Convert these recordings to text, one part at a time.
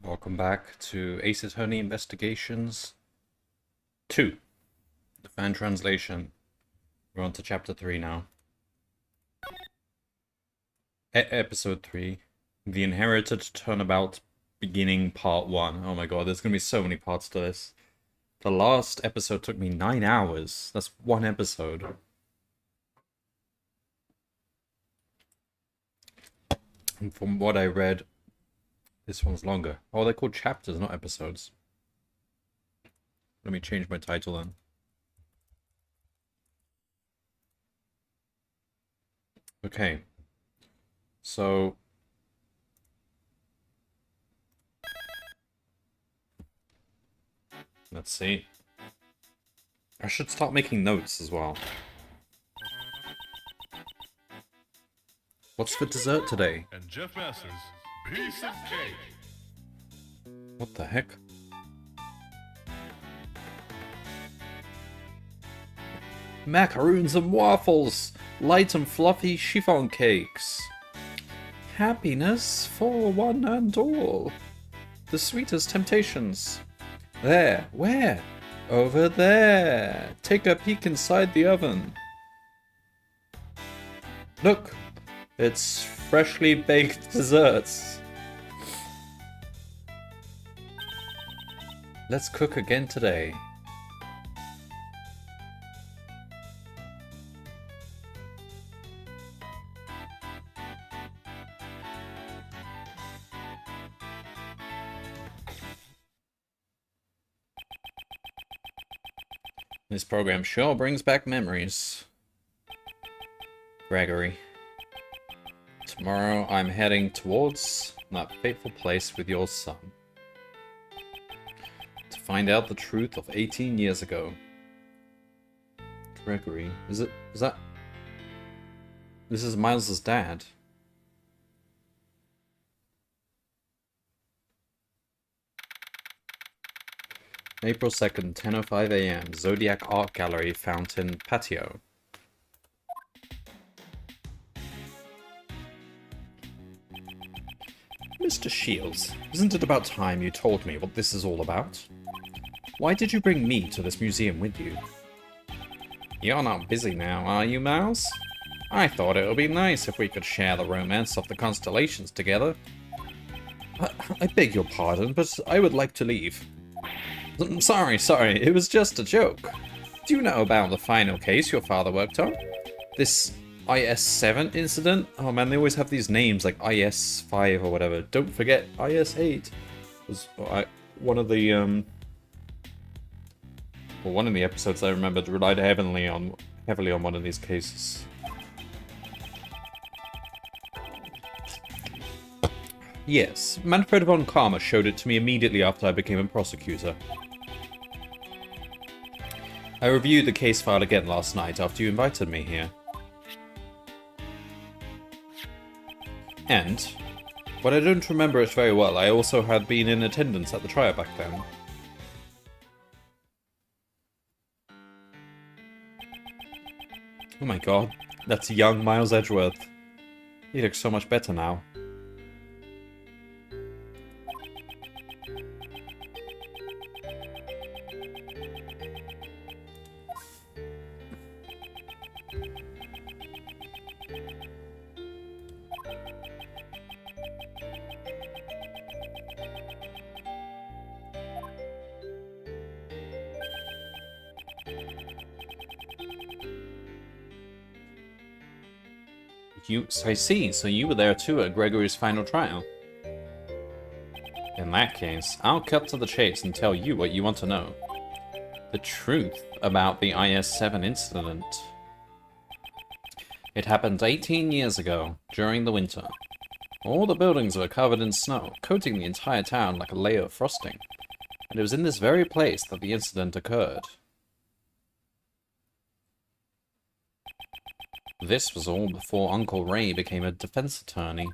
Welcome back to Ace Attorney Investigations 2, the fan translation. We're on to chapter 3 now. Episode 3, The Inherited Turnabout, beginning part 1. Oh my god, there's gonna be so many parts to this. The last episode took me 9 hours. That's one episode. And from what I read, this one's longer. Oh, they're called chapters, not episodes. Let me change my title then. Okay. So... let's see. I should start making notes as well. What's for dessert today? And Jeff Masters' piece of cake. What the heck? Macaroons and waffles! Light and fluffy chiffon cakes! Happiness for one and all! The sweetest temptations! There! Where? Over there! Take a peek inside the oven! Look! It's freshly baked desserts! Let's cook again today. This program sure brings back memories. Gregory. Tomorrow I'm heading towards that fateful place with your son. To find out the truth of 18 years ago. Gregory. Is that... This is Miles's dad. April 2nd, 10:05 a.m. Zodiac Art Gallery, Fountain, Patio. Mr. Shields, isn't it about time you told me what this is all about? Why did you bring me to this museum with you? You're not busy now, are you, Miles? I thought it would be nice if we could share the romance of the constellations together. I beg your pardon, but I would like to leave. Sorry, it was just a joke. Do you know about the final case your father worked on? This IS-7 incident? Oh man, they always have these names like IS-5 or whatever. Don't forget, IS-8 was one of the, well, one of the episodes I remembered relied heavily on one of these cases. Yes, Manfred von Karma showed it to me immediately after I became a prosecutor. I reviewed the case file again last night after you invited me here. And, while I don't remember it very well, I also had been in attendance at the trial back then. Oh my god, that's young Miles Edgeworth. He looks so much better now. I see, so you were there too at Gregory's final trial. In that case, I'll cut to the chase and tell you what you want to know. The truth about the IS-7 incident. It happened 18 years ago, during the winter. All the buildings were covered in snow, coating the entire town like a layer of frosting. And it was in this very place that the incident occurred. This was all before Uncle Ray became a defense attorney.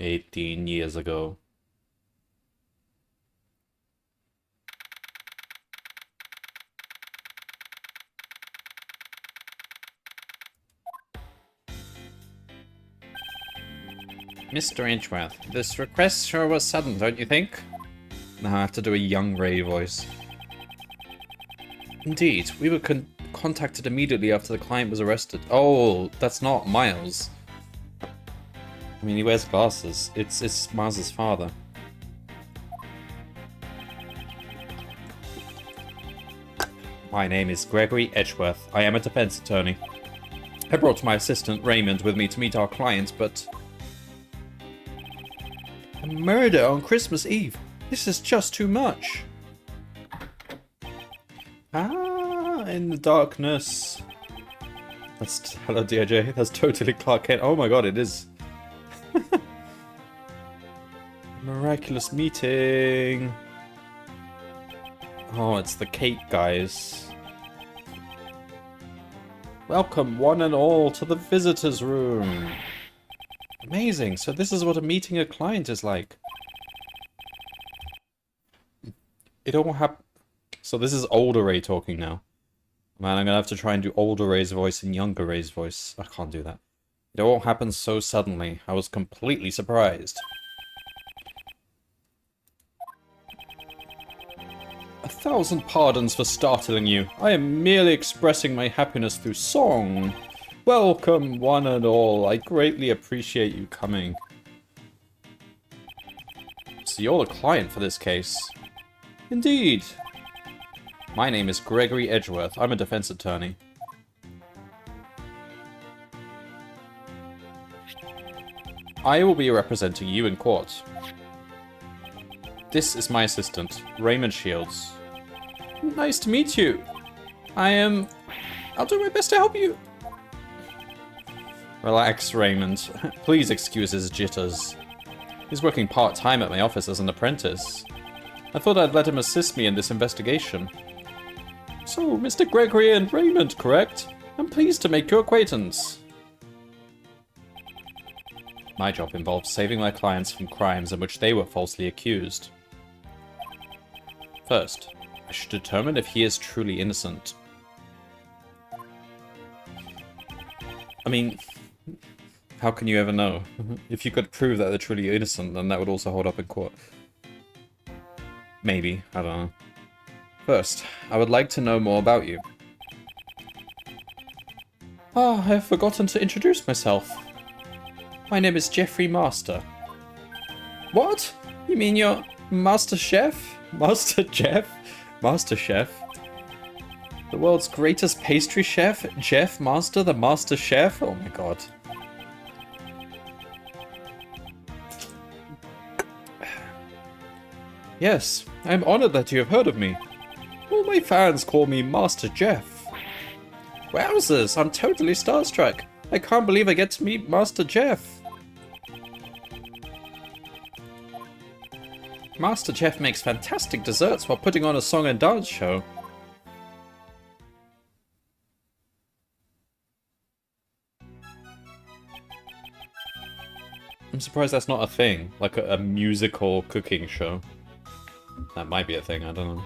18 years ago. Mr. Edgeworth, this request sure was sudden, don't you think? Now I have to do a young Ray voice. Indeed, we were contacted immediately after the client was arrested. Oh, that's not Miles. I mean, he wears glasses. It's Miles's father. My name is Gregory Edgeworth. I am a defense attorney. I brought my assistant Raymond with me to meet our client, but... A murder on Christmas Eve. This is just too much. Ah, in the darkness. That's... Hello, DJ. That's totally Clark Kent. Oh my god, it is. Miraculous meeting. Oh, it's the cake guys. Welcome, one and all, to the visitors' room. Amazing. So this is what a meeting a client is like. It all So this is older Ray talking now. Man, I'm gonna have to try and do older Ray's voice and younger Ray's voice. I can't do that. It all happened so suddenly. I was completely surprised. 1,000 pardons for startling you. I am merely expressing my happiness through song. Welcome, one and all. I greatly appreciate you coming. So you're the client for this case. Indeed. My name is Gregory Edgeworth. I'm a defense attorney. I will be representing you in court. This is my assistant, Raymond Shields. Nice to meet you. I'll do my best to help you. Relax, Raymond. Please excuse his jitters. He's working part-time at my office as an apprentice. I thought I'd let him assist me in this investigation. So, Mr. Gregory and Raymond, correct? I'm pleased to make your acquaintance. My job involves saving my clients from crimes in which they were falsely accused. First, I should determine if he is truly innocent. I mean, how can you ever know? If you could prove that they're truly innocent, then that would also hold up in court. Maybe, I don't know. First, I would like to know more about you. Ah, I have forgotten to introduce myself. My name is Jeffrey Master. What? You mean you're Master Chef? Master Jeff? Master Chef? The world's greatest pastry chef, Jeff Master, the Master Chef? Oh my god. Yes, I am honored that you have heard of me. All my fans call me Master Jeff. Wowzers, I'm totally starstruck. I can't believe I get to meet Master Jeff. Master Jeff makes fantastic desserts while putting on a song and dance show. I'm surprised that's not a thing, like a musical cooking show. That might be a thing, I don't know.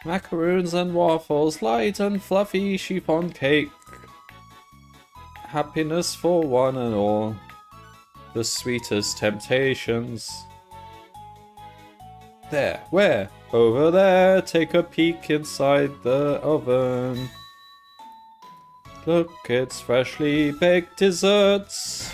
Macaroons and waffles, light and fluffy chiffon cake. Happiness for one and all. The sweetest temptations. There, where? Over there, take a peek inside the oven. Look, it's freshly baked desserts.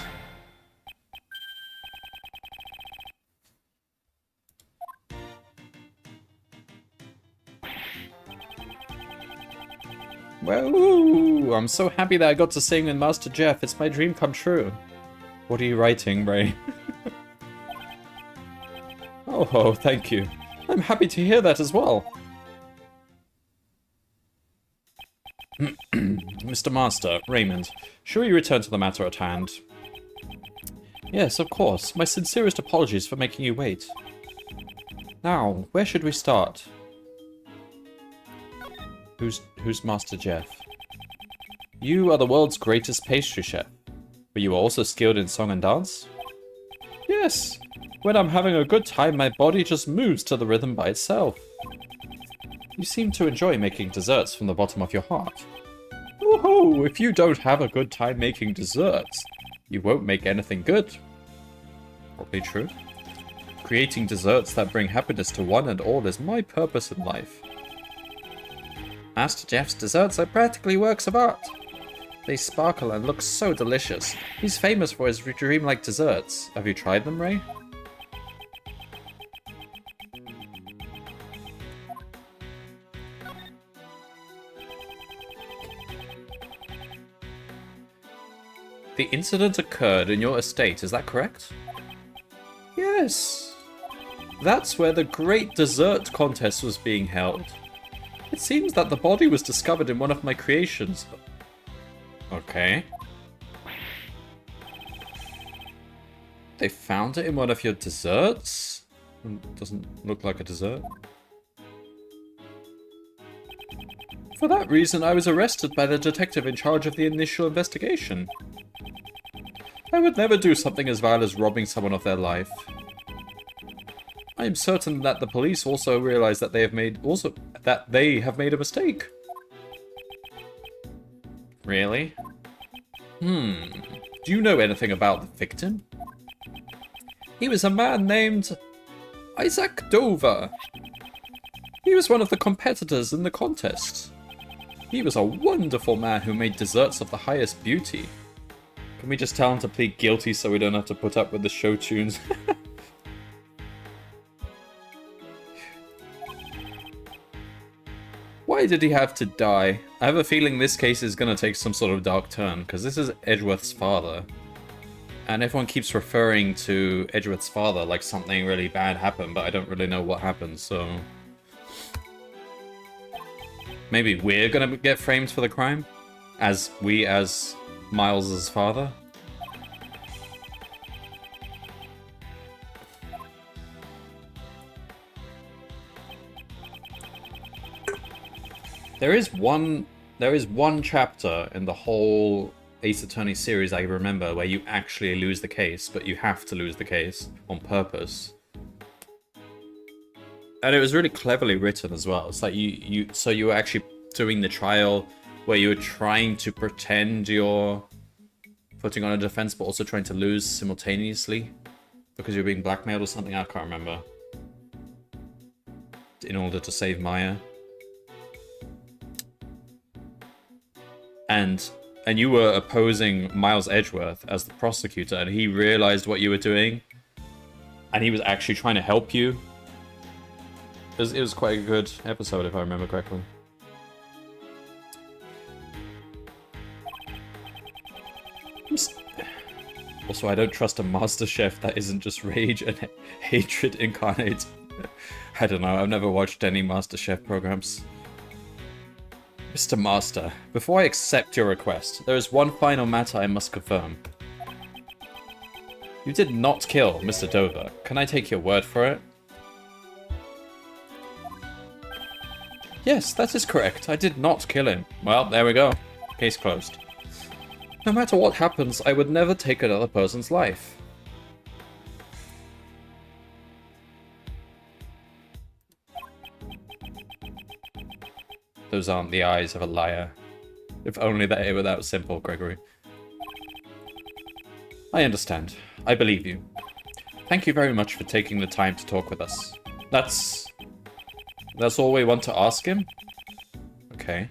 Well, I'm so happy that I got to sing with Master Jeff. It's my dream come true. What are you writing, Ray? Oh, thank you. I'm happy to hear that as well. Mr. Master, Raymond, shall we return to the matter at hand? Yes, of course. My sincerest apologies for making you wait. Now, where should we start? Who's Master Jeff? You are the world's greatest pastry chef. But you are also skilled in song and dance? Yes. When I'm having a good time, my body just moves to the rhythm by itself. You seem to enjoy making desserts from the bottom of your heart. Woohoo! If you don't have a good time making desserts, You won't make anything good. Probably true. Creating desserts that bring happiness to one and all is my purpose in life. Master Jeff's desserts are practically works of art. They sparkle and look so delicious. He's famous for his dreamlike desserts. Have you tried them, Ray? The incident occurred in your estate, is that correct? Yes. That's where the great dessert contest was being held. It seems that the body was discovered in one of my creations. Okay. They found it in one of your desserts? Doesn't look like a dessert. For that reason, I was arrested by the detective in charge of the initial investigation. I would never do something as vile as robbing someone of their life. I am certain that the police also realize that they have made a mistake. Really? Do you know anything about the victim? He was a man named Isaac Dover. He was one of the competitors in the contest. He was a wonderful man who made desserts of the highest beauty. Can we just tell him to plead guilty so we don't have to put up with the show tunes? Why did he have to die? I have a feeling this case is going to take some sort of dark turn, because this is Edgeworth's father. And everyone keeps referring to Edgeworth's father like something really bad happened, but I don't really know what happened, so... Maybe we're going to get framed for the crime? As Miles's father? There is one chapter in the whole Ace Attorney series I remember where you actually lose the case, but you have to lose the case on purpose. And it was really cleverly written as well. It's like so you were actually doing the trial where you were trying to pretend you're putting on a defense, but also trying to lose simultaneously because you're being blackmailed or something. I can't remember. In order to save Maya. And you were opposing Miles Edgeworth as the prosecutor, and he realized what you were doing, and he was actually trying to help you. It was quite a good episode, if I remember correctly. Also, I don't trust a master chef that isn't just rage and hatred incarnate. I don't know, I've never watched any master chef programs. Mr. Master, before I accept your request, there is one final matter I must confirm. You did not kill Mr. Dover. Can I take your word for it? Yes, that is correct. I did not kill him. Well, there we go. Case closed. No matter what happens, I would never take another person's life. Those aren't the eyes of a liar. If only they were that simple, Gregory. I understand. I believe you. Thank you very much for taking the time to talk with us. That's all we want to ask him? Okay.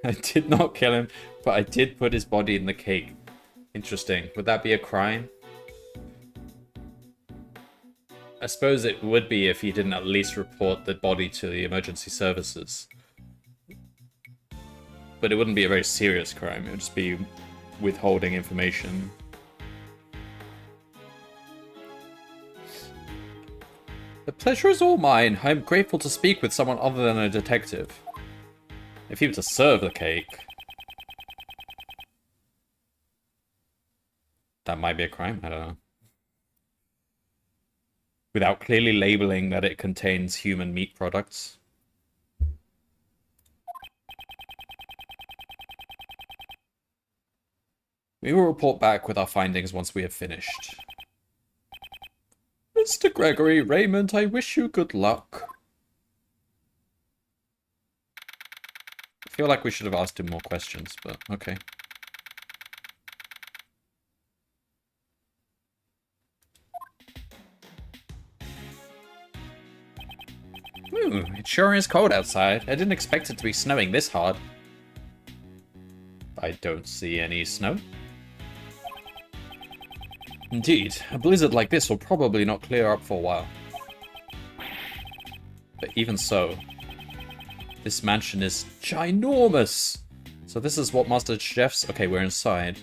I did not kill him, but I did put his body in the cake. Interesting. Would that be a crime? I suppose it would be if he didn't at least report the body to the emergency services. But it wouldn't be a very serious crime. It would just be withholding information. The pleasure is all mine. I am grateful to speak with someone other than a detective. If he were to serve the cake, that might be a crime. I don't know. Without clearly labeling that it contains human meat products. We will report back with our findings once we have finished. Mr. Gregory, Raymond, I wish you good luck. I feel like we should have asked him more questions, but okay. sure is cold outside. I didn't expect it to be snowing this hard. I don't see any snow. Indeed, a blizzard like this will probably not clear up for a while. But even so, this mansion is ginormous! So this is what Master Chef's... Okay, we're inside.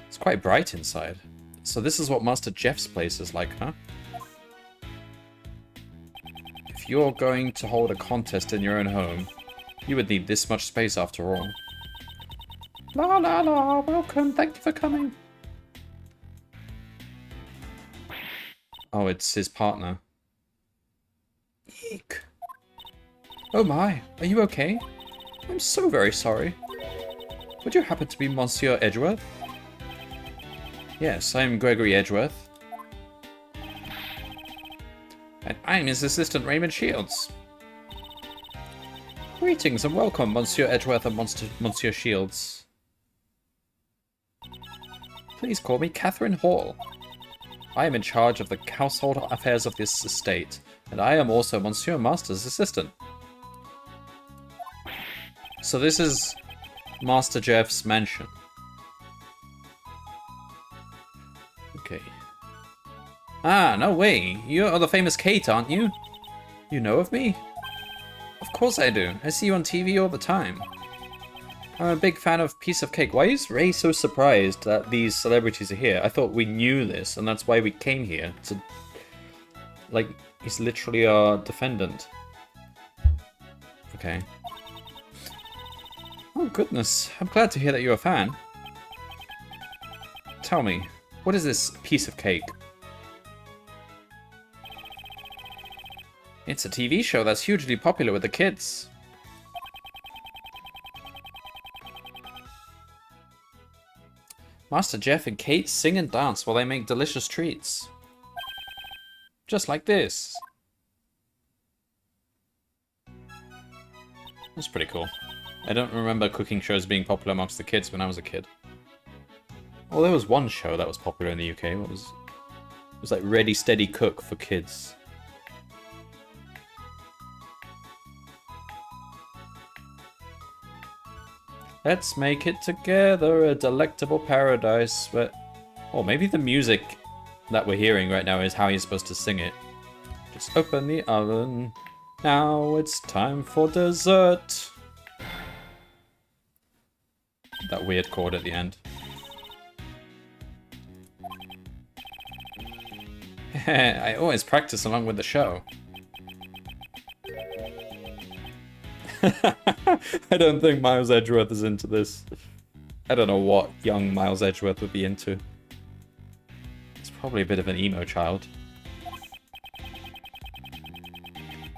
It's quite bright inside. So this is what Master Jeff's place is like, huh? If you're going to hold a contest in your own home, you would need this much space after all. La la la, welcome, thank you for coming. Oh, it's his partner. Eek. Oh my, are you okay? I'm so very sorry. Would you happen to be Monsieur Edgeworth? Yes, I'm Gregory Edgeworth. And I'm his assistant Raymond Shields. Greetings and welcome, Monsieur Edgeworth and Monsieur Shields. Please call me Catherine Hall. I am in charge of the household affairs of this estate, and I am also Monsieur Master's assistant. So this is Master Jeff's mansion. Okay. Ah, no way. You are the famous Kate, aren't you? You know of me? Of course I do. I see you on TV all the time. I'm a big fan of Piece of Cake. Why is Ray so surprised that these celebrities are here? I thought we knew this, and that's why we came here. To, like, he's literally our defendant. Okay. Oh, goodness. I'm glad to hear that you're a fan. Tell me, what is this piece of cake? It's a TV show that's hugely popular with the kids. Master Jeff and Kate sing and dance while they make delicious treats. Just like this. That's pretty cool. I don't remember cooking shows being popular amongst the kids when I was a kid. Well, there was one show that was popular in the UK. What was... It was like Ready Steady Cook for kids. Let's make it together a delectable paradise where... Or maybe the music that we're hearing right now is how you're supposed to sing it. Just open the oven. Now it's time for dessert. That weird chord at the end. I always practice along with the show. I don't think Miles Edgeworth is into this. I don't know what young Miles Edgeworth would be into. It's probably a bit of an emo child.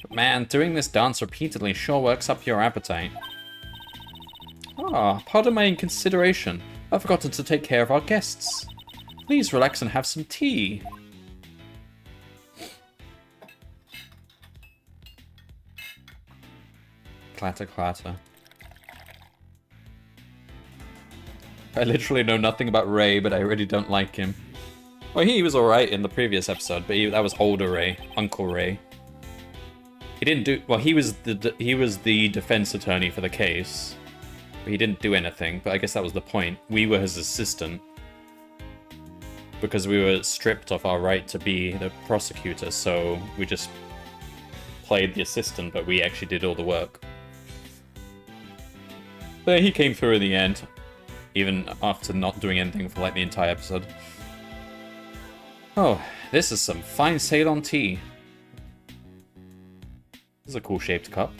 But man, doing this dance repeatedly sure works up your appetite. Ah, pardon my inconsideration. I've forgotten to take care of our guests. Please relax and have some tea. Clatter, clatter. I literally know nothing about Ray, but I really don't like him. Well, he was alright in the previous episode, but that was older Ray, Uncle Ray. He didn't do... Well, he was the defense attorney for the case. But he didn't do anything, but I guess that was the point. We were his assistant. Because we were stripped of our right to be the prosecutor, so we just played the assistant, but we actually did all the work. But he came through in the end, even after not doing anything for like the entire episode. Oh, this is some fine Ceylon tea. This is a cool shaped cup.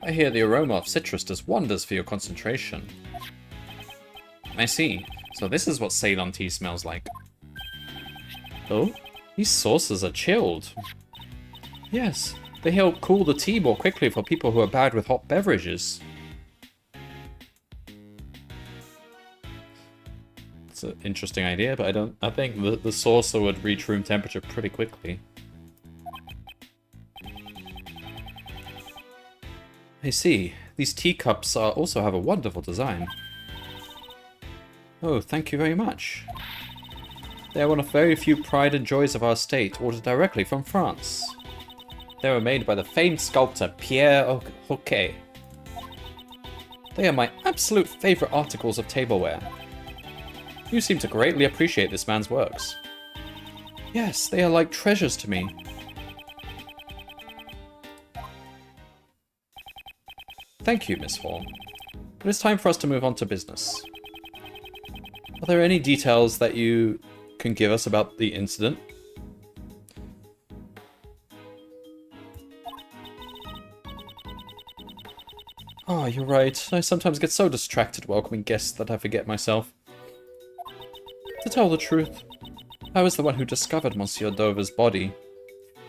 I hear the aroma of citrus does wonders for your concentration. I see. So this is what Ceylon tea smells like. Oh, these saucers are chilled. Yes. They help cool the tea more quickly for people who are bad with hot beverages. It's an interesting idea, but I think the saucer would reach room temperature pretty quickly. I see. These teacups also have a wonderful design. Oh, thank you very much. They are one of very few pride and joys of our state, ordered directly from France. They were made by the famed sculptor Pierre Hoquet. They are my absolute favorite articles of tableware. You seem to greatly appreciate this man's works. Yes, they are like treasures to me. Thank you, Miss Hall. It is time for us to move on to business. Are there any details that you can give us about the incident? Oh, you're right. I sometimes get so distracted welcoming guests that I forget myself. To tell the truth, I was the one who discovered Monsieur Dover's body.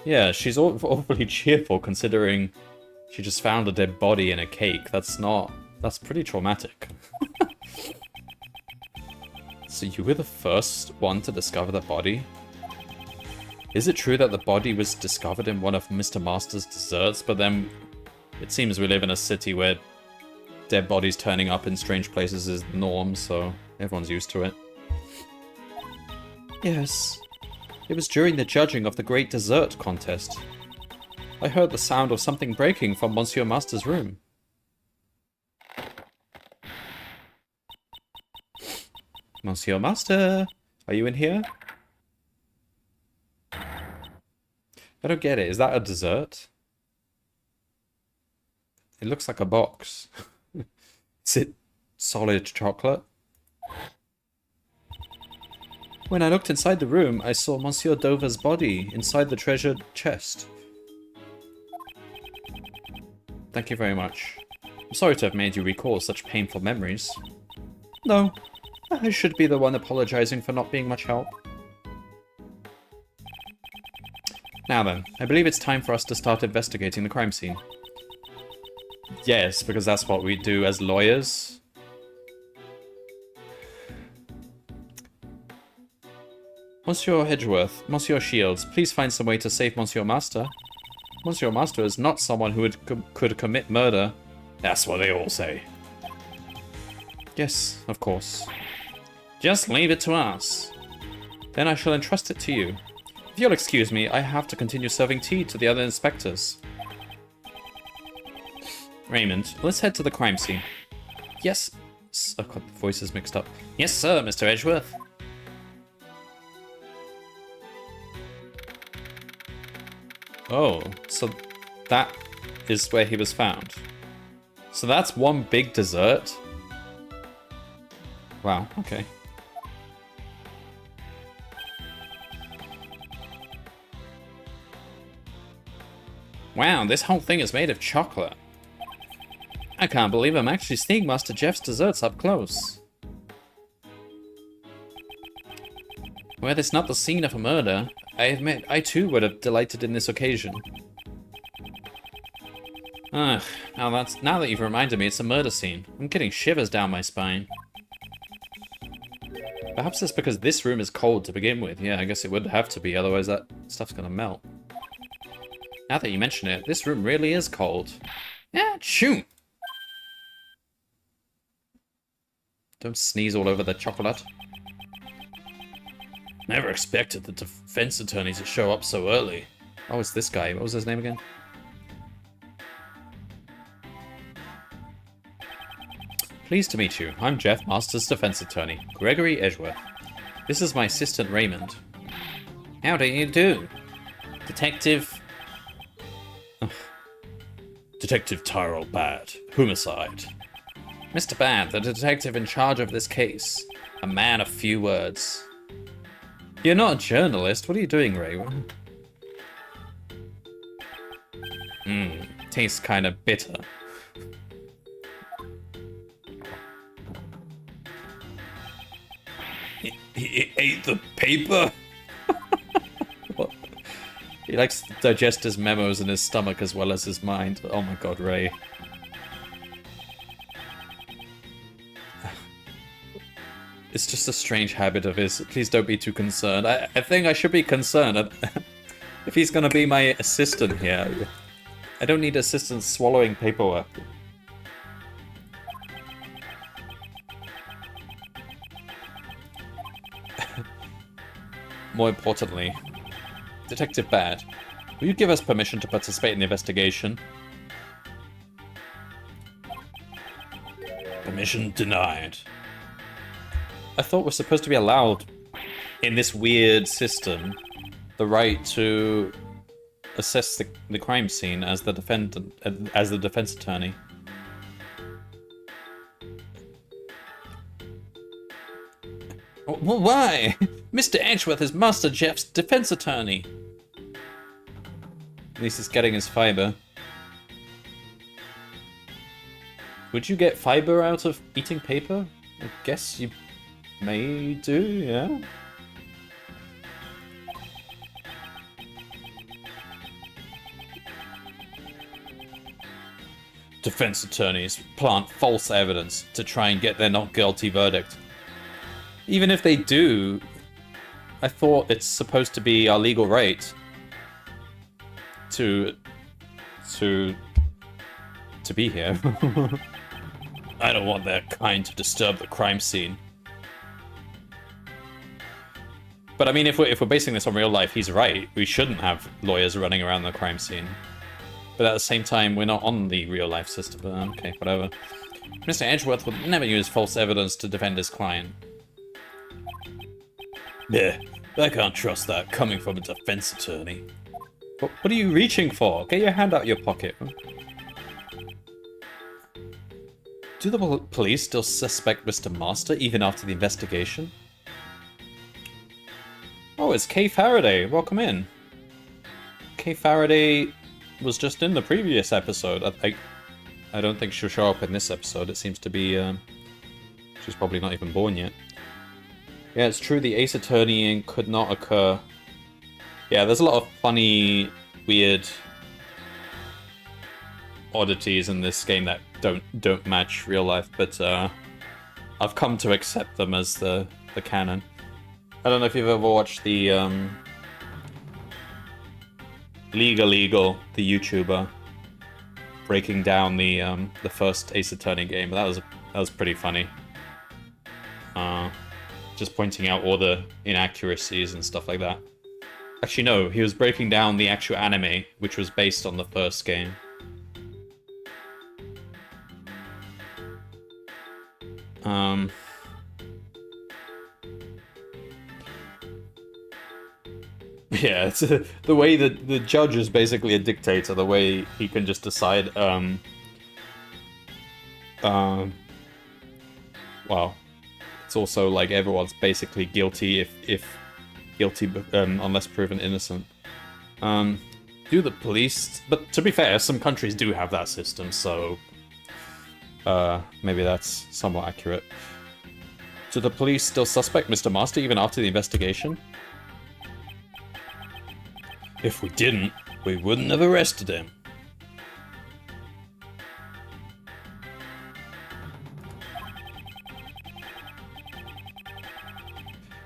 Yeah, she's awfully cheerful considering she just found a dead body in a cake. That's pretty traumatic. So you were the first one to discover the body? Is it true that the body was discovered in one of Mr. Master's desserts, but then it seems we live in a city where dead bodies turning up in strange places is the norm, so everyone's used to it. Yes. It was during the judging of the Great Dessert Contest. I heard the sound of something breaking from Monsieur Master's room. Monsieur Master, are you in here? I don't get it. Is that a dessert? It looks like a box. Is it solid chocolate? When I looked inside the room, I saw Monsieur Dover's body inside the treasured chest. Thank you very much. I'm sorry to have made you recall such painful memories. No, I should be the one apologizing for not being much help. Now then, I believe it's time for us to start investigating the crime scene. Yes, because that's what we do as lawyers. Monsieur Hedgeworth, Monsieur Shields, please find some way to save Monsieur Master. Monsieur Master is not someone who could commit murder. That's what they all say. Yes, of course. Just leave it to us. Then I shall entrust it to you. If you'll excuse me, I have to continue serving tea to the other inspectors. Raymond, let's head to the crime scene. Yes. I've got the voices mixed up. Yes, sir, Mr. Edgeworth. Oh, so that is where he was found. So that's one big dessert? Wow, okay. Wow, this whole thing is made of chocolate. I can't believe I'm actually seeing Master Jeff's desserts up close. Were this not the scene of a murder, I admit I too would have delighted in this occasion. Ugh, now that you've reminded me, it's a murder scene. I'm getting shivers down my spine. Perhaps it's because this room is cold to begin with. Yeah, I guess it would have to be, otherwise that stuff's gonna melt. Now that you mention it, this room really is cold. Yeah, shoot! Don't sneeze all over the chocolate. Never expected the defense attorney to show up so early. Oh, it's this guy. What was his name again? Pleased to meet you. I'm Jeff, Master's defense attorney, Gregory Edgeworth. This is my assistant, Raymond. How do you do? Detective... Detective Tyrell Bad. Homicide. Mr. Bad, the detective in charge of this case. A man of few words. You're not a journalist. What are you doing, Ray? Tastes kind of bitter. He ate the paper? What? He likes to digest his memos in his stomach as well as his mind. Oh my god, Ray. It's just a strange habit of his. Please don't be too concerned. I think I should be concerned. If he's gonna be my assistant here. I don't need assistants swallowing paperwork. More importantly, Detective Bad, Will you give us permission to participate in the investigation? Permission denied. I thought we're supposed to be allowed, in this weird system, the right to assess the crime scene as the defendant, as the defense attorney. Why? Mr. Edgeworth is Master Jeff's defense attorney. At least he's getting his fiber. Would you get fiber out of eating paper? I guess you may do, yeah. Defense attorneys plant false evidence to try and get their not guilty verdict. Even if they do, I thought it's supposed to be our legal right to be here. I don't want their kind to disturb the crime scene. But I mean, if we're basing this on real life, he's right. We shouldn't have lawyers running around the crime scene. But at the same time, we're not on the real life system. But okay, whatever. Mr. Edgeworth would never use false evidence to defend his client. Yeah, I can't trust that coming from a defense attorney. What are you reaching for? Get your hand out of your pocket. Do the police still suspect Mr. Master even after the investigation? Oh, it's Kay Faraday. Welcome in. Kay Faraday was just in the previous episode. I don't think she'll show up in this episode. It seems to be... she's probably not even born yet. Yeah, it's true, the Ace Attorneying could not occur. Yeah, there's a lot of funny, weird oddities in this game that don't match real life, but I've come to accept them as the canon. I don't know if you've ever watched the Legal, the YouTuber, breaking down the first Ace Attorney game. That was pretty funny. Just pointing out all the inaccuracies and stuff like that. Actually, no, he was breaking down the actual anime, which was based on the first game. Yeah, it's the way that the judge is basically a dictator, the way he can just decide, well, it's also like everyone's basically guilty if guilty, unless proven innocent. Do the police... But to be fair, some countries do have that system, so... maybe that's somewhat accurate. Do the police still suspect Mr. Master even after the investigation? If we didn't, we wouldn't have arrested him.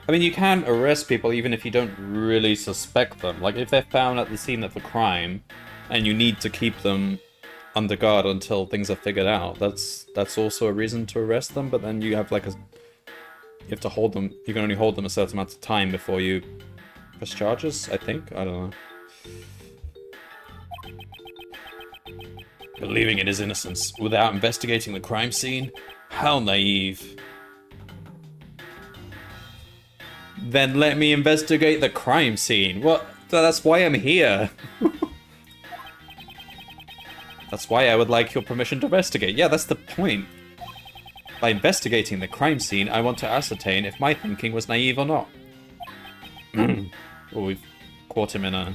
I mean, you can arrest people even if you don't really suspect them. Like, if they're found at the scene of the crime, and you need to keep them under guard until things are figured out, that's also a reason to arrest them, but then you have, like, you have to hold them, you can only hold them a certain amount of time before you press charges, I think? I don't know. Believing in his innocence without investigating the crime scene? How naive. Then let me investigate the crime scene. What? That's why I'm here. That's why I would like your permission to investigate. Yeah, that's the point. By investigating the crime scene, I want to ascertain if my thinking was naive or not. Well, we've caught him in a...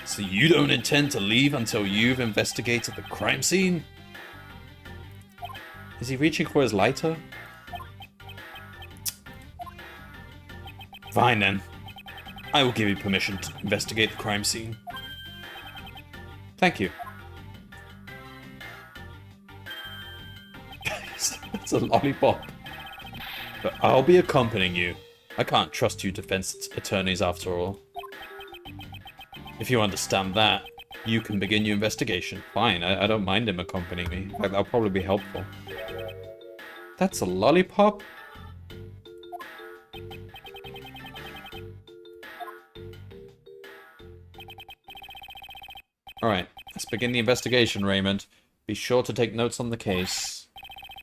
So you don't intend to leave until you've investigated the crime scene? Is he reaching for his lighter? Fine then. I will give you permission to investigate the crime scene. Thank you. It's a lollipop. But I'll be accompanying you. I can't trust you defense attorneys after all. If you understand that, you can begin your investigation. Fine, I don't mind him accompanying me. In fact, that'll probably be helpful. That's a lollipop? Alright, let's begin the investigation, Raymond. Be sure to take notes on the case.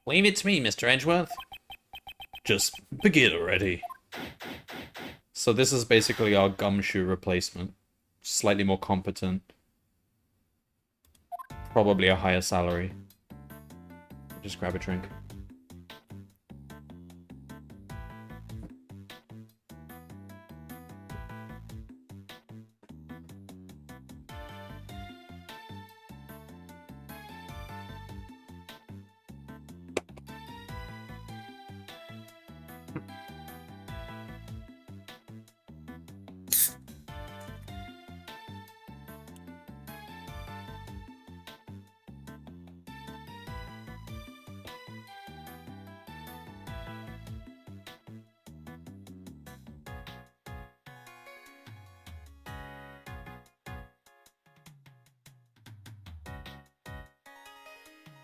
Leave it to me, Mr. Edgeworth. Just begin already. So this is basically our gumshoe replacement. Slightly more competent. Probably a higher salary. Just grab a drink.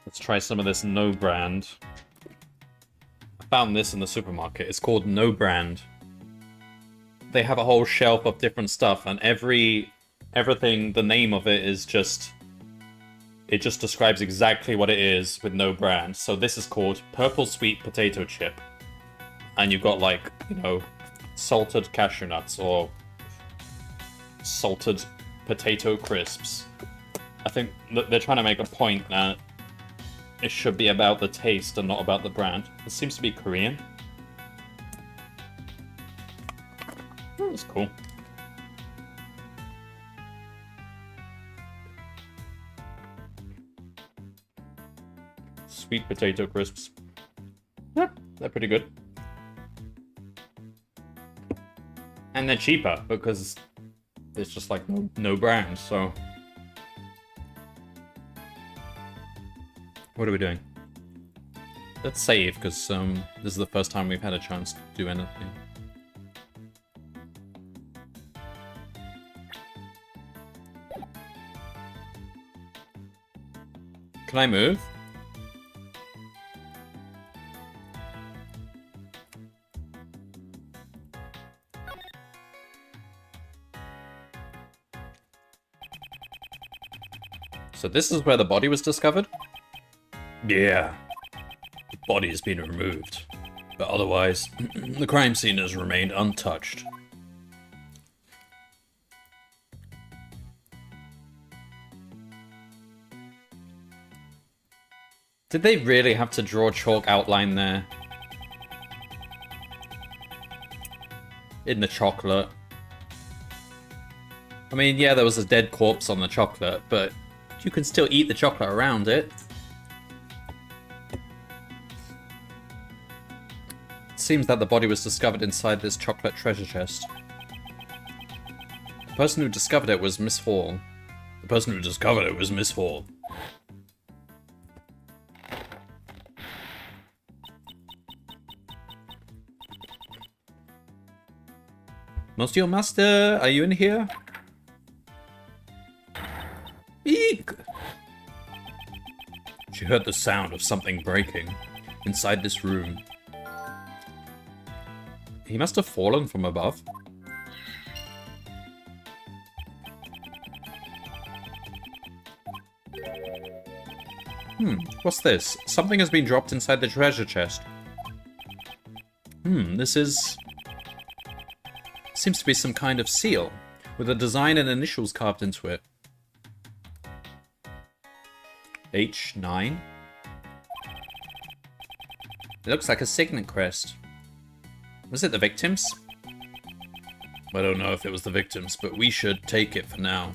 Let's try some of this No Brand. I found this in the supermarket. It's called No Brand. They have a whole shelf of different stuff, and everything, the name of it is just... It just describes exactly what it is with no brand. So this is called Purple Sweet Potato Chip. And you've got, like, you know, salted cashew nuts or salted potato crisps. I think they're trying to make a point that it should be about the taste and not about the brand. It seems to be Korean. Oh, that's cool. Sweet potato crisps. Yeah, they're pretty good. And they're cheaper because it's just like no brand, so... What are we doing? Let's save, because this is the first time we've had a chance to do anything. Can I move? So this is where the body was discovered? Yeah. The body has been removed. But otherwise, the crime scene has remained untouched. Did they really have to draw chalk outline there? In the chocolate. I mean, yeah, there was a dead corpse on the chocolate, but you can still eat the chocolate around it. It seems that the body was discovered inside this chocolate treasure chest. The person who discovered it was Miss Hall. The person who discovered it was Miss Hall. Monsieur Master, are you in here? Eek! She heard the sound of something breaking inside this room. He must have fallen from above. What's this? Something has been dropped inside the treasure chest. This is... Seems to be some kind of seal, with a design and initials carved into it. H9? It looks like a signet crest. Was it the victims? I don't know if it was the victims, but we should take it for now.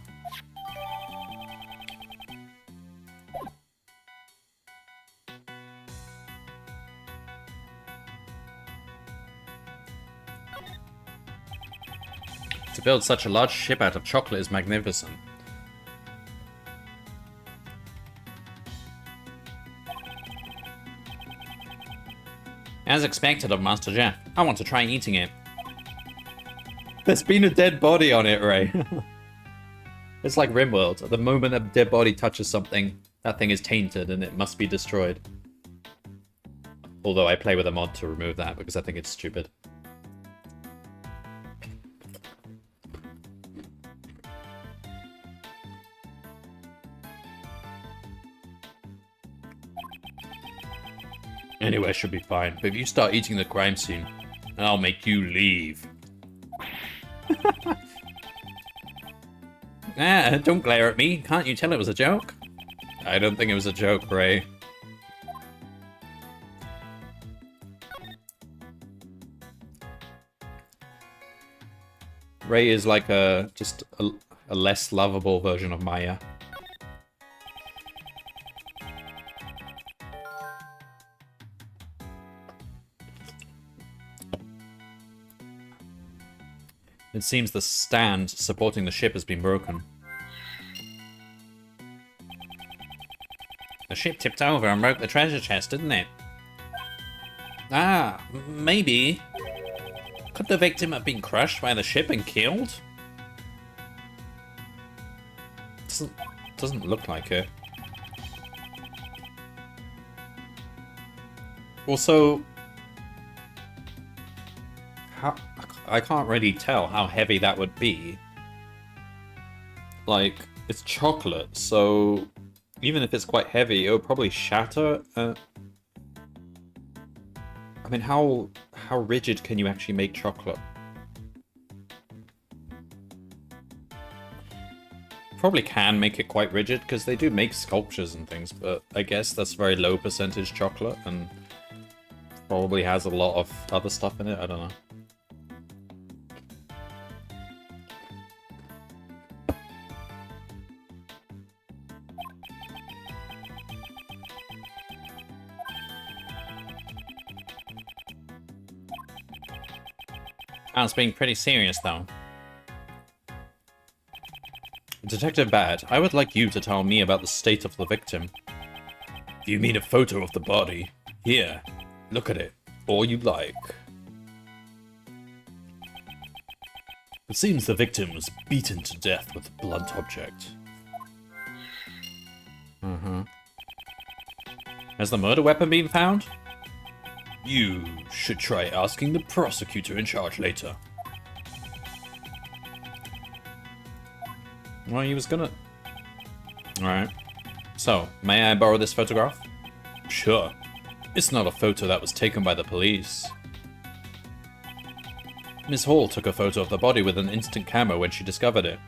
To build such a large ship out of chocolate is magnificent. As expected of Master Jeff, I want to try eating it. There's been a dead body on it, Ray. It's like RimWorld. At the moment a dead body touches something, that thing is tainted and it must be destroyed. Although I play with a mod to remove that because I think it's stupid. Anywhere should be fine, but if you start eating the crime scene, I'll make you leave. Ah, don't glare at me. Can't you tell it was a joke? I don't think it was a joke, Ray. Ray is like just a less lovable version of Maya. It seems the stand supporting the ship has been broken. The ship tipped over and broke the treasure chest, didn't it? Ah, maybe. Could the victim have been crushed by the ship and killed? Doesn't look like it. Also, I can't really tell how heavy that would be. Like, it's chocolate, so even if it's quite heavy, it would probably shatter. I mean, how rigid can you actually make chocolate? Probably can make it quite rigid, because they do make sculptures and things, but I guess that's very low percentage chocolate, and probably has a lot of other stuff in it, I don't know. I was being pretty serious, though. Detective Bad, I would like you to tell me about the state of the victim. You mean a photo of the body? Here, look at it. All you like. It seems the victim was beaten to death with a blunt object. Has the murder weapon been found? You should try asking the prosecutor in charge later. Well, he was gonna... Alright. So, may I borrow this photograph? Sure. It's not a photo that was taken by the police. Miss Hall took a photo of the body with an instant camera when she discovered it.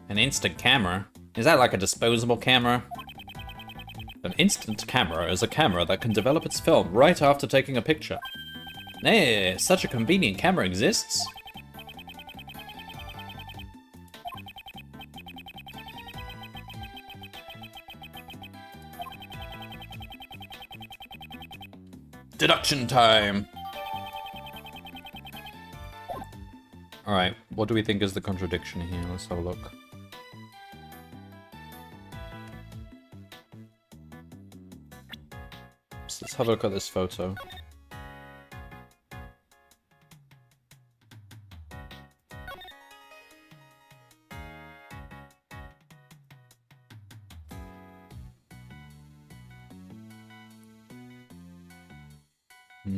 An instant camera? Is that like a disposable camera? An instant camera is a camera that can develop its film right after taking a picture. Hey, such a convenient camera exists. Deduction time! Alright, what do we think is the contradiction here? Let's have a look. So let's have a look at this photo.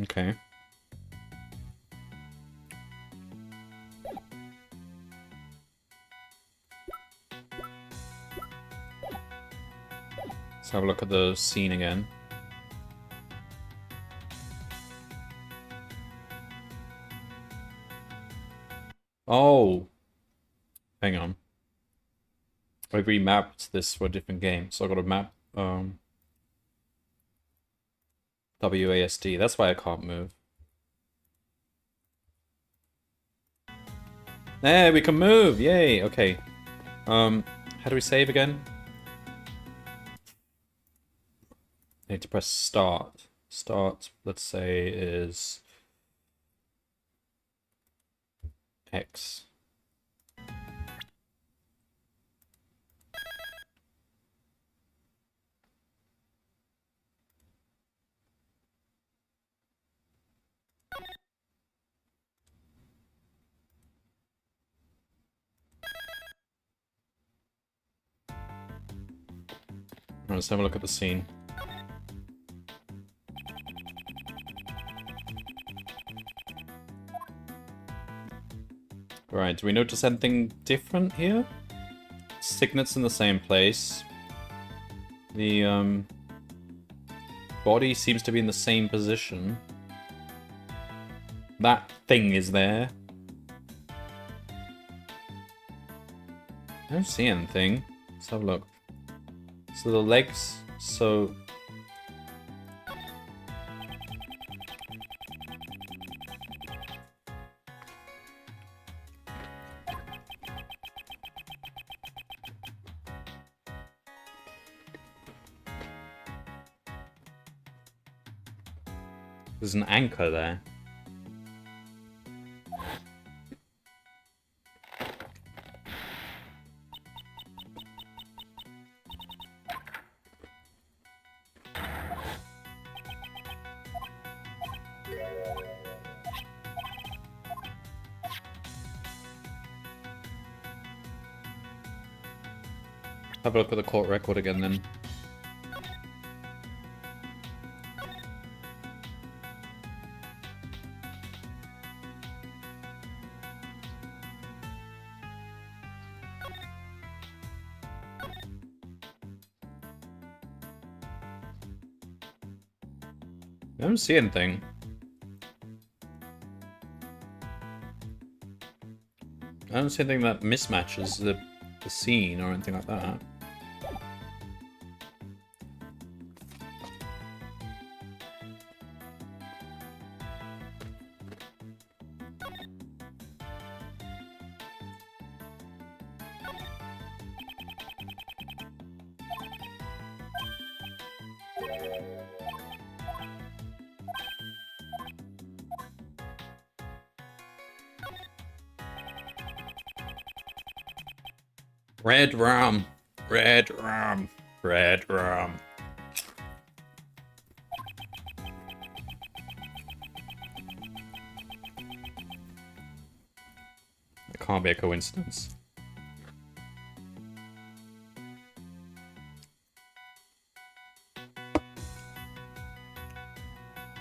Okay. Let's have a look at the scene again. Oh! Hang on. I remapped this for a different game, so I got a map, WASD. That's why I can't move. There, we can move! Yay! Okay. How do we save again? I need to press start. Start, let's say, is X. Let's have a look at the scene. Right, do we notice anything different here? Signet's in the same place. The body seems to be in the same position. That thing is there. I don't see anything. Let's have a look. So the legs, so... There's an anchor there. Have a look at the court record again then. I don't see anything. I don't see anything that mismatches the scene or anything like that. Red rum, red rum, red rum. It can't be a coincidence.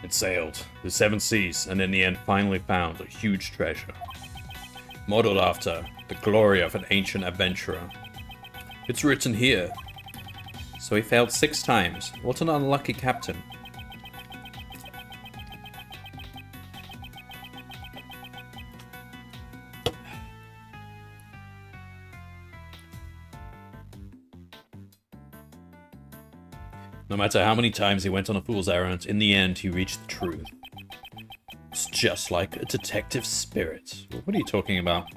It sailed the 7 seas and in the end finally found a huge treasure. Modeled after the glory of an ancient adventurer. It's written here. So he failed 6 times. What an unlucky captain. No matter how many times he went on a fool's errand, in the end he reached the truth. It's just like a detective's spirit. What are you talking about?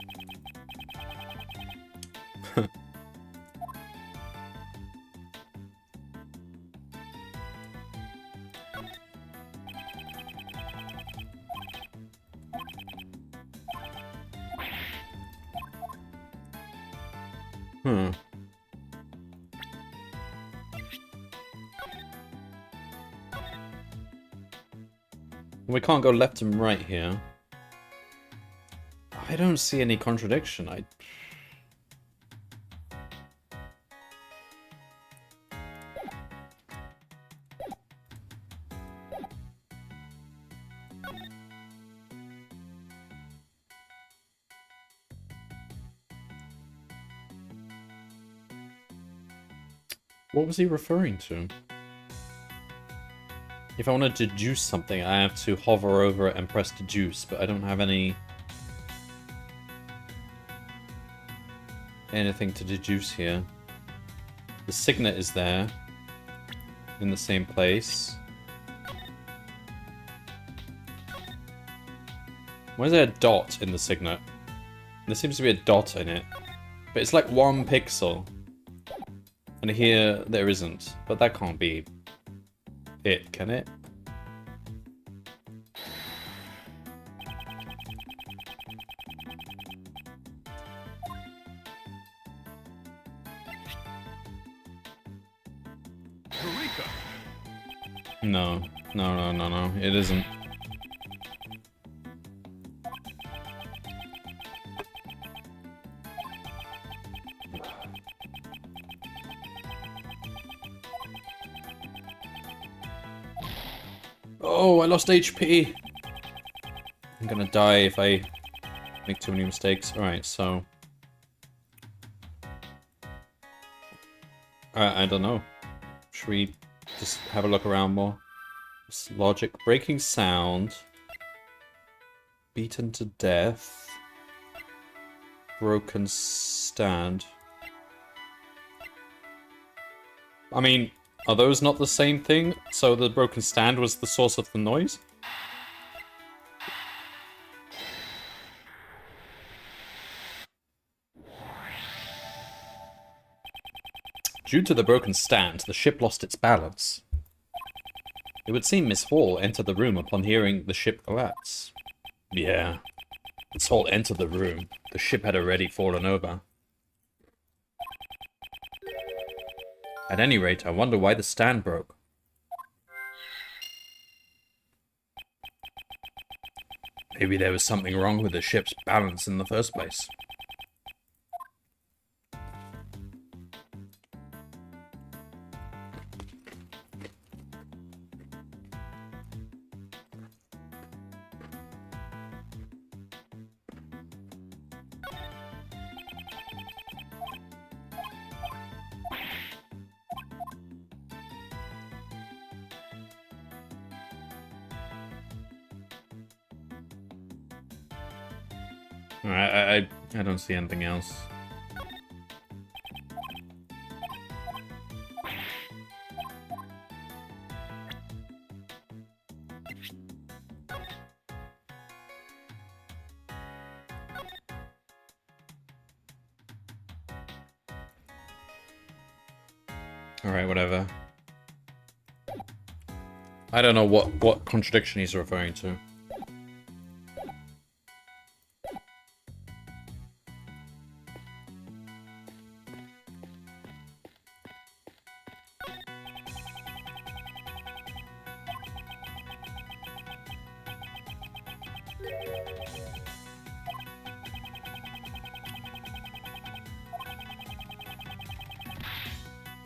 We can't go left and right here. I don't see any contradiction. What was he referring to? If I want to deduce something, I have to hover over it and press deduce, but I don't have anything to deduce here. The signet is there, in the same place. Why is there a dot in the signet? There seems to be a dot in it, but it's like 1 pixel. And here, there isn't, but that can't be it, can it? Eureka! No, it isn't. Oh, I lost HP! I'm gonna die if I make too many mistakes. Alright, so... I don't know. Should we just have a look around more? Logic. Breaking sound. Beaten to death. Broken stand. I mean, are those not the same thing? So the broken stand was the source of the noise? Due to the broken stand, the ship lost its balance. It would seem Miss Hall entered the room upon hearing the ship collapse. Yeah. Miss Hall entered the room. The ship had already fallen over. At any rate, I wonder why the stand broke. Maybe there was something wrong with the ship's balance in the first place. I don't see anything else. Alright, whatever. I don't know what contradiction he's referring to.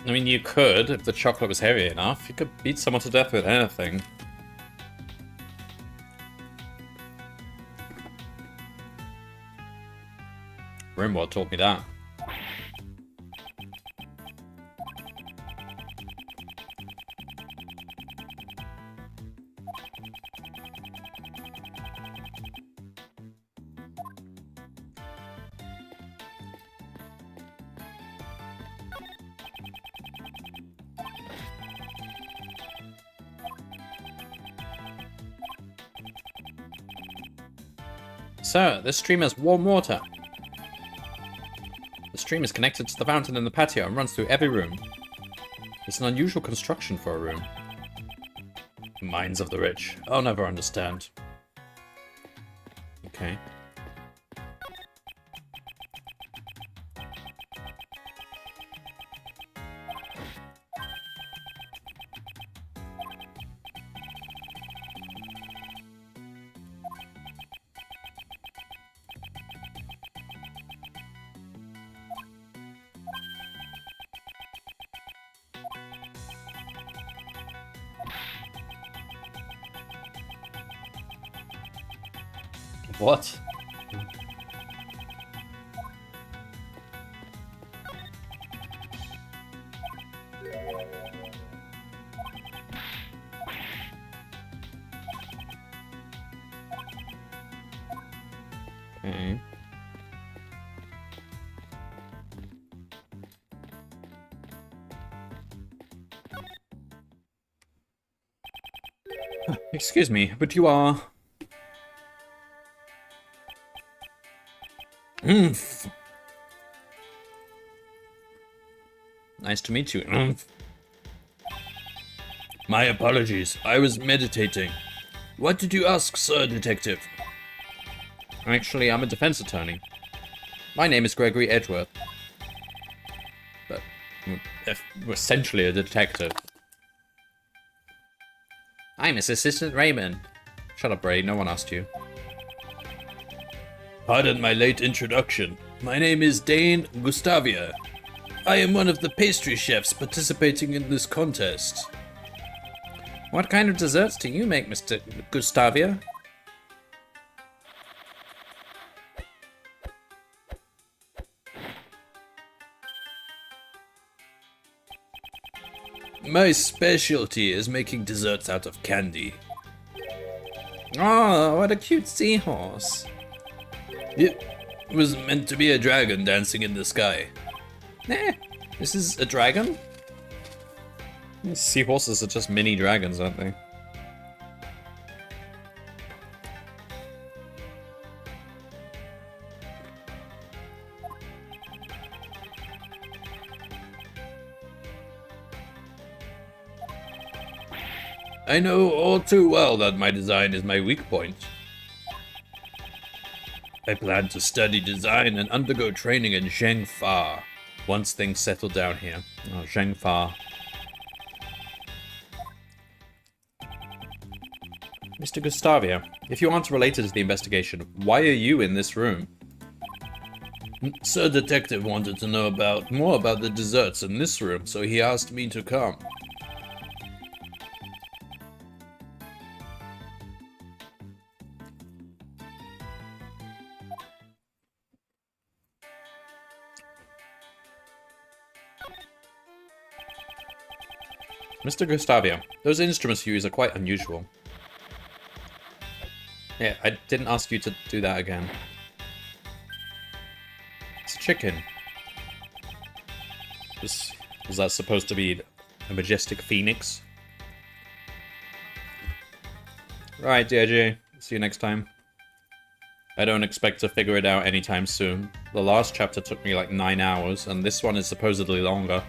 I mean, you could, if the chocolate was heavy enough. You could beat someone to death with anything. Rimworld taught me that. Sir, this stream has warm water. The stream is connected to the fountain in the patio and runs through every room. It's an unusual construction for a room. Minds of the rich. I'll never understand. Okay. What? Okay. Excuse me, but you are... Oomph. Nice to meet you. Oomph. My apologies. I was meditating. What did you ask, sir, detective? Actually, I'm a defense attorney. My name is Gregory Edgeworth. But essentially a detective. I'm his assistant Raymond. Shut up, Ray. No one asked you. Pardon my late introduction. My name is Dane Gustavia. I am one of the pastry chefs participating in this contest. What kind of desserts do you make, Mr. Gustavia? My specialty is making desserts out of candy. Oh, what a cute seahorse. It was meant to be a dragon dancing in the sky. This is a dragon? Seahorses are just mini dragons, aren't they? I know all too well that my design is my weak point. I plan to study design and undergo training in Zhengfa once things settle down here. Oh, Zhengfa. Mr. Gustavia, if you aren't related to the investigation, why are you in this room? Sir Detective wanted to know more about the desserts in this room, so he asked me to come. Mr. Gustavia, those instruments you use are quite unusual. Yeah, I didn't ask you to do that again. It's a chicken. Was that supposed to be a majestic phoenix? Right, DIJ. See you next time. I don't expect to figure it out anytime soon. The last chapter took me like 9 hours, and this one is supposedly longer.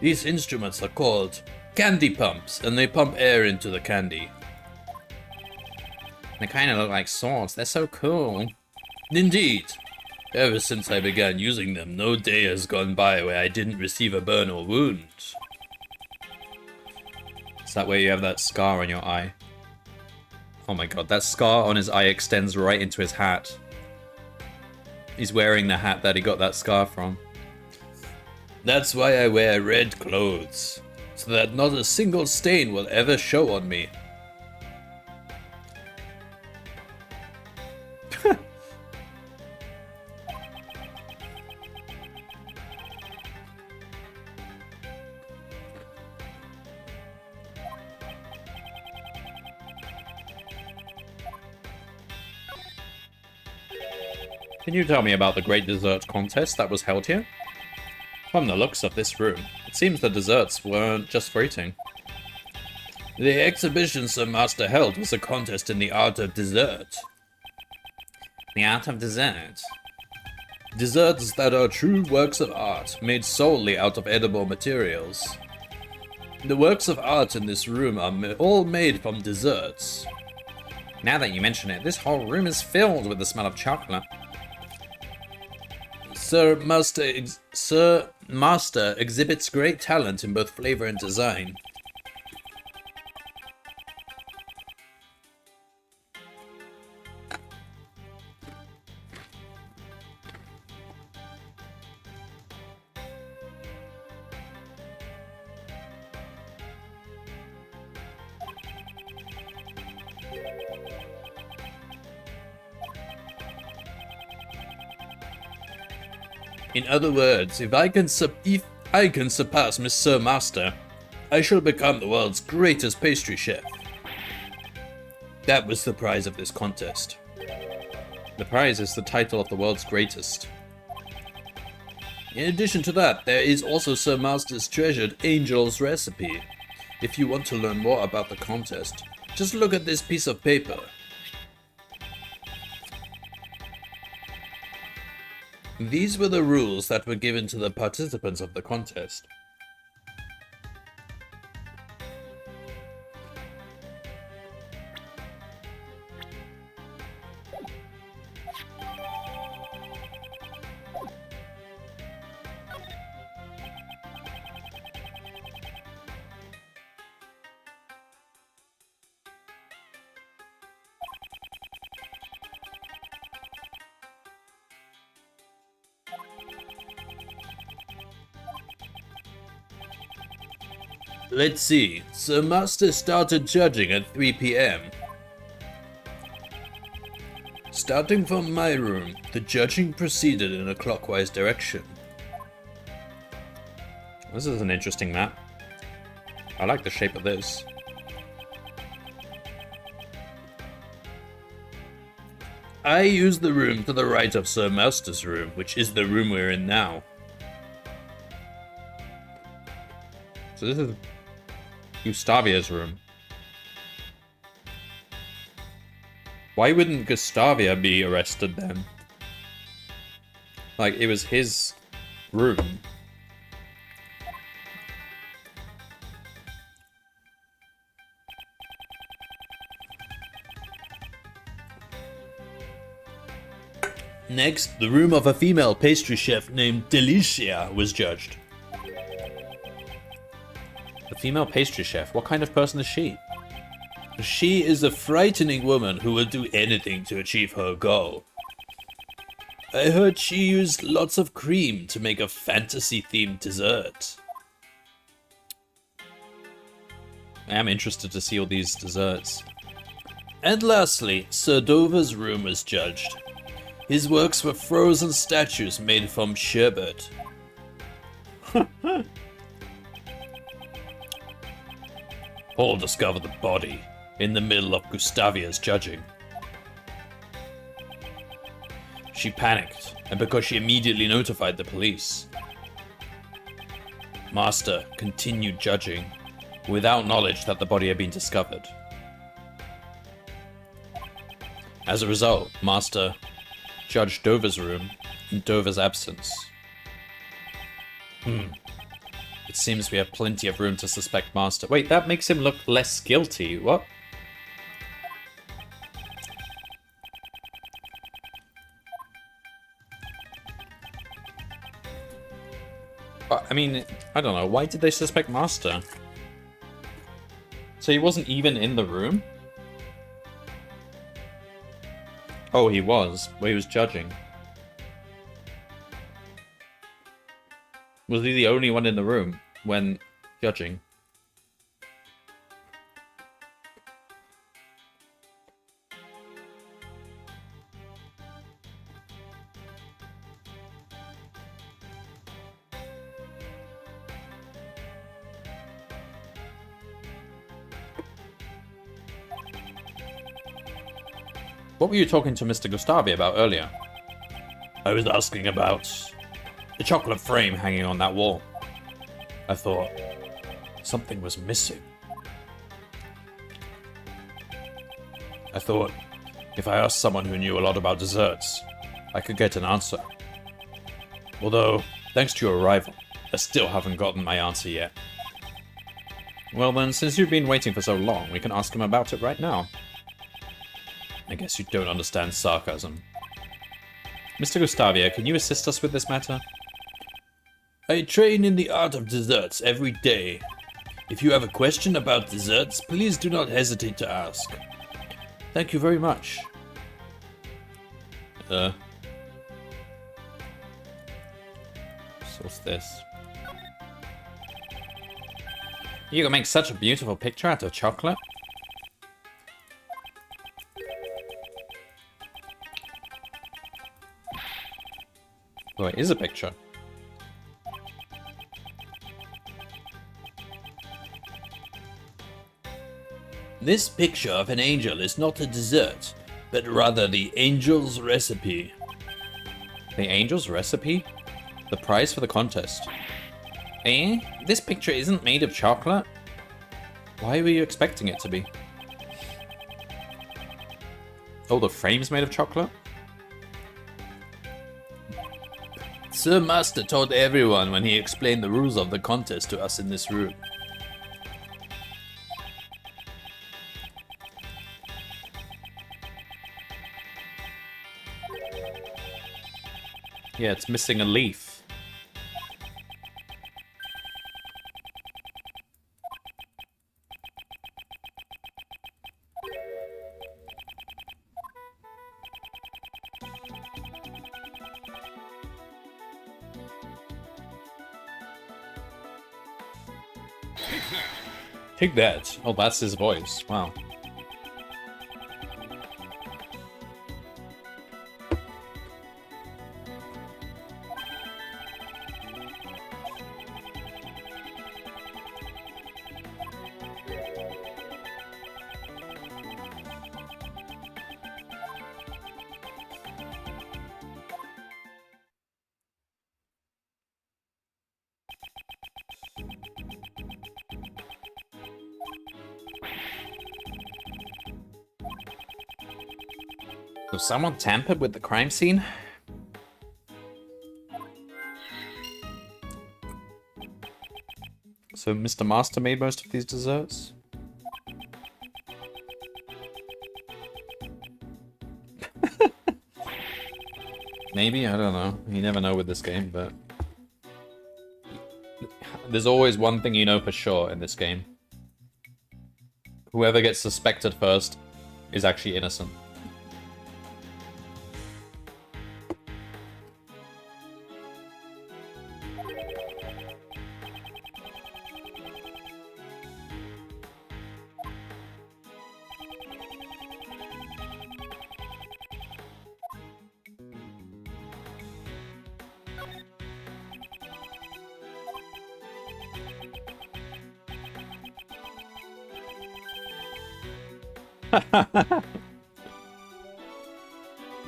These instruments are called candy pumps, and they pump air into the candy. They kind of look like swords. They're so cool. Indeed. Ever since I began using them, no day has gone by where I didn't receive a burn or wound. Is that where you have that scar on your eye? Oh my god, that scar on his eye extends right into his hat. He's wearing the hat that he got that scar from. That's why I wear red clothes, so that not a single stain will ever show on me. Can you tell me about the great dessert contest that was held here? From the looks of this room, it seems the desserts weren't just for eating. The exhibition Sir Master held was a contest in the art of dessert. The art of dessert? Desserts that are true works of art, made solely out of edible materials. The works of art in this room are all made from desserts. Now that you mention it, this whole room is filled with the smell of chocolate. Sir Master exhibits great talent in both flavor and design. In other words, if I can surpass Miss Sir Master, I shall become the world's greatest pastry chef. That was the prize of this contest. The prize is the title of the world's greatest. In addition to that, there is also Sir Master's treasured Angel's recipe. If you want to learn more about the contest, just look at this piece of paper. These were the rules that were given to the participants of the contest. Let's see, Sir Master started judging at 3 PM. Starting from my room, the judging proceeded in a clockwise direction. This is an interesting map. I like the shape of this. I use the room to the right of Sir Master's room, which is the room we're in now. So this is Gustavia's room. Why wouldn't Gustavia be arrested then? Like, it was his room. Next, the room of a female pastry chef named Delicia was judged. A female pastry chef? What kind of person is she? She is a frightening woman who will do anything to achieve her goal. I heard she used lots of cream to make a fantasy-themed dessert. I am interested to see all these desserts. And lastly, Sir Dover's room was judged. His works were frozen statues made from sherbet. Paul discovered the body in the middle of Gustavia's judging. She panicked, and because she immediately notified the police. Master continued judging, without knowledge that the body had been discovered. As a result, Master judged Dover's room in Dover's absence. It seems we have plenty of room to suspect Master. Wait, that makes him look less guilty. What? I mean, I don't know. Why did they suspect Master? So he wasn't even in the room? Oh, he was. Well, he was judging. Was he the only one in the room when judging? What were you talking to Mr. Gustavi about earlier? I was asking about the chocolate frame hanging on that wall. I thought something was missing. I thought if I asked someone who knew a lot about desserts, I could get an answer. Although, thanks to your arrival, I still haven't gotten my answer yet. Well then, since you've been waiting for so long, we can ask him about it right now. I guess you don't understand sarcasm. Mr. Gustavia, can you assist us with this matter? I train in the art of desserts every day. If you have a question about desserts, please do not hesitate to ask. Thank you very much. So what's this? You can make such a beautiful picture out of chocolate. Oh, it is a picture. This picture of an angel is not a dessert, but rather the angel's recipe. The angel's recipe? The prize for the contest. Eh? This picture isn't made of chocolate? Why were you expecting it to be? Oh, the frame's made of chocolate? Sir Master told everyone when he explained the rules of the contest to us in this room. Yeah, it's missing a leaf. Take that. Oh, that's his voice. Wow. So someone tampered with the crime scene? So Mr. Master made most of these desserts? Maybe, I don't know. You never know with this game, but... There's always one thing you know for sure in this game. Whoever gets suspected first is actually innocent.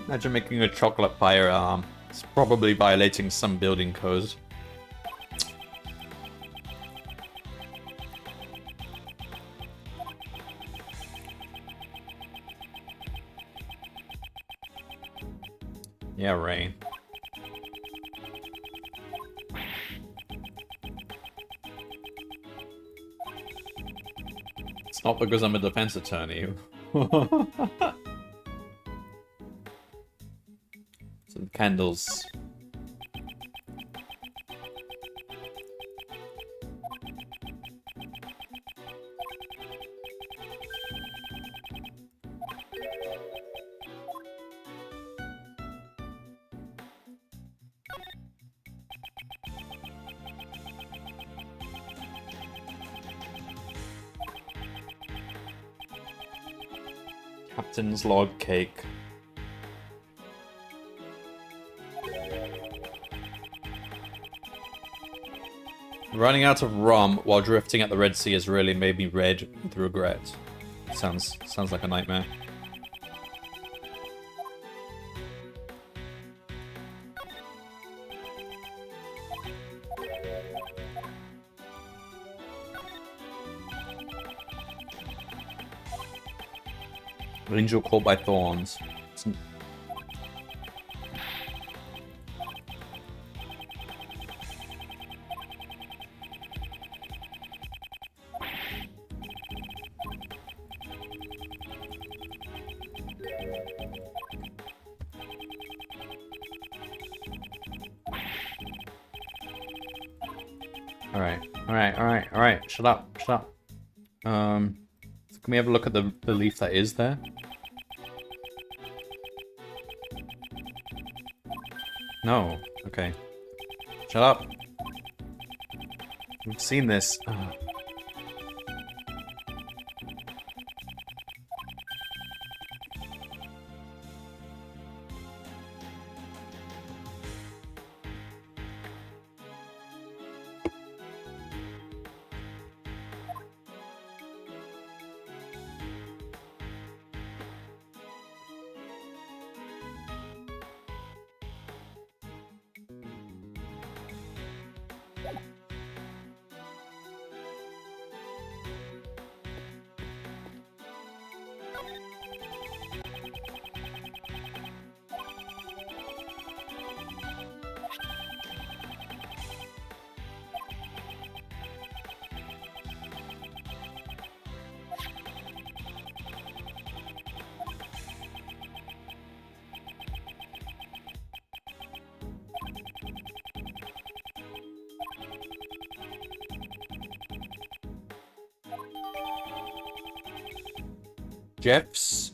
Imagine making a chocolate firearm. It's probably violating some building code. Yeah, Ray. It's not because I'm a defense attorney. Some candles. Captain's log cake. Running out of rum while drifting at the Red Sea has really made me red with regret. Sounds like a nightmare. Angel caught by thorns. Alright. Shut up. Can we have a look at the leaf that is there? No. Okay. Shut up. We've seen this. Ugh.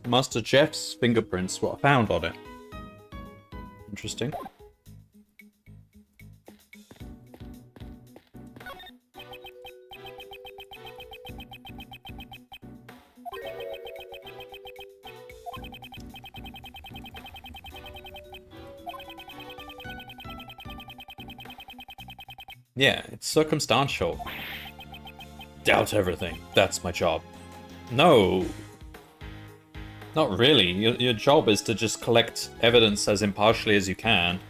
Master Jeff's fingerprints were found on it. Interesting. Yeah, it's circumstantial. Doubt everything. That's my job. No. Not really. Your job is to just collect evidence as impartially as you can.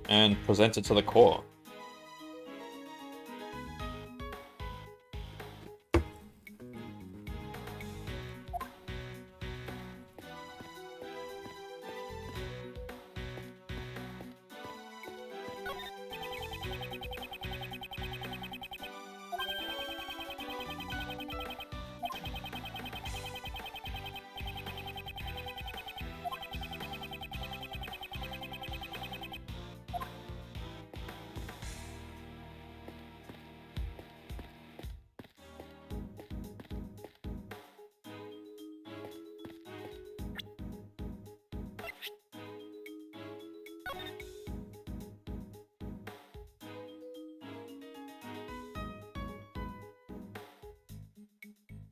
And present it to the court.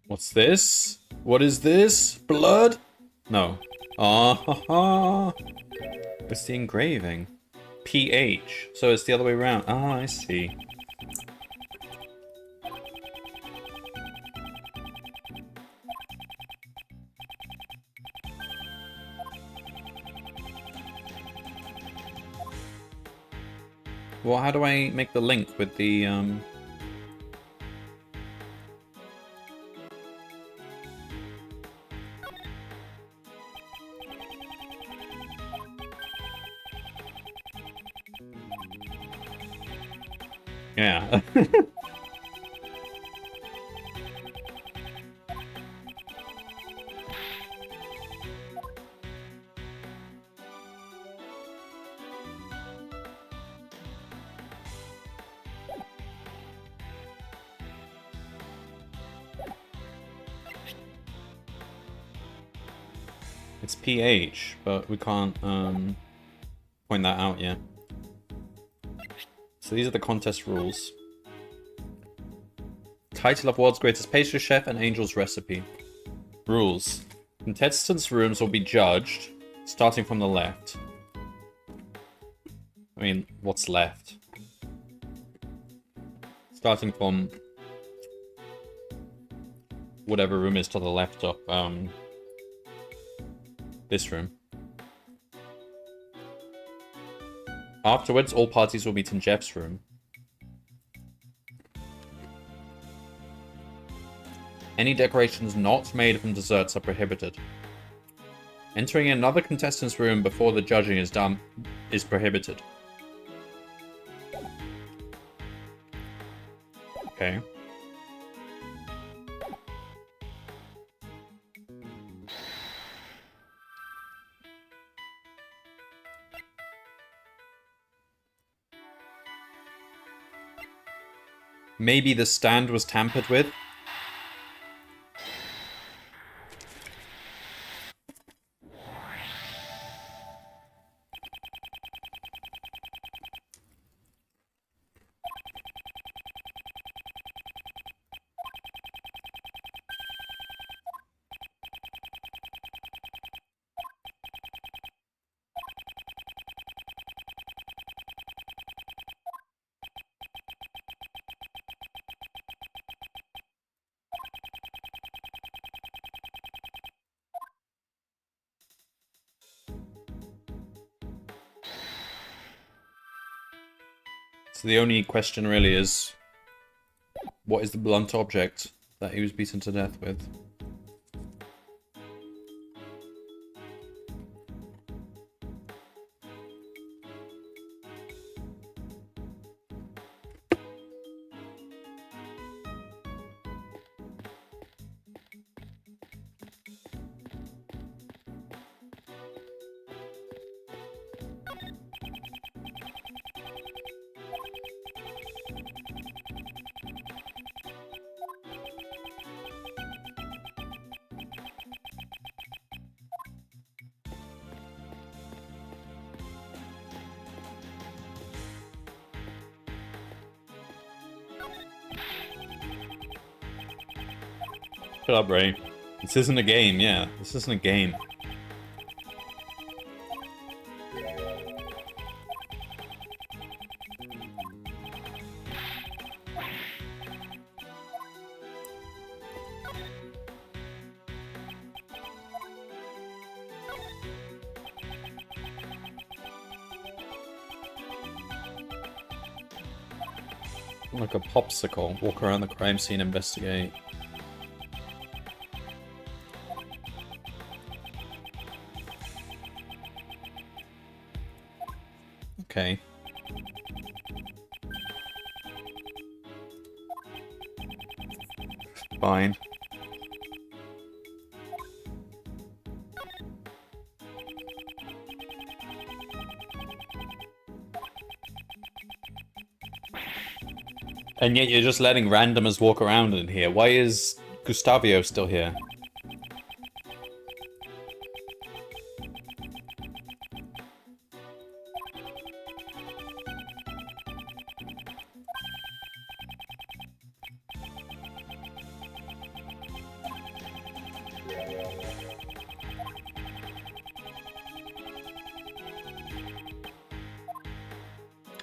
What's this? What is this? Blood? No. Ah ha ha. It's the engraving. PH. So it's the other way around. Ah, I see. Well, how do I make the link with the, Yeah. It's PH, but we can't, point that out yet. So these are the contest rules. Title of World's Greatest Pastry Chef and Angel's Recipe. Rules. Contestants' rooms will be judged, starting from the left. I mean, what's left? Starting from whatever room is to the left of, this room. Afterwards, all parties will meet in Jeff's room. Any decorations not made from desserts are prohibited. Entering another contestant's room before the judging is done is prohibited. Okay. Maybe the stand was tampered with? So the only question really is, what is the blunt object that he was beaten to death with? Shut up, Ray. This isn't a game, yeah. This isn't a game. Like a popsicle. Walk around the crime scene, investigate. Okay. Fine. And yet you're just letting randomers walk around in here. Why is Gustavio still here?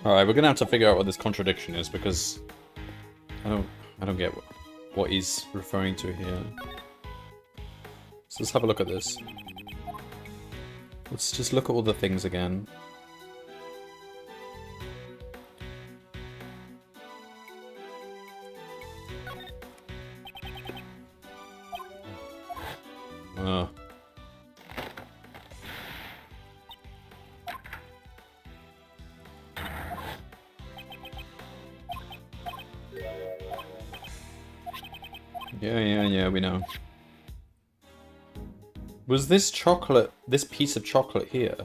Alright, we're gonna have to figure out what this contradiction is, because I don't get what he's referring to here. So let's have a look at this. Let's just look at all the things again. Uh. Yeah, we know. Was this chocolate, this piece of chocolate here?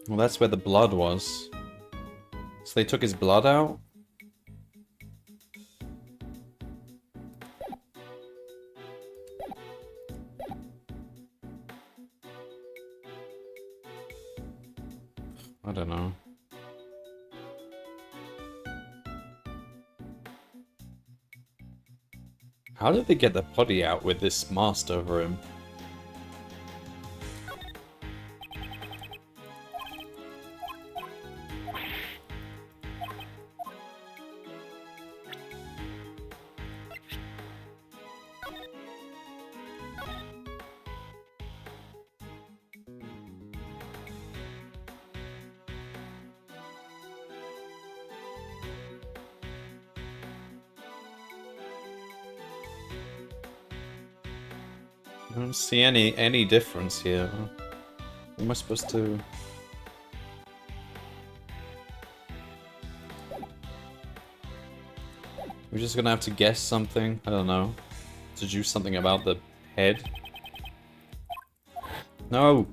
Well, that's where the blood was. So they took his blood out? I don't know. How did they get the body out with this mask over him? I don't see any difference here. What am I supposed to... We're just gonna have to guess something? I don't know. Deduce something about the head? No!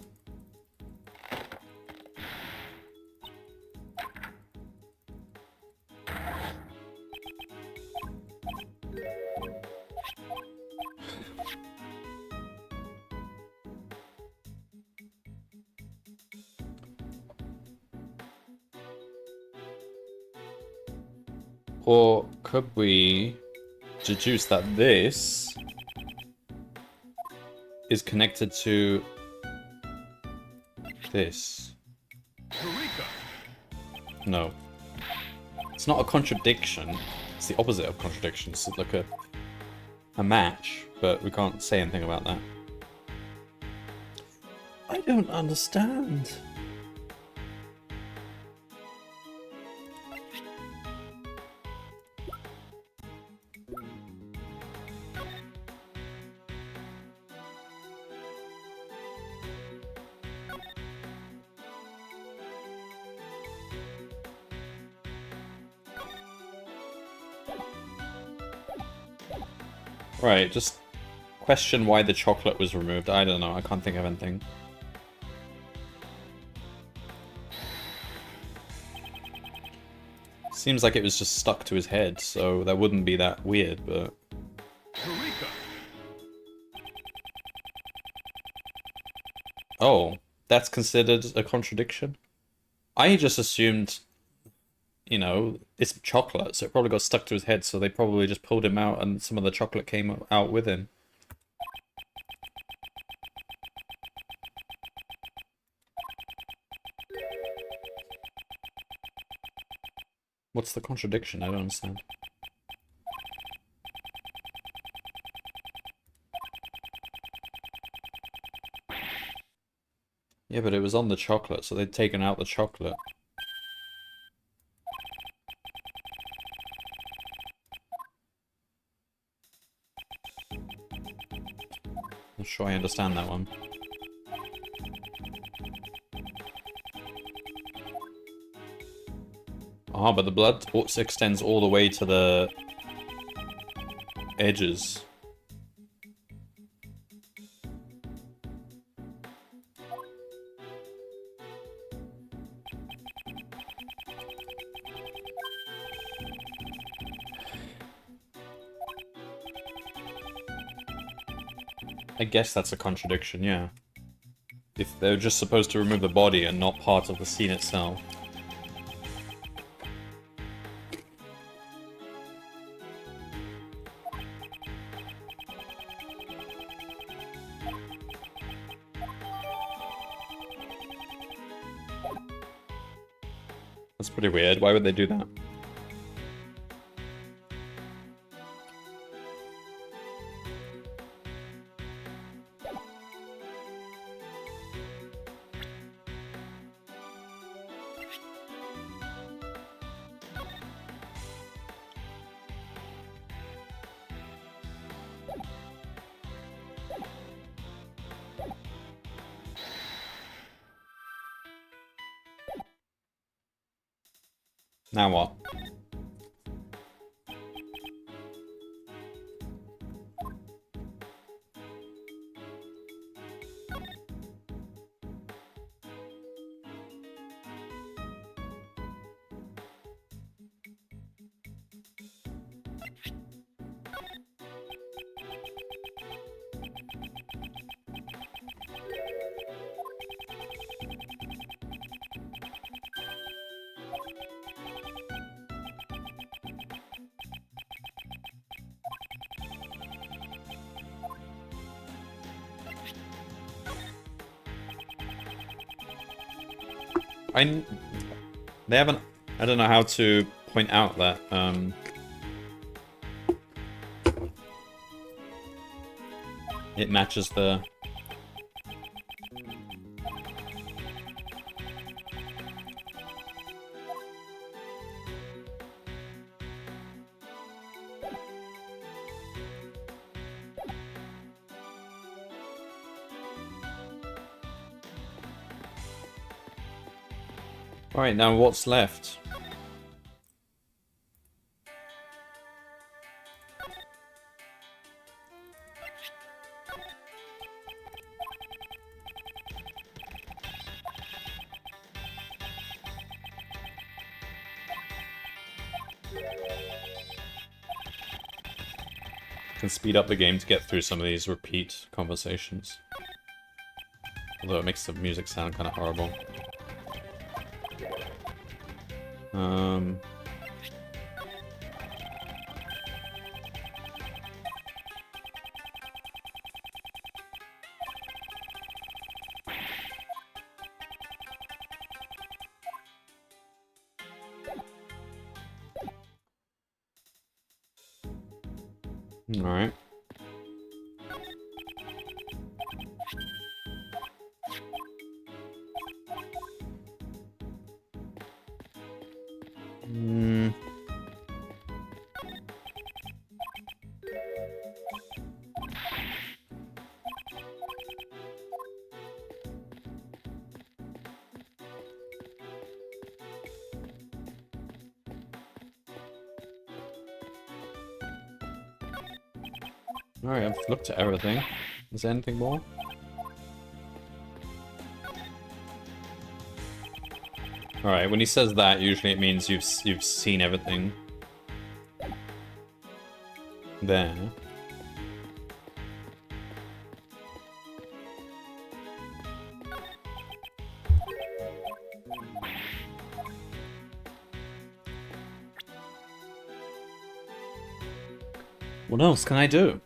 Or could we deduce that this is connected to this? Eureka! No. It's not a contradiction. It's the opposite of contradiction. It's like a match, but we can't say anything about that. I don't understand. Right, just question why the chocolate was removed. I don't know, I can't think of anything. Seems like it was just stuck to his head, so that wouldn't be that weird, but... Eureka! Oh, that's considered a contradiction? I just assumed, you know, it's chocolate, so it probably got stuck to his head, so they probably just pulled him out and some of the chocolate came out with him. What's the contradiction? I don't understand. Yeah, but it was on the chocolate, so they'd taken out the chocolate. Not sure I understand that one. Ah, but the blood extends all the way to the edges. I guess that's a contradiction, yeah. If they're just supposed to remove the body and not part of the scene itself. That's pretty weird. Why would they do that? Now what? They haven't. I don't know how to point out that it matches the. Alright, now what's left? Can speed up the game to get through some of these repeat conversations. Although it makes the music sound kind of horrible. Alright. Alright, I've looked at everything. Is there anything more? Alright, when he says that, usually it means you've seen everything. There. What else can I do?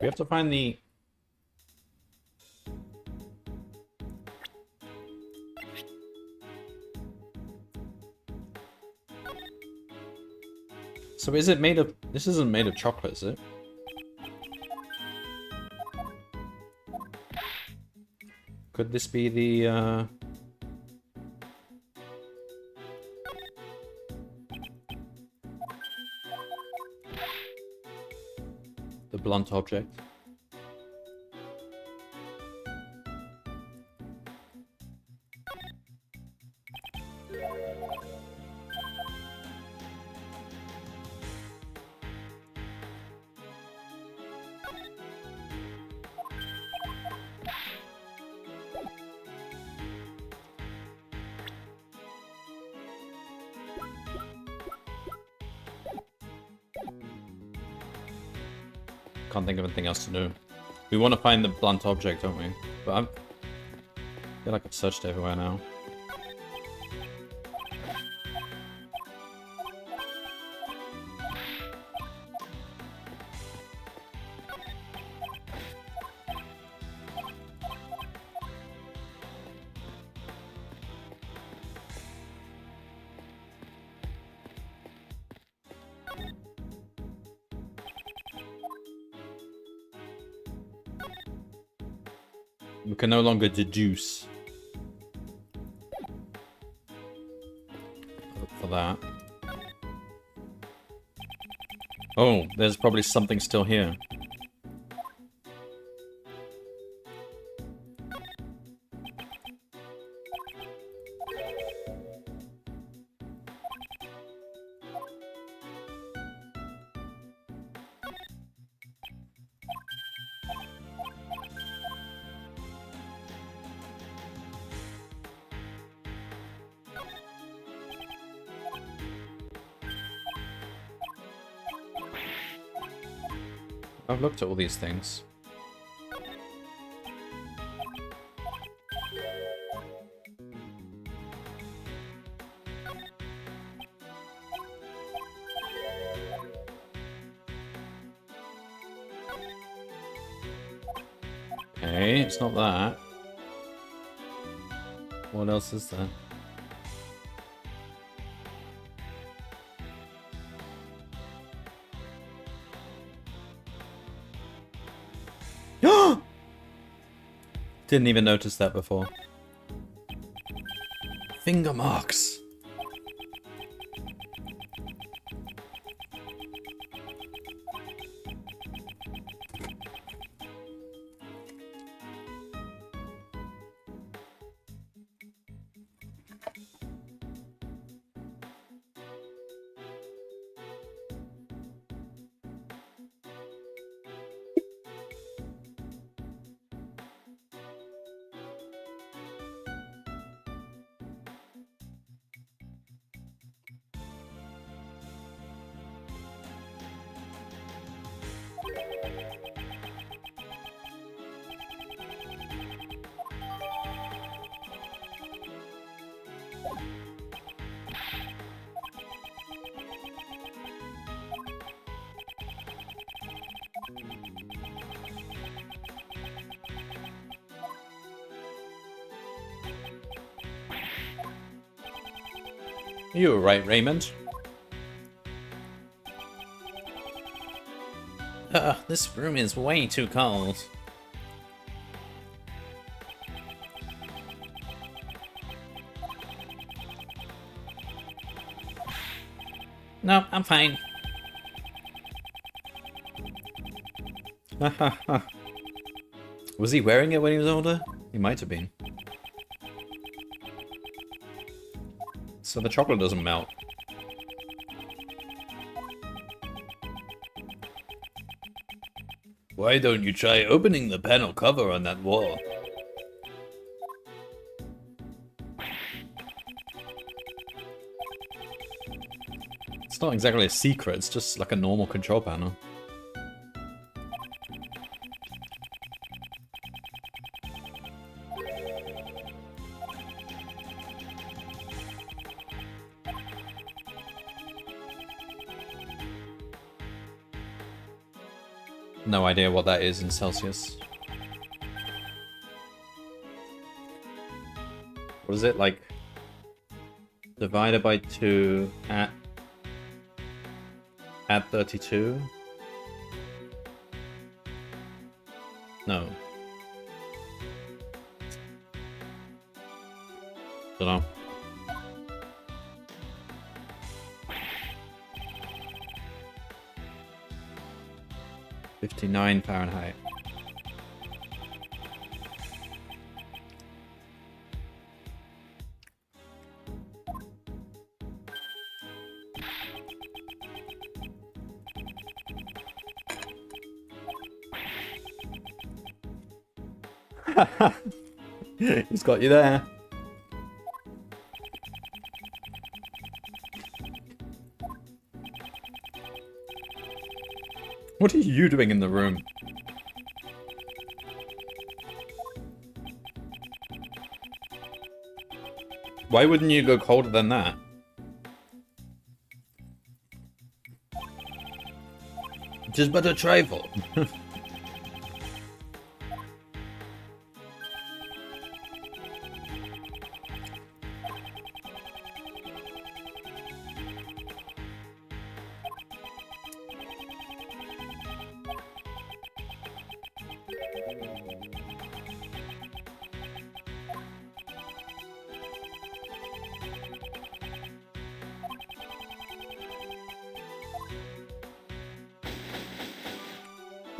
We have to find the... So is it made of... This isn't made of chocolate, is it? Could this be the, the blunt object? Can't think of anything else to do. We want to find the blunt object, don't we? But I feel like I've searched everywhere now. We can no longer deduce. Look for that. Oh, there's probably something still here. I've looked at all these things. Okay, it's not that. What else is there? Didn't even notice that before. Finger marks. You were right, Raymond. This room is way too cold. No, I'm fine. Was he wearing it when he was older? He might have been. So the chocolate doesn't melt. Why don't you try opening the panel cover on that wall? It's not exactly a secret, it's just like a normal control panel. No idea what that is in Celsius. What is it, like? Divided by 2 at 32? No. Dunno. 59 Fahrenheit. He's got you there. What are you doing in the room? Why wouldn't you go colder than that? Just but a trifle.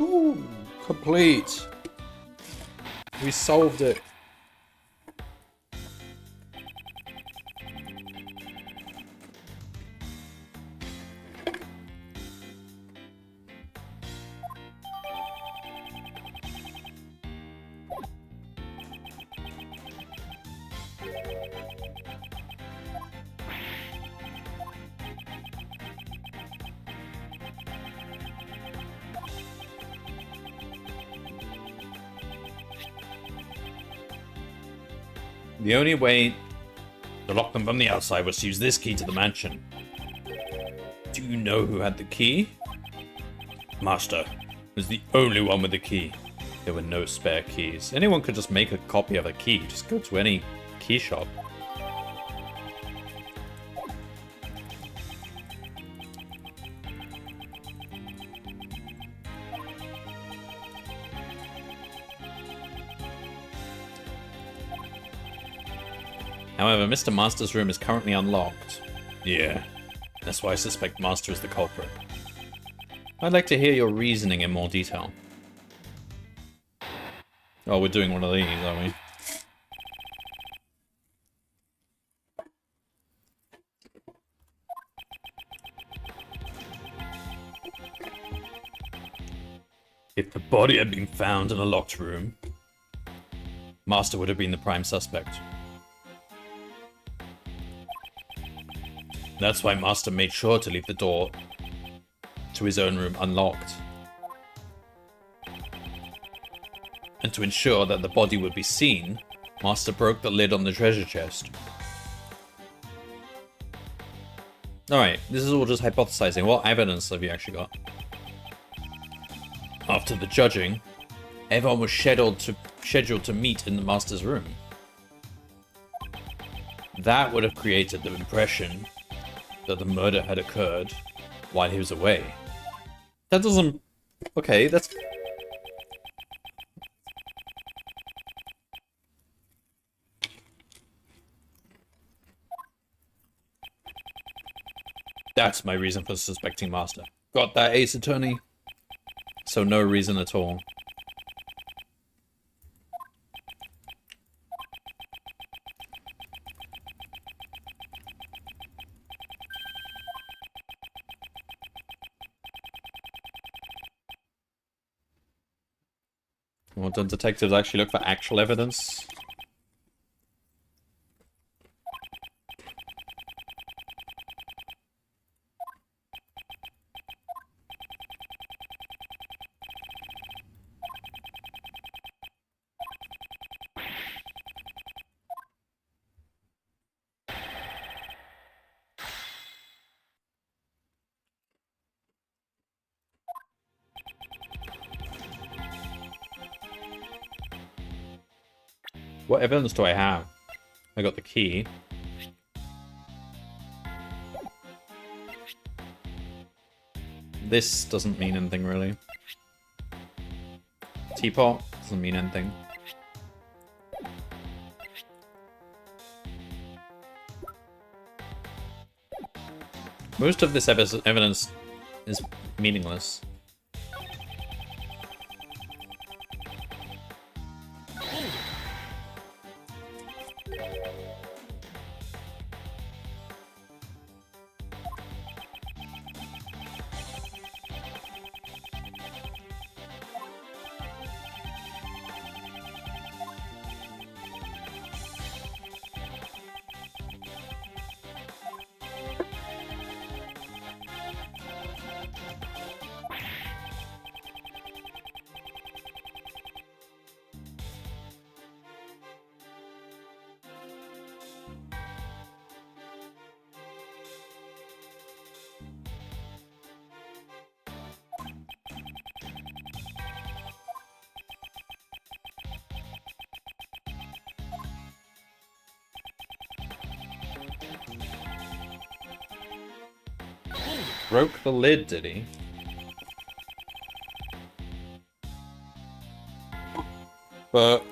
Ooh, complete. We solved it. The only way to lock them from the outside was to use this key to the mansion. Do you know who had the key? Master was the only one with the key. There were no spare keys. Anyone could just make a copy of a key. Just go to any key shop. However, Mr. Master's room is currently unlocked. Yeah, that's why I suspect Master is the culprit. I'd like to hear your reasoning in more detail. Oh, we're doing one of these, aren't we? If the body had been found in a locked room, Master would have been the prime suspect. That's why Master made sure to leave the door to his own room unlocked. And to ensure that the body would be seen, Master broke the lid on the treasure chest. Alright, this is all just hypothesizing. What evidence have you actually got? After the judging, everyone was scheduled to meet in the Master's room. That would have created the impression that the murder had occurred while he was away. That doesn't... Okay, that's... That's my reason for suspecting Master. Got that, Ace Attorney? So no reason at all. Well, don't detectives actually look for actual evidence? What evidence do I have? I got the key. This doesn't mean anything, really. Teapot doesn't mean anything. Most of this evidence is meaningless. Broke the lid, did he? But...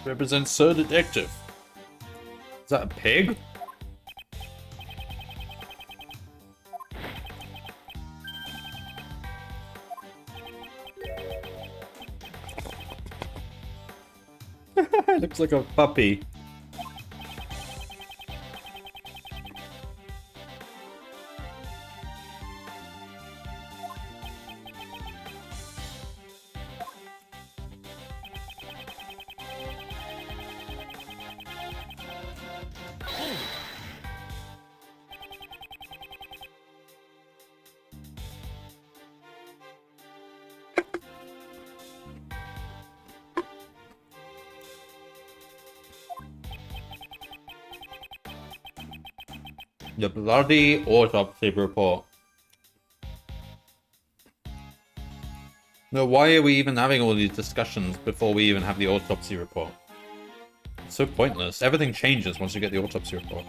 represents Sir Detective. Is that a pig? It looks like a puppy. The bloody autopsy report. No, why are we even having all these discussions before we even have the autopsy report? It's so pointless. Everything changes once you get the autopsy report.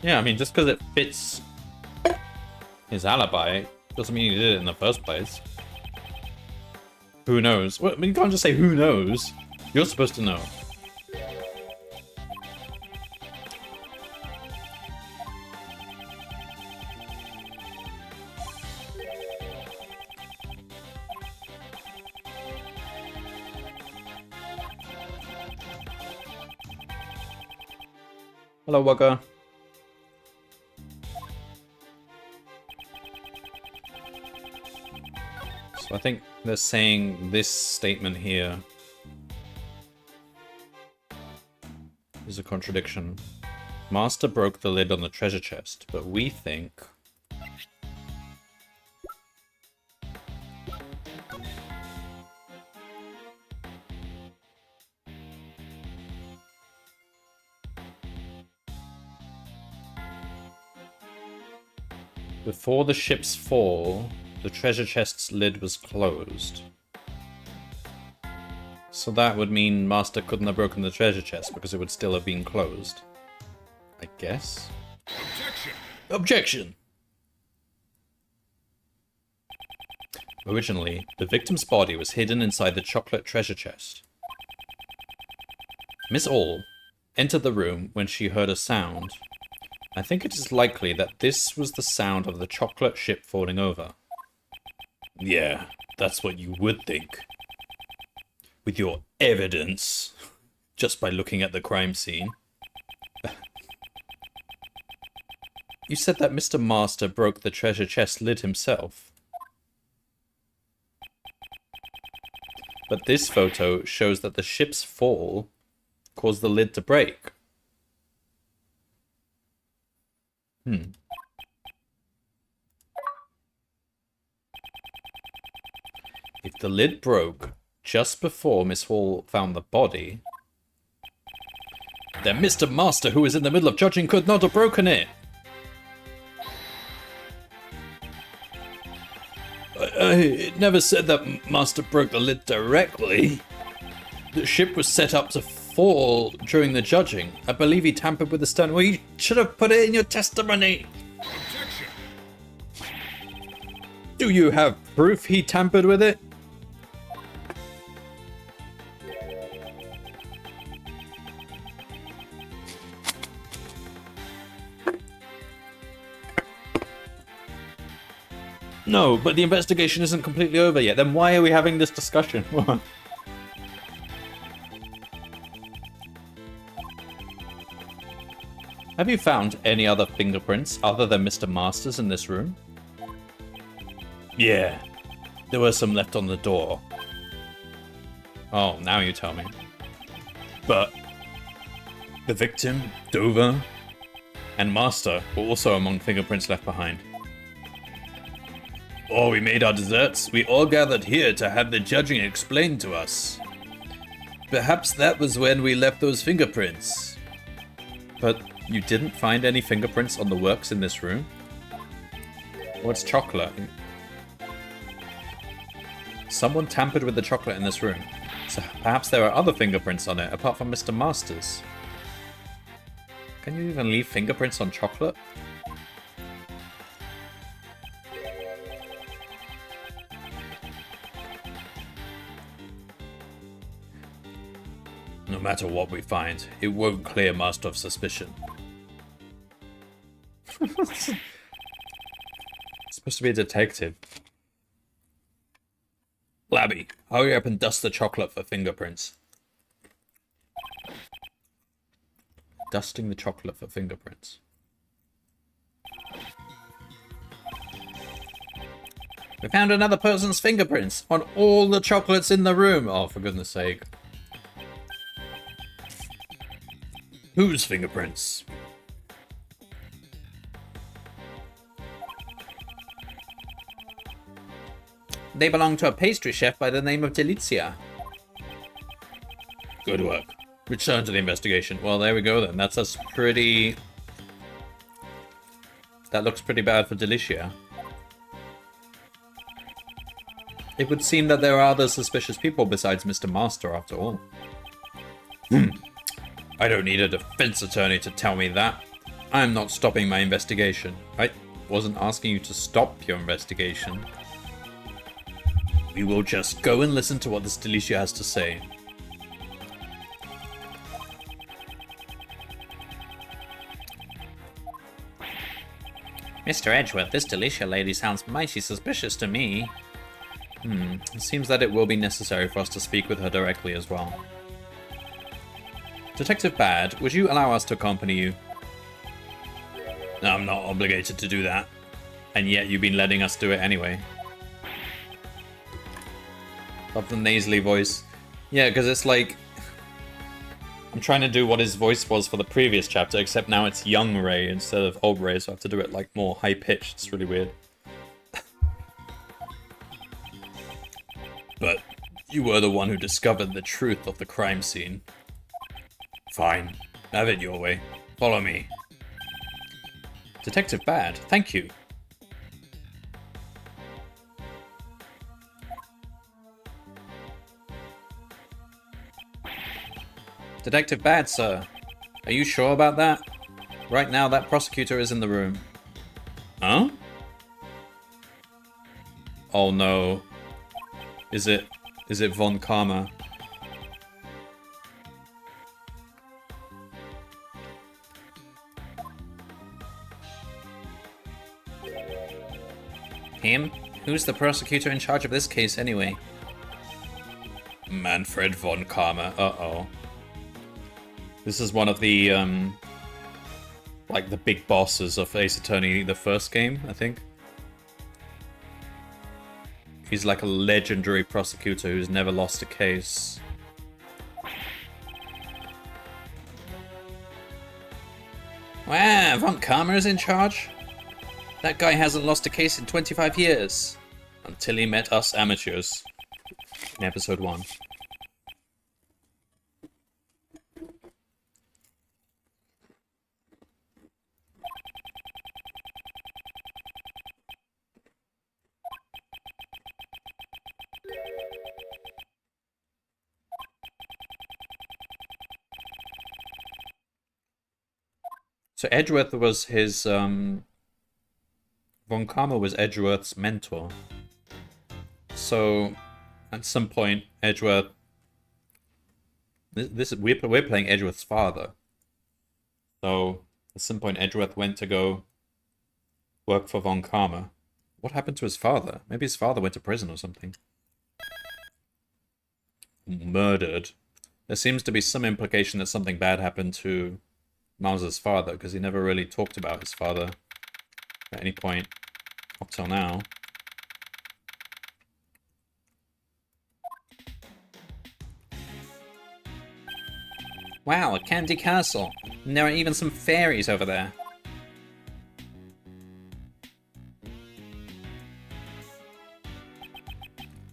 Yeah, I mean, just because it fits his alibi doesn't mean he did it in the first place. Who knows? Well, I mean, you can't just say who knows. You're supposed to know. Hello, Wugger. So I think they're saying this statement here is a contradiction. Master broke the lid on the treasure chest, but we think... Before the ship's fall, the treasure chest's lid was closed. So that would mean Master couldn't have broken the treasure chest because it would still have been closed. I guess? Objection! Objection! Originally, the victim's body was hidden inside the chocolate treasure chest. Miss All entered the room when she heard a sound. I think it is likely that this was the sound of the chocolate ship falling over. Yeah, that's what you would think. With your evidence, just by looking at the crime scene. You said that Mr. Master broke the treasure chest lid himself. But this photo shows that the ship's fall caused the lid to break. If the lid broke just before Miss Hall found the body, then Mr. Master, who was in the middle of judging, could not have broken it. It never said that Master broke the lid directly. The ship was set up to fall during the judging. I believe he tampered with the stone. Well, you should have put it in your testimony. Objection. Do you have proof he tampered with it? No, but the investigation isn't completely over yet. Then why are we having this discussion? Have you found any other fingerprints other than Mr. Master's in this room? Yeah, there were some left on the door. Oh, now you tell me. But the victim, Dover, and Master were also among fingerprints left behind. Oh, we made our desserts. We all gathered here to have the judging explained to us. Perhaps that was when we left those fingerprints. But you didn't find any fingerprints on the works in this room? What's chocolate? Someone tampered with the chocolate in this room. So perhaps there are other fingerprints on it, apart from Mr. Master's. Can you even leave fingerprints on chocolate? No matter what we find, it won't clear Master of suspicion. Supposed to be a detective. Labby, hurry up and dust the chocolate for fingerprints. Dusting the chocolate for fingerprints. We found another person's fingerprints on all the chocolates in the room. Oh, for goodness sake. Whose fingerprints? They belong to a pastry chef by the name of Delizia. Good work. Return to the investigation. Well, there we go then. That's a pretty... That looks pretty bad for Delicia. It would seem that there are other suspicious people besides Mr. Master, after all. I don't need a defense attorney to tell me that. I'm not stopping my investigation. I wasn't asking you to stop your investigation. We will just go and listen to what this Delicia has to say. Mr. Edgeworth, this Delicia lady sounds mighty suspicious to me. It seems that it will be necessary for us to speak with her directly as well. Detective Bad, would you allow us to accompany you? I'm not obligated to do that. And yet you've been letting us do it anyway. Love the nasally voice. Yeah, because it's like... I'm trying to do what his voice was for the previous chapter, except now it's young Ray instead of old Ray, so I have to do it like more high-pitched. It's really weird. But you were the one who discovered the truth of the crime scene. Fine. Have it your way. Follow me. Detective Bad, thank you. Detective Bad, sir. Are you sure about that? Right now, that prosecutor is in the room. Huh? Oh no. Is it Von Karma? Him? Who's the prosecutor in charge of this case anyway? Manfred Von Karma. Uh-oh. This is one of the like the big bosses of Ace Attorney, the first game, I think. He's like a legendary prosecutor who's never lost a case. Wow, Von Karma is in charge? That guy hasn't lost a case in 25 years. Until he met us amateurs. In episode 1. So Edgeworth was his, Von Karma was Edgeworth's mentor. So, at some point, Edgeworth... We're playing Edgeworth's father. So, at some point, Edgeworth went to go work for Von Karma. What happened to his father? Maybe his father went to prison or something. Murdered. There seems to be some implication that something bad happened to Mouse's father, because he never really talked about his father at any point up till now. Wow, a candy castle. And there are even some fairies over there.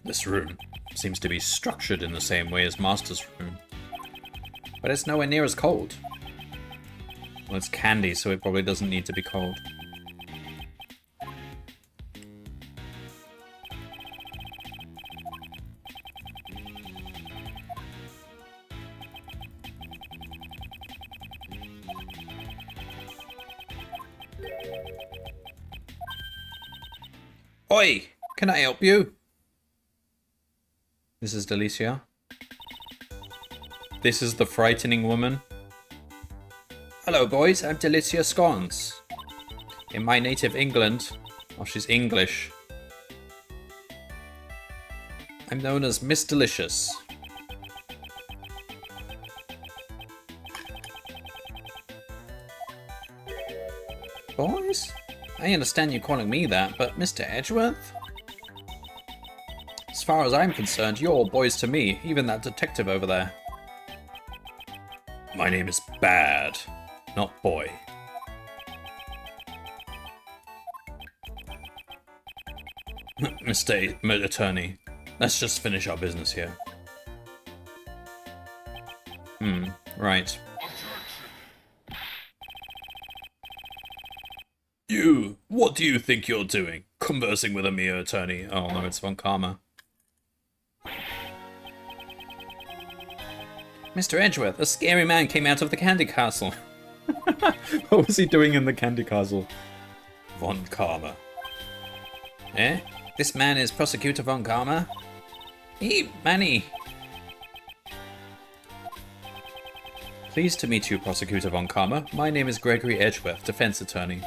This room seems to be structured in the same way as Master's room. But it's nowhere near as cold. Well, it's candy, so it probably doesn't need to be cold. Oi! Can I help you? This is Delicia. This is the frightening woman. Hello boys, I'm Delicia Scones. In my native England, oh she's English, I'm known as Miss Delicious. Boys? I understand you calling me that, but Mr. Edgeworth? As far as I'm concerned, you're all boys to me, even that detective over there. My name is Bad, not Boy. Mr. Attorney, let's just finish our business here. Right. You, what do you think you're doing? Conversing with a mere attorney. Oh no, it's Von Karma. Mr. Edgeworth, a scary man came out of the candy castle. What was he doing in the candy castle? Von Karma. Eh? This man is Prosecutor Von Karma? Manny. Pleased to meet you, Prosecutor Von Karma. My name is Gregory Edgeworth, defense attorney.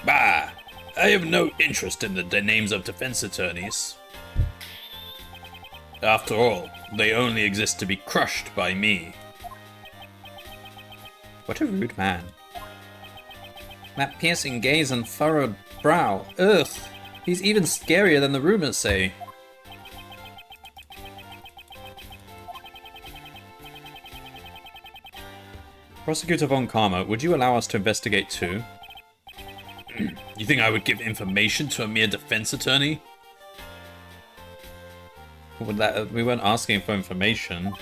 Bah! I have no interest in the names of defense attorneys. After all, they only exist to be crushed by me. What a rude man. That piercing gaze and furrowed brow. Ugh! He's even scarier than the rumors say. Prosecutor Von Karma, would you allow us to investigate too? You think I would give information to a mere defense attorney? We weren't asking for information.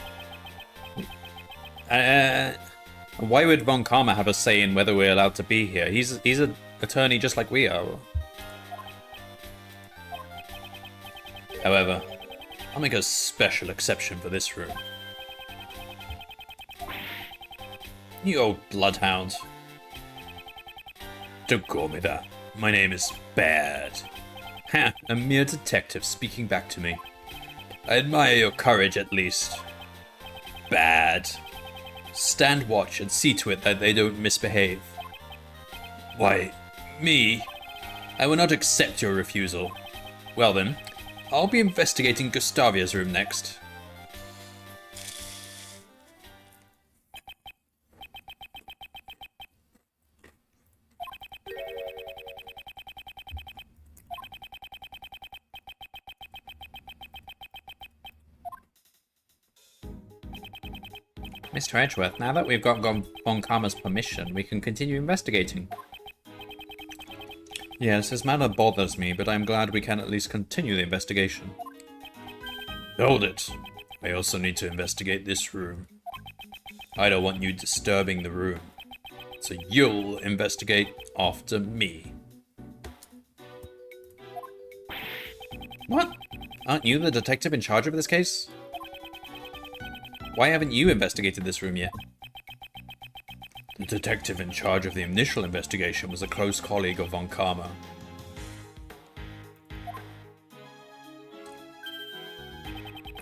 Why would Von Karma have a say in whether we're allowed to be here? He's an attorney just like we are. However, I'll make a special exception for this room. You old bloodhound. Don't call me that. My name is Bad. Ha! A mere detective speaking back to me. I admire your courage at least. Bad. Stand watch and see to it that they don't misbehave. Why, me? I will not accept your refusal. Well then, I'll be investigating Gustavia's room next. Mr. Edgeworth, now that we've got Von Karma's permission, we can continue investigating. Yes, this matter bothers me, but I'm glad we can at least continue the investigation. Hold it. I also need to investigate this room. I don't want you disturbing the room. So you'll investigate after me. What? Aren't you the detective in charge of this case? Why haven't you investigated this room yet? The detective in charge of the initial investigation was a close colleague of Von Karma.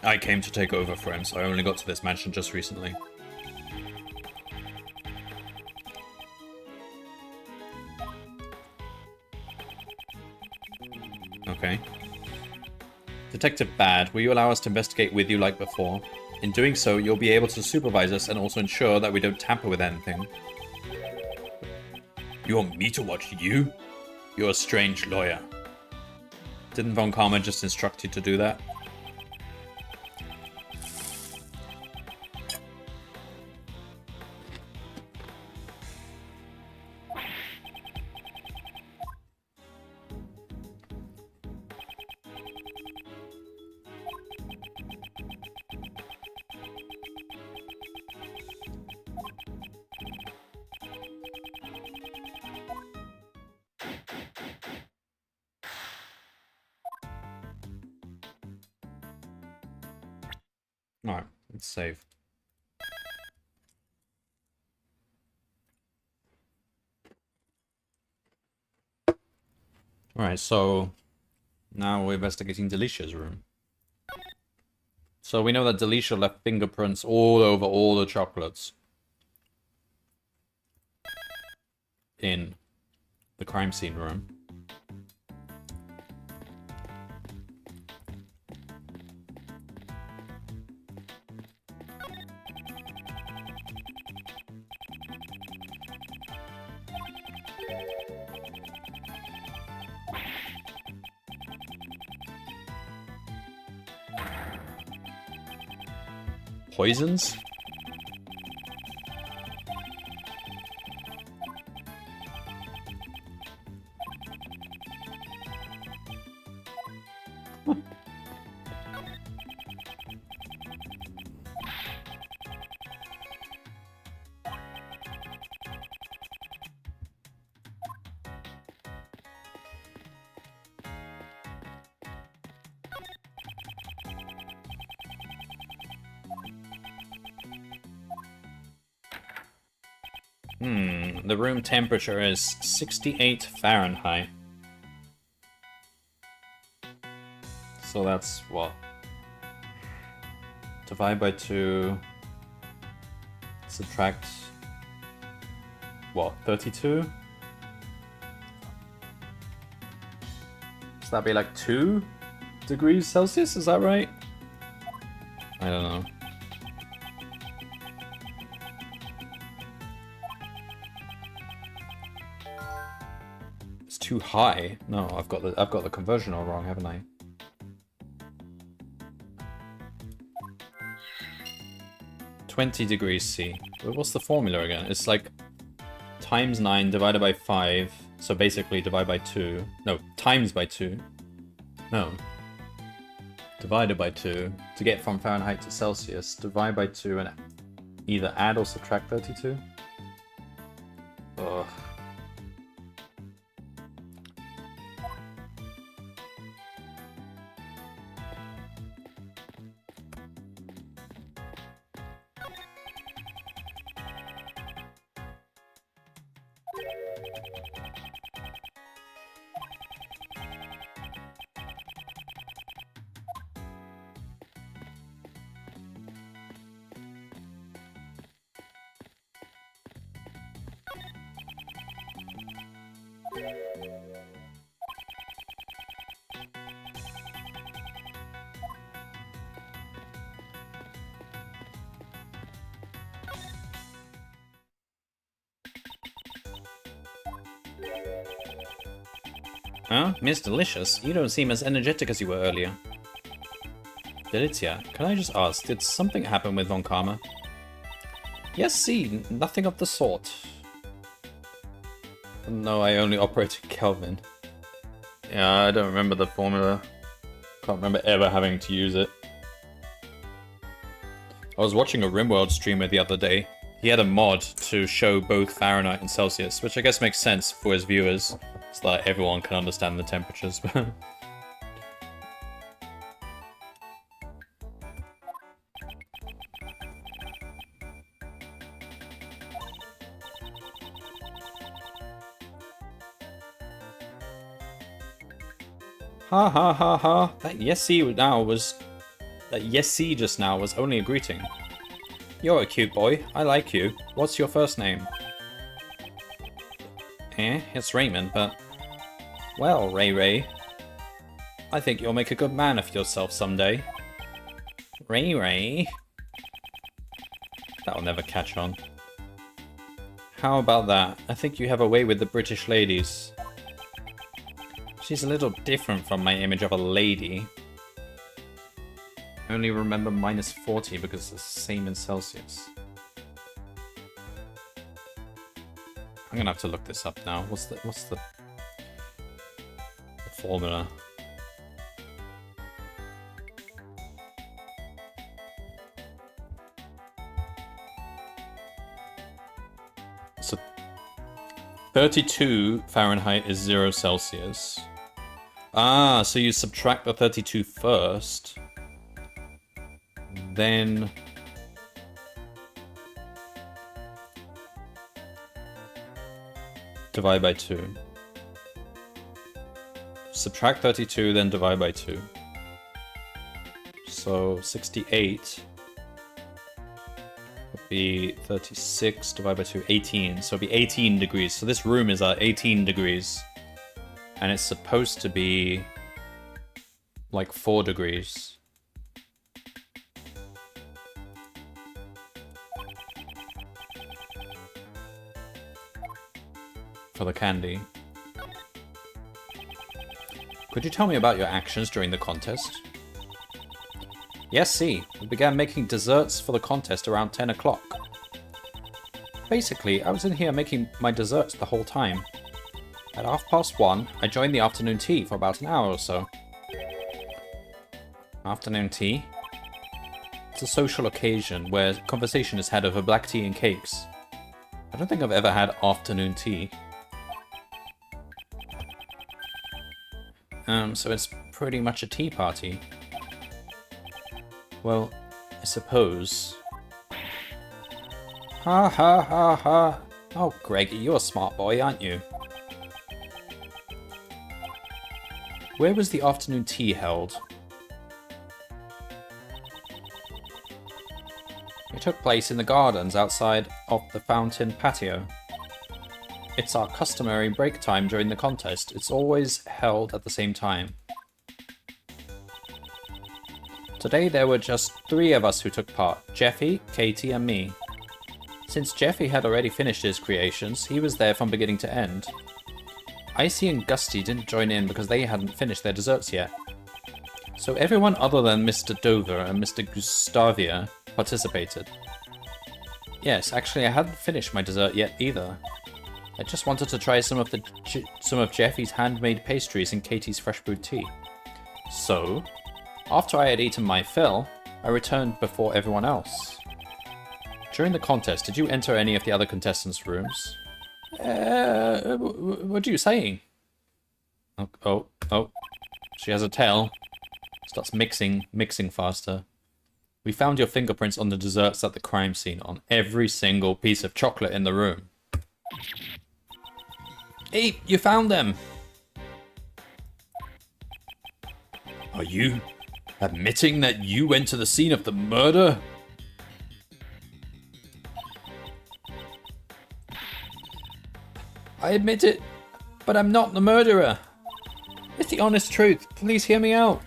I came to take over for him, so I only got to this mansion just recently. Okay. Detective Bad, will you allow us to investigate with you like before? In doing so, you'll be able to supervise us and also ensure that we don't tamper with anything. You want me to watch you? You're a strange lawyer. Didn't Von Karma just instruct you to do that? Alright, let's save. Alright, so now we're investigating Delicia's room. So we know that Delicia left fingerprints all over all the chocolates in the crime scene room. Poisons? The room temperature is 68 Fahrenheit. So that's what? Divide by 2. Subtract what? 32? Does that be like 2 degrees Celsius? Is that right? I don't know. Too high. No, I've got the conversion all wrong, haven't I? (20°C). But what's the formula again? It's like times 9 divided by 5. So basically divide by 2. No, times by 2. No. Divided by 2 to get from Fahrenheit to Celsius. Divide by 2 and either add or subtract 32. Ugh. Huh? Miss Delicious, you don't seem as energetic as you were earlier. Delicia, can I just ask, did something happen with Von Karma? Yes, see, nothing of the sort. No, I only operate in Kelvin. Yeah, I don't remember the formula. Can't remember ever having to use it. I was watching a RimWorld streamer the other day. He had a mod to show both Fahrenheit and Celsius, which I guess makes sense for his viewers, so that everyone can understand the temperatures. Ha ha ha ha. That yesy just now was only a greeting. You're a cute boy. I like you. What's your first name? It's Raymond, but... Well, Ray Ray. I think you'll make a good man of yourself someday. Ray Ray. That'll never catch on. How about that? I think you have a way with the British ladies. She's a little different from my image of a lady. I only remember -40 because it's the same in Celsius. I'm gonna have to look this up now. What's the formula? So 32 Fahrenheit is 0 Celsius. Ah, so you subtract the 32 first. Then divide by 2. Subtract 32, then divide by 2. So 68 would be 36 divided by 2, 18. So it'd be 18 degrees. So this room is at 18 degrees. And it's supposed to be like 4 degrees. For the candy. Could you tell me about your actions during the contest? Yes, see. We began making desserts for the contest around 10 o'clock. Basically, I was in here making my desserts the whole time. At 1:30, I joined the afternoon tea for about an hour or so. Afternoon tea? It's a social occasion where conversation is had over black tea and cakes. I don't think I've ever had afternoon tea. So it's pretty much a tea party. Well, I suppose. Ha ha ha ha. Oh, Greggy, you're a smart boy, aren't you? Where was the afternoon tea held? It took place in the gardens outside of the fountain patio. It's our customary break time during the contest. It's always held at the same time. Today there were just 3 of us who took part, Jeffy, Katie and me. Since Jeffy had already finished his creations, he was there from beginning to end. Icy and Gusty didn't join in because they hadn't finished their desserts yet. So everyone other than Mr. Dover and Mr. Gustavia participated. Yes, actually I hadn't finished my dessert yet either. I just wanted to try some of Jeffy's handmade pastries and Katie's fresh brewed tea. So, after I had eaten my fill, I returned before everyone else. During the contest, did you enter any of the other contestants' rooms? What are you saying? Oh. She has a tail. Starts mixing faster. We found your fingerprints on the desserts at the crime scene on every single piece of chocolate in the room. Hey, you found them! Are you admitting that you went to the scene of the murder? I admit it, but I'm not the murderer. It's the honest truth. Please hear me out.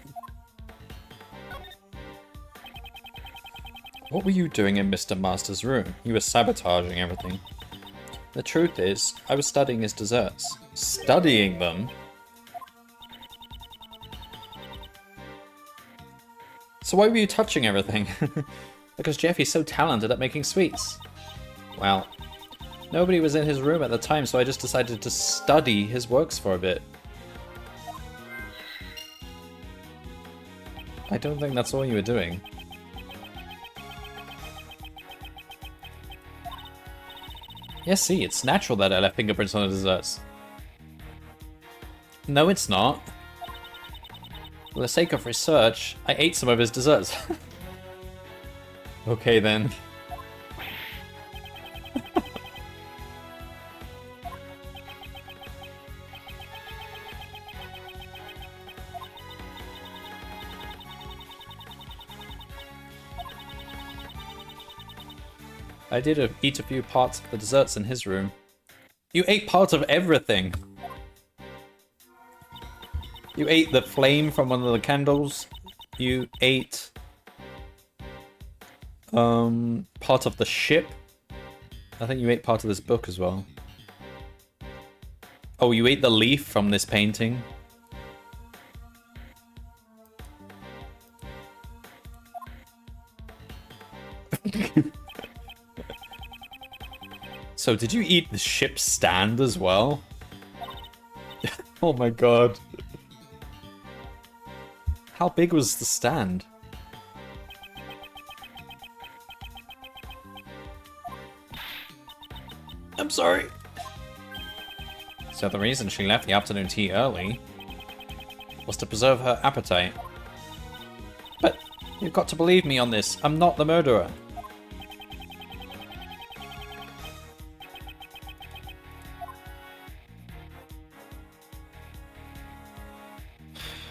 What were you doing in Mr. Master's room? You were sabotaging everything. The truth is, I was studying his desserts. Studying them? So why were you touching everything? Because Jeffy's so talented at making sweets. Well, nobody was in his room at the time, so I just decided to study his works for a bit. I don't think that's all you were doing. Yes, see, it's natural that I left fingerprints on the desserts. No, it's not. For the sake of research, I ate some of his desserts. Okay, then. I did eat a few parts of the desserts in his room. You ate part of everything! You ate the flame from one of the candles. You ate... part of the ship. I think you ate part of this book as well. Oh, you ate the leaf from this painting. So, did you eat the ship's stand as well? Oh my god. How big was the stand? I'm sorry. So the reason she left the afternoon tea early was to preserve her appetite. But you've got to believe me on this. I'm not the murderer.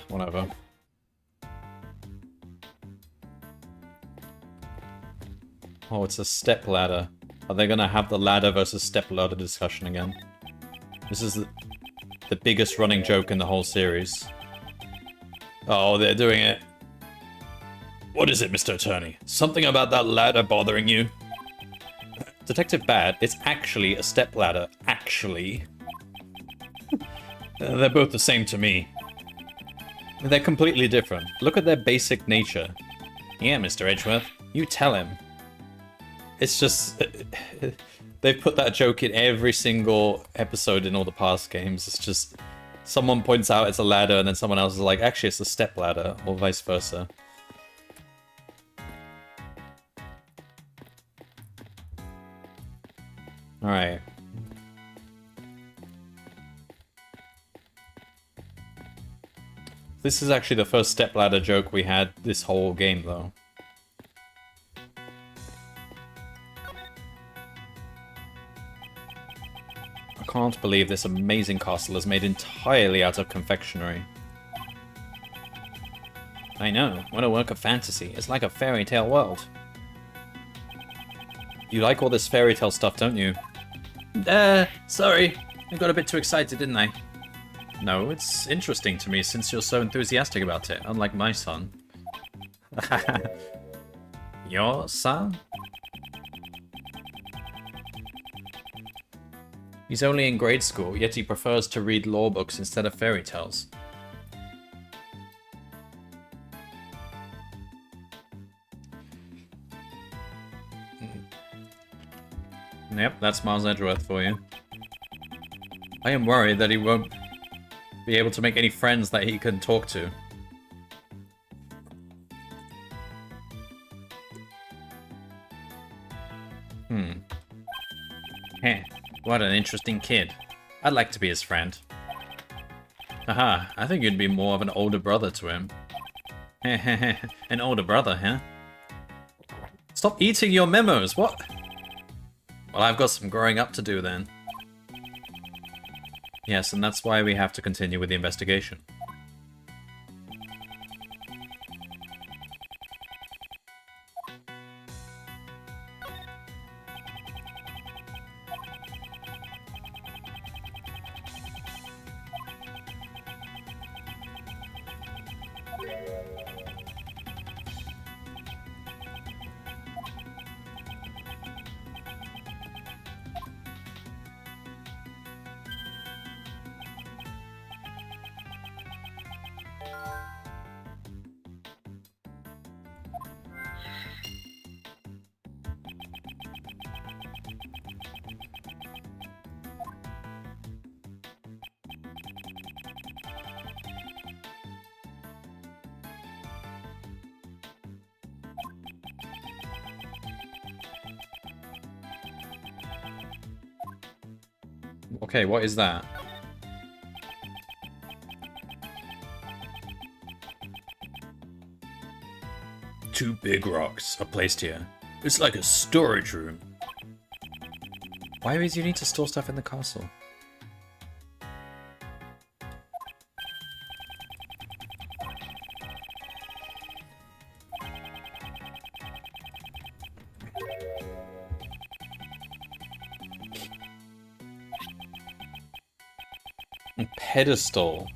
Whatever. Oh, it's a step ladder. Are they gonna have the ladder versus step ladder discussion again? This is the biggest running joke in the whole series. Oh, they're doing it. What is it, Mr. Attorney? Something about that ladder bothering you? Detective Bad, it's actually a step ladder. Actually. They're both the same to me. They're completely different. Look at their basic nature. Yeah, Mr. Edgeworth, you tell him. It's just... They've put that joke in every single episode in all the past games. It's just... Someone points out it's a ladder and then someone else is like, actually it's a step ladder, or vice versa. Alright. This is actually the first stepladder joke we had this whole game, though. I can't believe this amazing castle is made entirely out of confectionery. I know, what a work of fantasy. It's like a fairy tale world. You like all this fairy tale stuff, don't you? Sorry. I got a bit too excited, didn't I? No, it's interesting to me since you're so enthusiastic about it, unlike my son. Your son? He's only in grade school, yet he prefers to read law books instead of fairy tales. Yep, that's Miles Edgeworth for you. I am worried that he won't be able to make any friends that he can talk to. Heh, what an interesting kid. I'd like to be his friend. Haha, I think you'd be more of an older brother to him. Heh, an older brother, huh? Stop eating your memos, what? Well, I've got some growing up to do then. Yes, and that's why we have to continue with the investigation. Okay, what is that? Two big rocks are placed here. It's like a storage room. Why would you need to store stuff in the castle? A pedestal.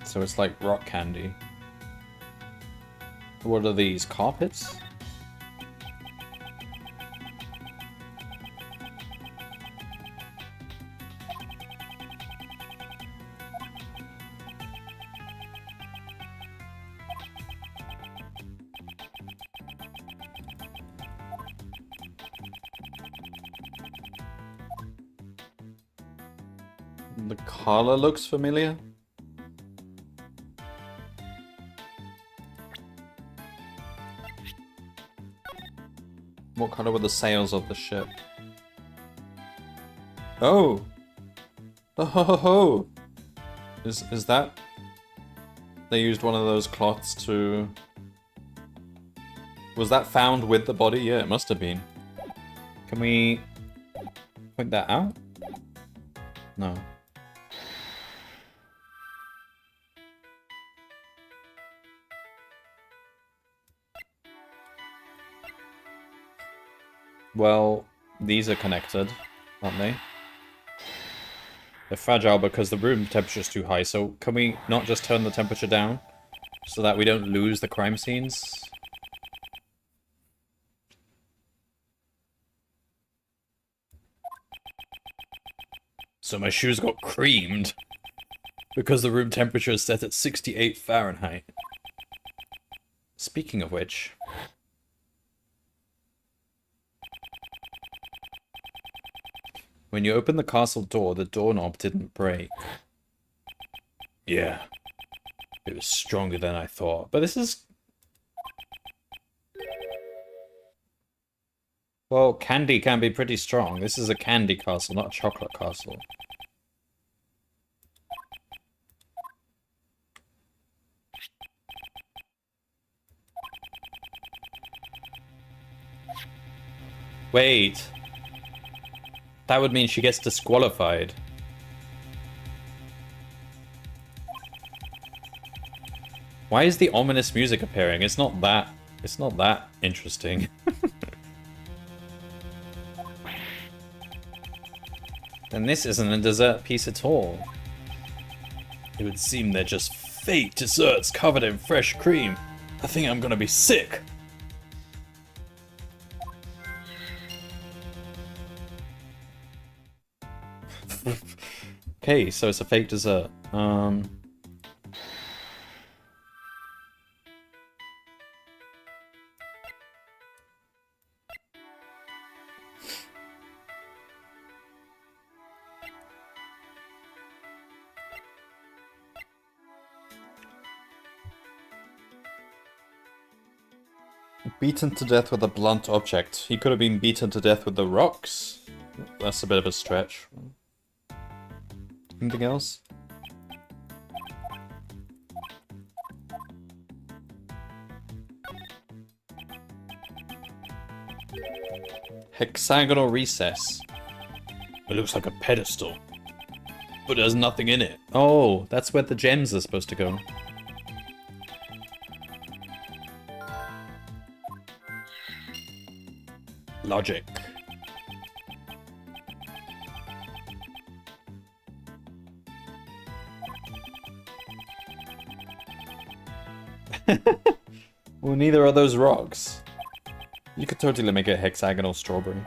So it's like rock candy. What are these? Carpets? The color looks familiar. What color were the sails of the ship? Oh! Oh ho ho ho! Is that... They used one of those cloths to... Was that found with the body? Yeah, it must have been. Can we... point that out? No. Well, these are connected, aren't they? They're fragile because the room temperature is too high, so can we not just turn the temperature down so that we don't lose the crime scenes? So my shoes got creamed because the room temperature is set at 68 Fahrenheit. Speaking of which... When you open the castle door, the doorknob didn't break. Yeah. It was stronger than I thought. But this is... Well, candy can be pretty strong. This is a candy castle, not a chocolate castle. Wait. That would mean she gets disqualified. Why is the ominous music appearing? It's not that interesting. And this isn't a dessert piece at all. It would seem they're just fake desserts covered in fresh cream. I think I'm gonna be sick. Okay, so it's a fake dessert. Beaten to death with a blunt object. He could have been beaten to death with the rocks. That's a bit of a stretch. Anything else? Hexagonal recess. It looks like a pedestal, but there's nothing in it. Oh, that's where the gems are supposed to go. Logic. Well, neither are those rocks. You could totally make a hexagonal strawberry.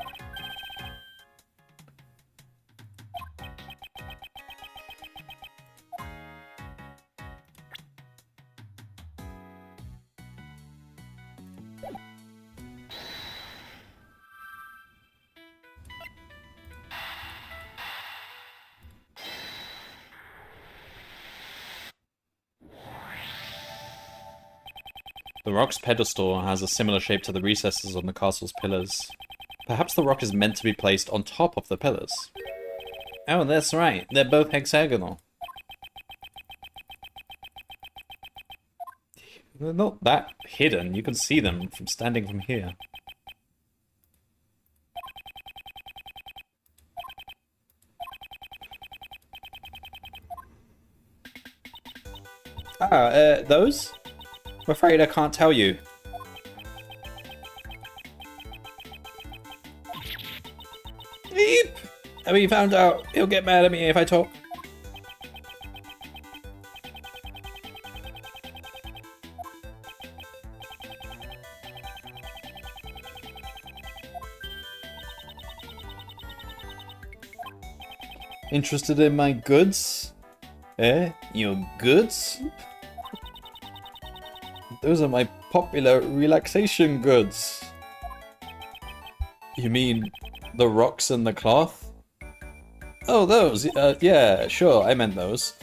The rock's pedestal has a similar shape to the recesses on the castle's pillars. Perhaps the rock is meant to be placed on top of the pillars. Oh, that's right. They're both hexagonal. They're not that hidden. You can see them from standing from here. Those? I'm afraid I can't tell you. Beep! Have you found out? He'll get mad at me if I talk. Interested in my goods? Eh? Your goods? Those are my popular relaxation goods. You mean the rocks and the cloth? Oh, those. Yeah, sure, I meant those.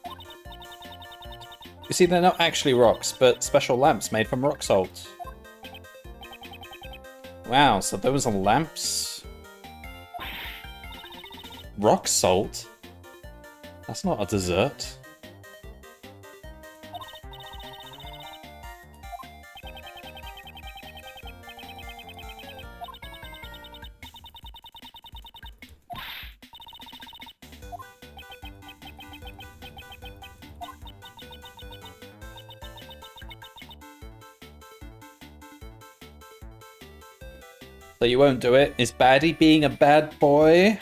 You see, they're not actually rocks, but special lamps made from rock salt. Wow, so those are lamps? Rock salt? That's not a dessert. So you won't do it? Is Baddie being a bad boy?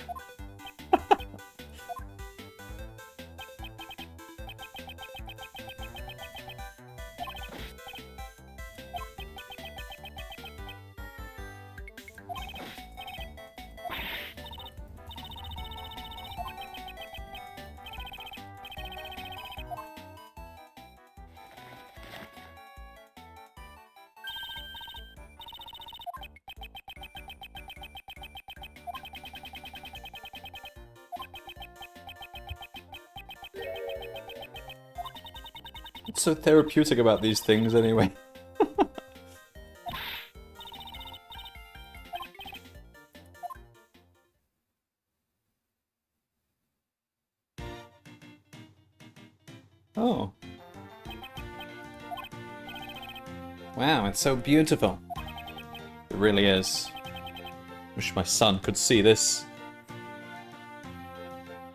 What's so therapeutic about these things anyway? Oh. Wow, it's so beautiful. It really is. Wish my son could see this.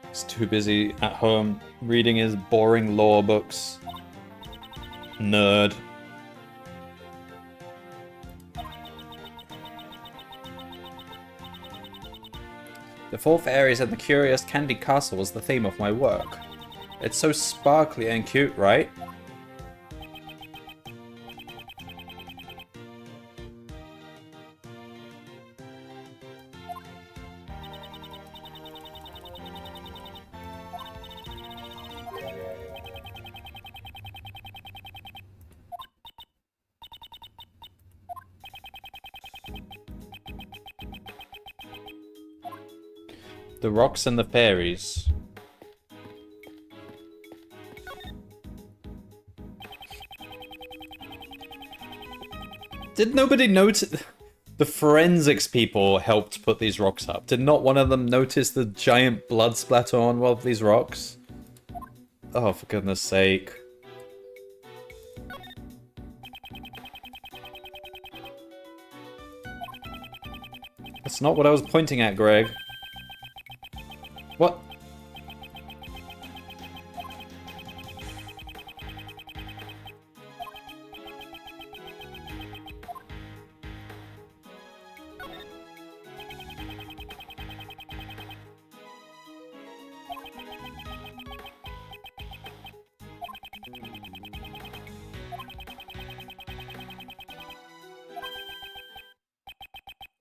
He's too busy at home reading his boring lore books. Nerd. The four fairies and the curious candy castle was the theme of my work. It's so sparkly and cute, right? The rocks and the fairies. Did nobody notice? The forensics people helped put these rocks up. Did not one of them notice the giant blood splatter on one of these rocks? Oh, for goodness sake. That's not what I was pointing at, Greg. What?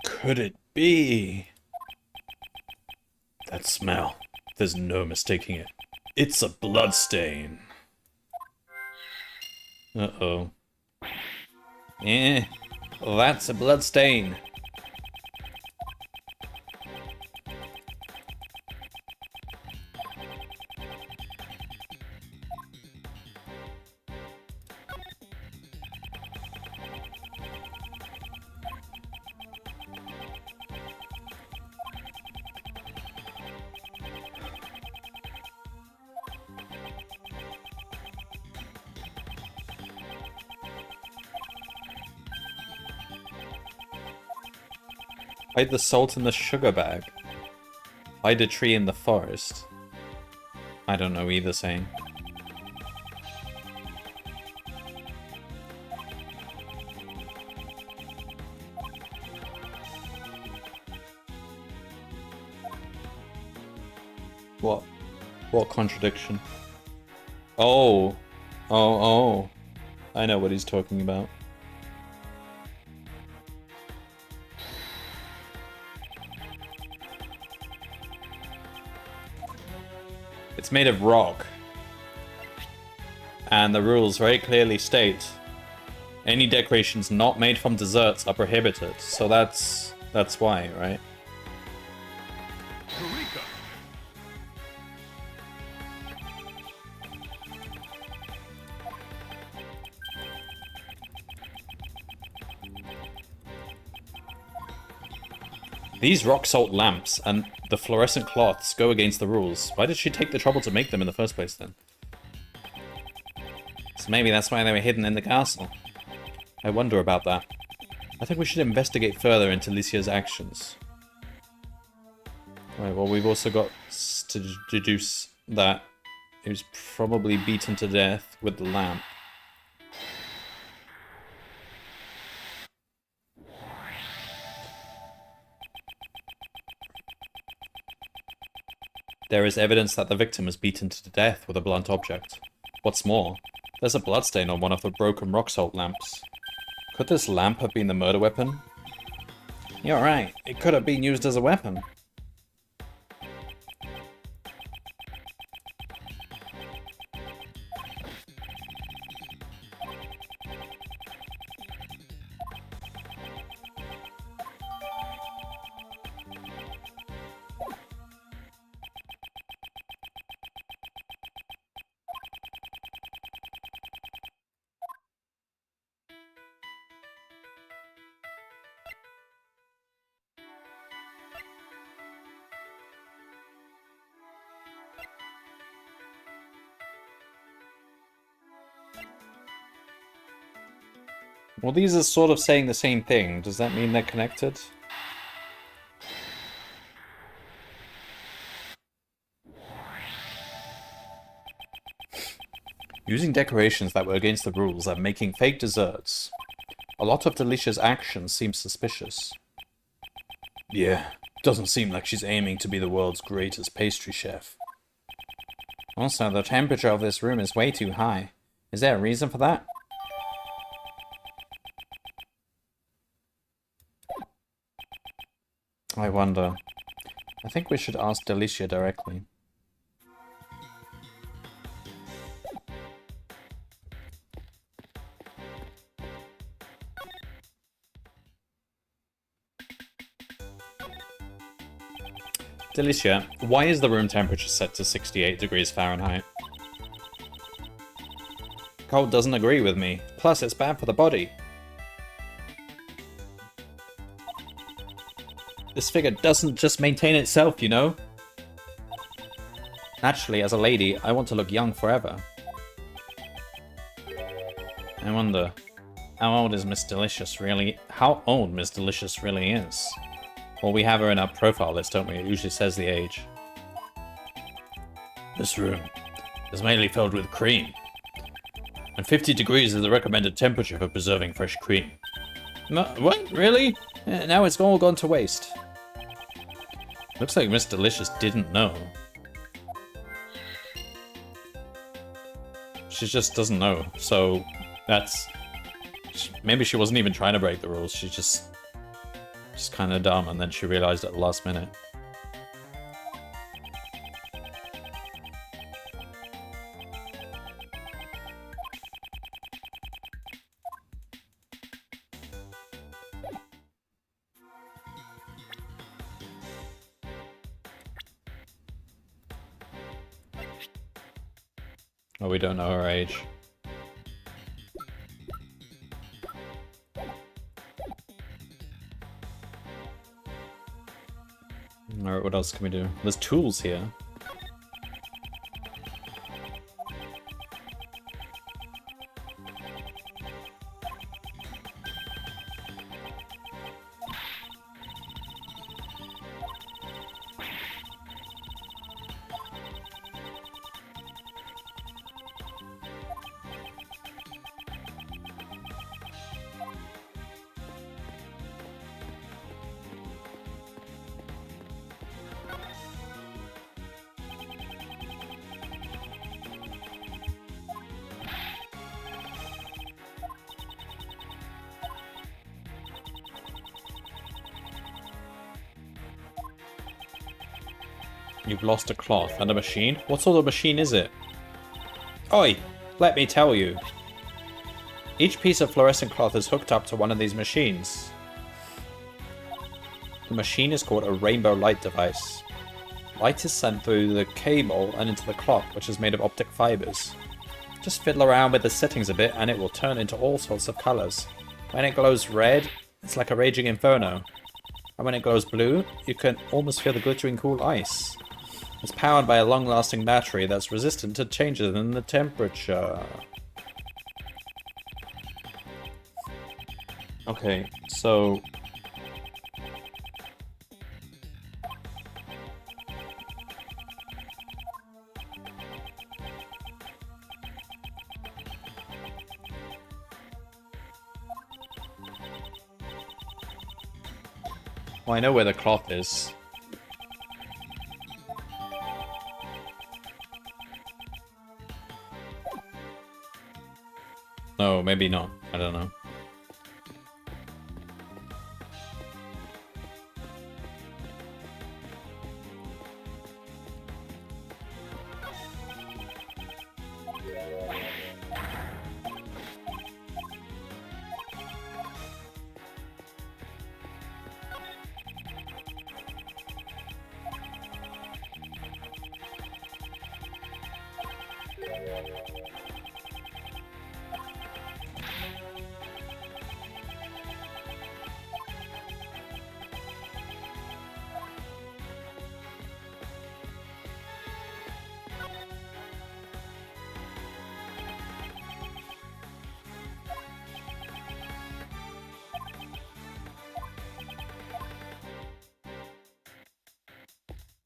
Could it be? That smell. There's no mistaking it. It's a bloodstain. Uh-oh. Eh, that's a bloodstain. Hide the salt in the sugar bag. Hide a tree in the forest. I don't know either saying. What? What contradiction? Oh. Oh. I know what he's talking about. It's made of rock. And the rules very clearly state any decorations not made from desserts are prohibited. So that's why, right? Eureka! These rock salt lamps and the fluorescent cloths go against the rules. Why did she take the trouble to make them in the first place then? So maybe that's why they were hidden in the castle. I wonder about that. I think we should investigate further into Lycia's actions. Right, well, we've also got to deduce that he was probably beaten to death with the lamp. There is evidence that the victim was beaten to death with a blunt object. What's more, there's a bloodstain on one of the broken rock salt lamps. Could this lamp have been the murder weapon? You're right, it could have been used as a weapon. Well, these are sort of saying the same thing. Does that mean they're connected? Using decorations that were against the rules and making fake desserts. A lot of Delicia's actions seem suspicious. Yeah, doesn't seem like she's aiming to be the world's greatest pastry chef. Also, the temperature of this room is way too high. Is there a reason for that? I wonder. I think we should ask Delicia directly. Delicia, why is the room temperature set to 68 degrees Fahrenheit? Cold doesn't agree with me. Plus, it's bad for the body. This figure doesn't just maintain itself, you know? Naturally, as a lady, I want to look young forever. I wonder, how old Miss Delicious really is? Well, we have her in our profile list, don't we? It usually says the age. This room is mainly filled with cream. And 50 degrees is the recommended temperature for preserving fresh cream. What? Really? Now it's all gone to waste. Looks like Miss Delicious didn't know. She just doesn't know, so that's... Maybe she wasn't even trying to break the rules, she's just kind of dumb, and then she realized at the last minute. Oh, we don't know her age. Alright, what else can we do? There's tools here. You've lost a cloth and a machine? What sort of machine is it? Oi! Let me tell you. Each piece of fluorescent cloth is hooked up to one of these machines. The machine is called a rainbow light device. Light is sent through the cable and into the cloth, which is made of optic fibers. Just fiddle around with the settings a bit and it will turn into all sorts of colors. When it glows red, it's like a raging inferno. And when it glows blue, you can almost feel the glittering cool ice. It's powered by a long-lasting battery that's resistant to changes in the temperature. Okay, so... Well, I know where the cloth is. No, maybe not. I don't know.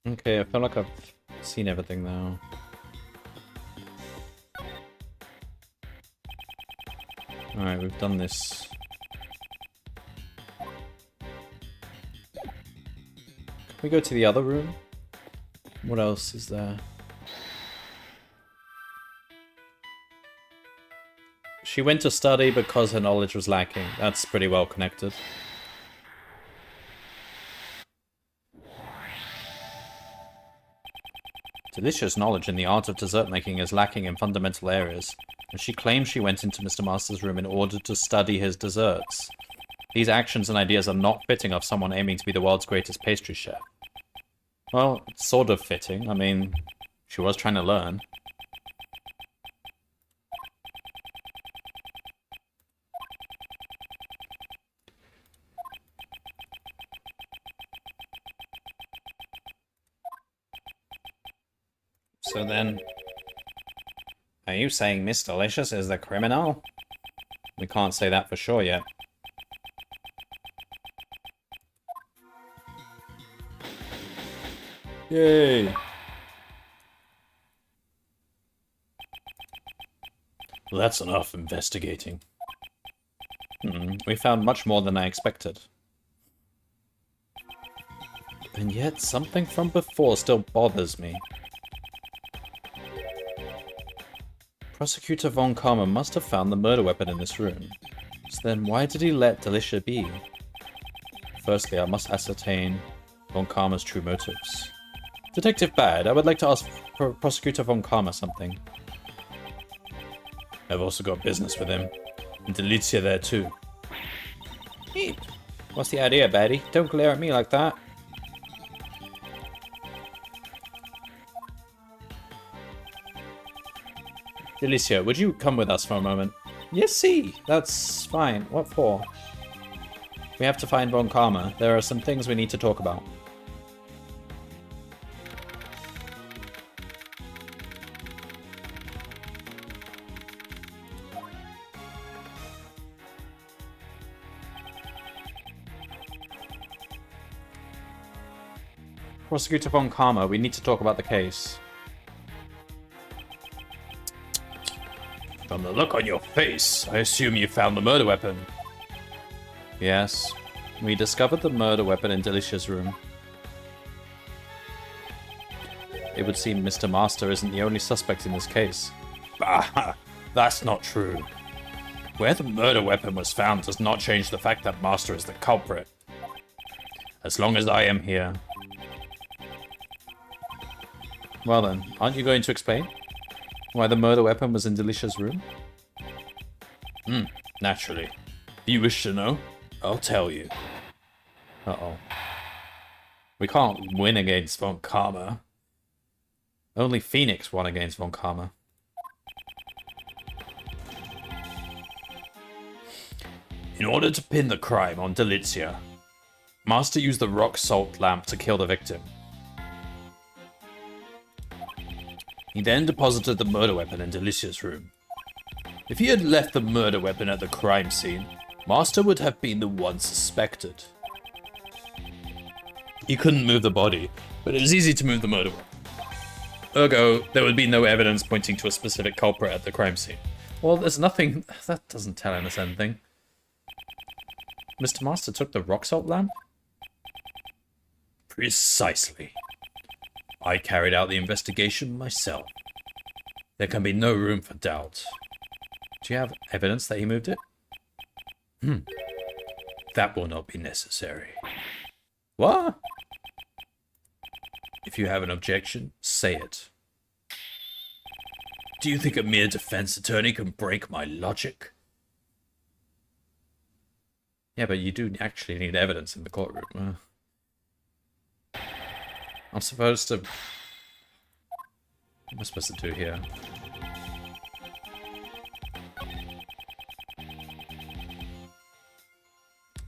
Okay, I feel like I've seen everything now. Alright, we've done this. Can we go to the other room? What else is there? She went to study because her knowledge was lacking. That's pretty well connected. Delicious knowledge in the art of dessert making is lacking in fundamental areas, and she claims she went into Mr. Master's room in order to study his desserts. These actions and ideas are not fitting of someone aiming to be the world's greatest pastry chef. Well, it's sort of fitting. I mean, she was trying to learn. So then, are you saying Miss Delicious is the criminal? We can't say that for sure yet. Yay! Well, that's enough investigating. We found much more than I expected. And yet, something from before still bothers me. Prosecutor Von Karma must have found the murder weapon in this room. So then why did he let Delicia be? Firstly, I must ascertain Von Karma's true motives. Detective Bad, I would like to ask Prosecutor Von Karma something. I've also got business with him. And Delicia there too. Eep. What's the idea, Baddie? Don't glare at me like that. Delicia, would you come with us for a moment? Yes, see. That's fine. What for? We have to find Von Karma. There are some things we need to talk about. Prosecutor Von Karma, we need to talk about the case. From the look on your face, I assume you found the murder weapon. Yes. We discovered the murder weapon in Delicia's room. It would seem Mr. Master isn't the only suspect in this case. Bah! That's not true. Where the murder weapon was found does not change the fact that Master is the culprit. As long as I am here. Well then, aren't you going to explain why the murder weapon was in Delicia's room? Naturally. If you wish to know, I'll tell you. Uh-oh. We can't win against Von Karma. Only Phoenix won against Von Karma. In order to pin the crime on Delicia, Master used the rock salt lamp to kill the victim. He then deposited the murder weapon in Delicia's room. If he had left the murder weapon at the crime scene, Master would have been the one suspected. He couldn't move the body, but it was easy to move the murder weapon. Ergo, there would be no evidence pointing to a specific culprit at the crime scene. Well, there's nothing... That doesn't tell us anything. Mr. Master took the rock salt lamp? Precisely. I carried out the investigation myself. There can be no room for doubt. Do you have evidence that he moved it? That will not be necessary. What? If you have an objection, say it. Do you think a mere defense attorney can break my logic? Yeah, but you do actually need evidence in the courtroom. I'm supposed to... What am I supposed to do here?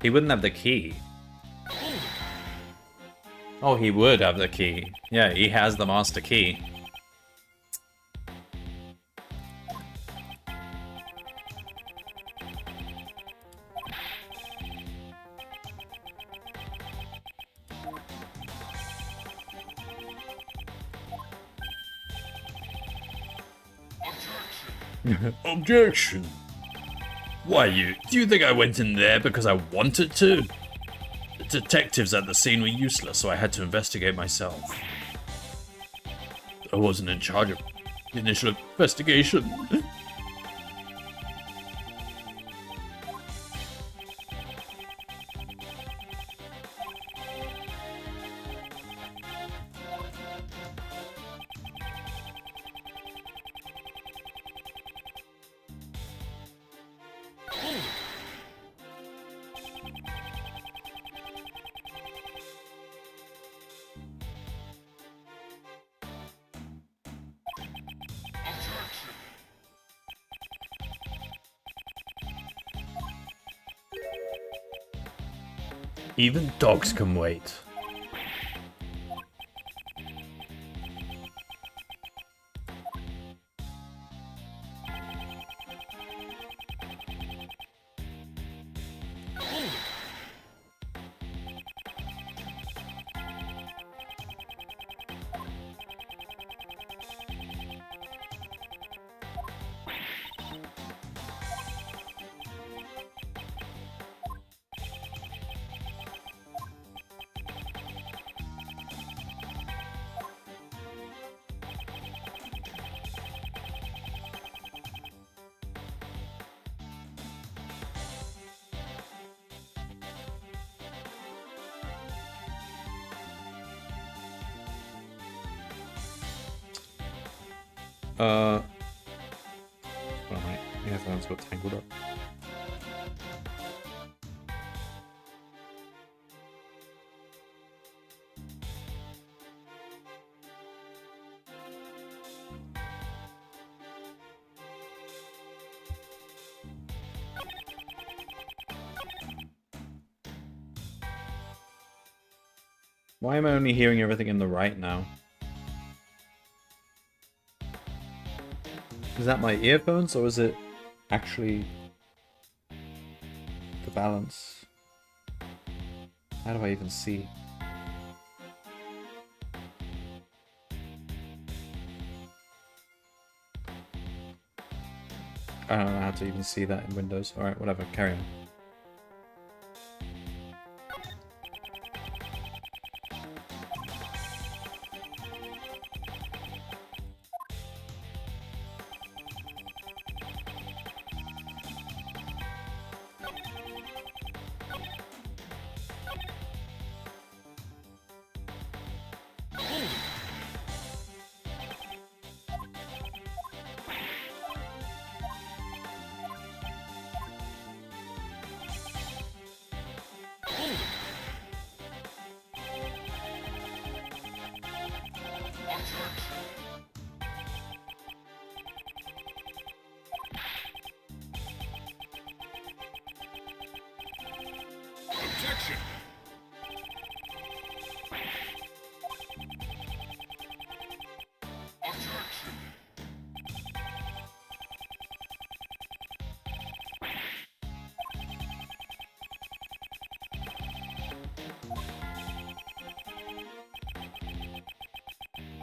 He wouldn't have the key. Oh, he would have the key. Yeah, he has the master key. Objection. Why, do you think I went in there because I wanted to? The detectives at the scene were useless, so I had to investigate myself. I wasn't in charge of the initial investigation. Even dogs can wait. Alright, my earphones got tangled up. Why am I only hearing everything in the right now? Is that my earphones, or is it actually the balance? How do I even see? I don't know how to even see that in Windows. Alright, whatever, carry on.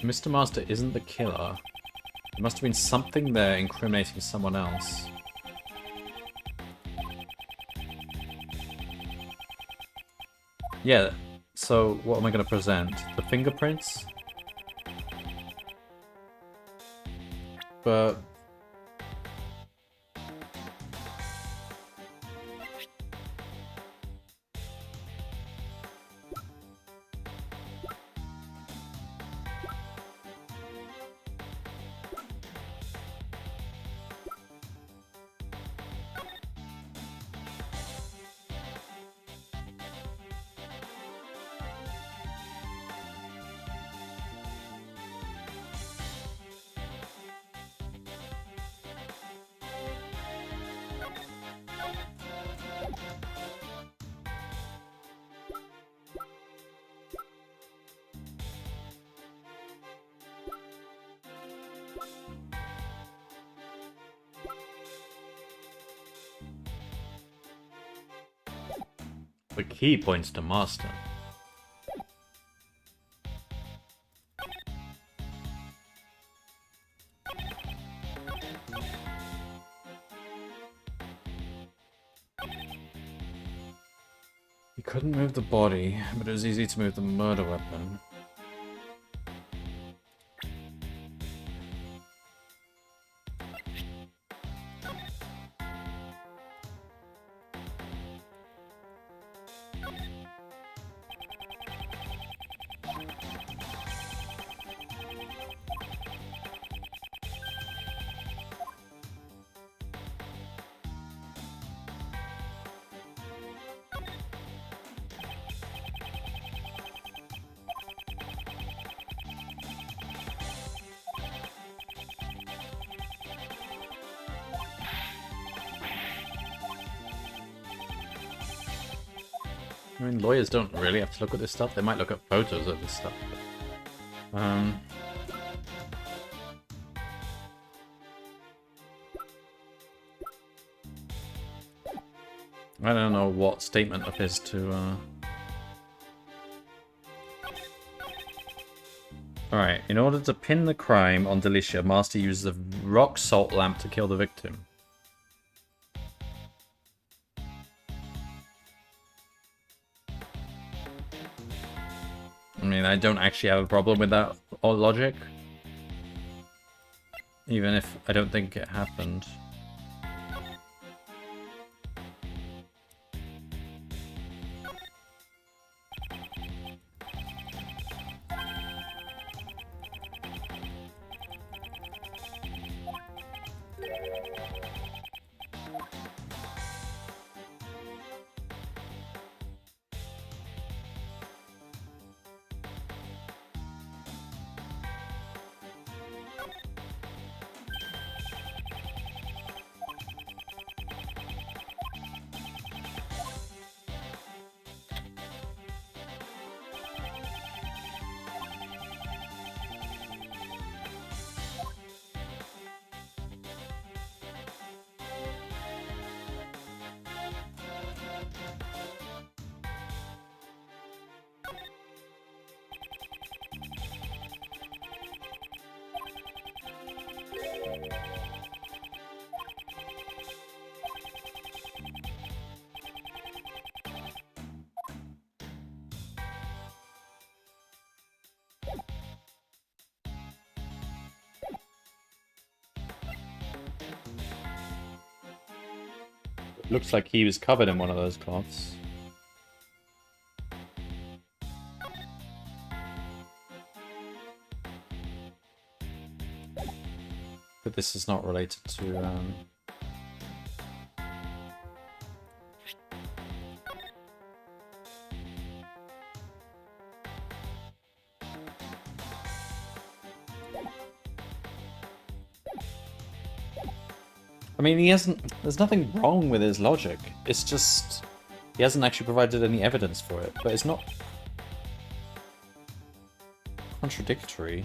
Mr. Master isn't the killer. There must have been something there incriminating someone else. Yeah, so what am I going to present? The fingerprints? But... the key points to Master. He couldn't move the body, but it was easy to move the murder weapon. I mean, lawyers don't really have to look at this stuff. They might look at photos of this stuff. But, I don't know what statement of his to... Alright, in order to pin the crime on Delicia, Master uses a rock salt lamp to kill the victim. I mean, I don't actually have a problem with that logic. Even if I don't think it happened. Looks like he was covered in one of those cloths. But this is not related to... I mean, he hasn't... There's nothing wrong with his logic. It's just... He hasn't actually provided any evidence for it. But it's not... contradictory.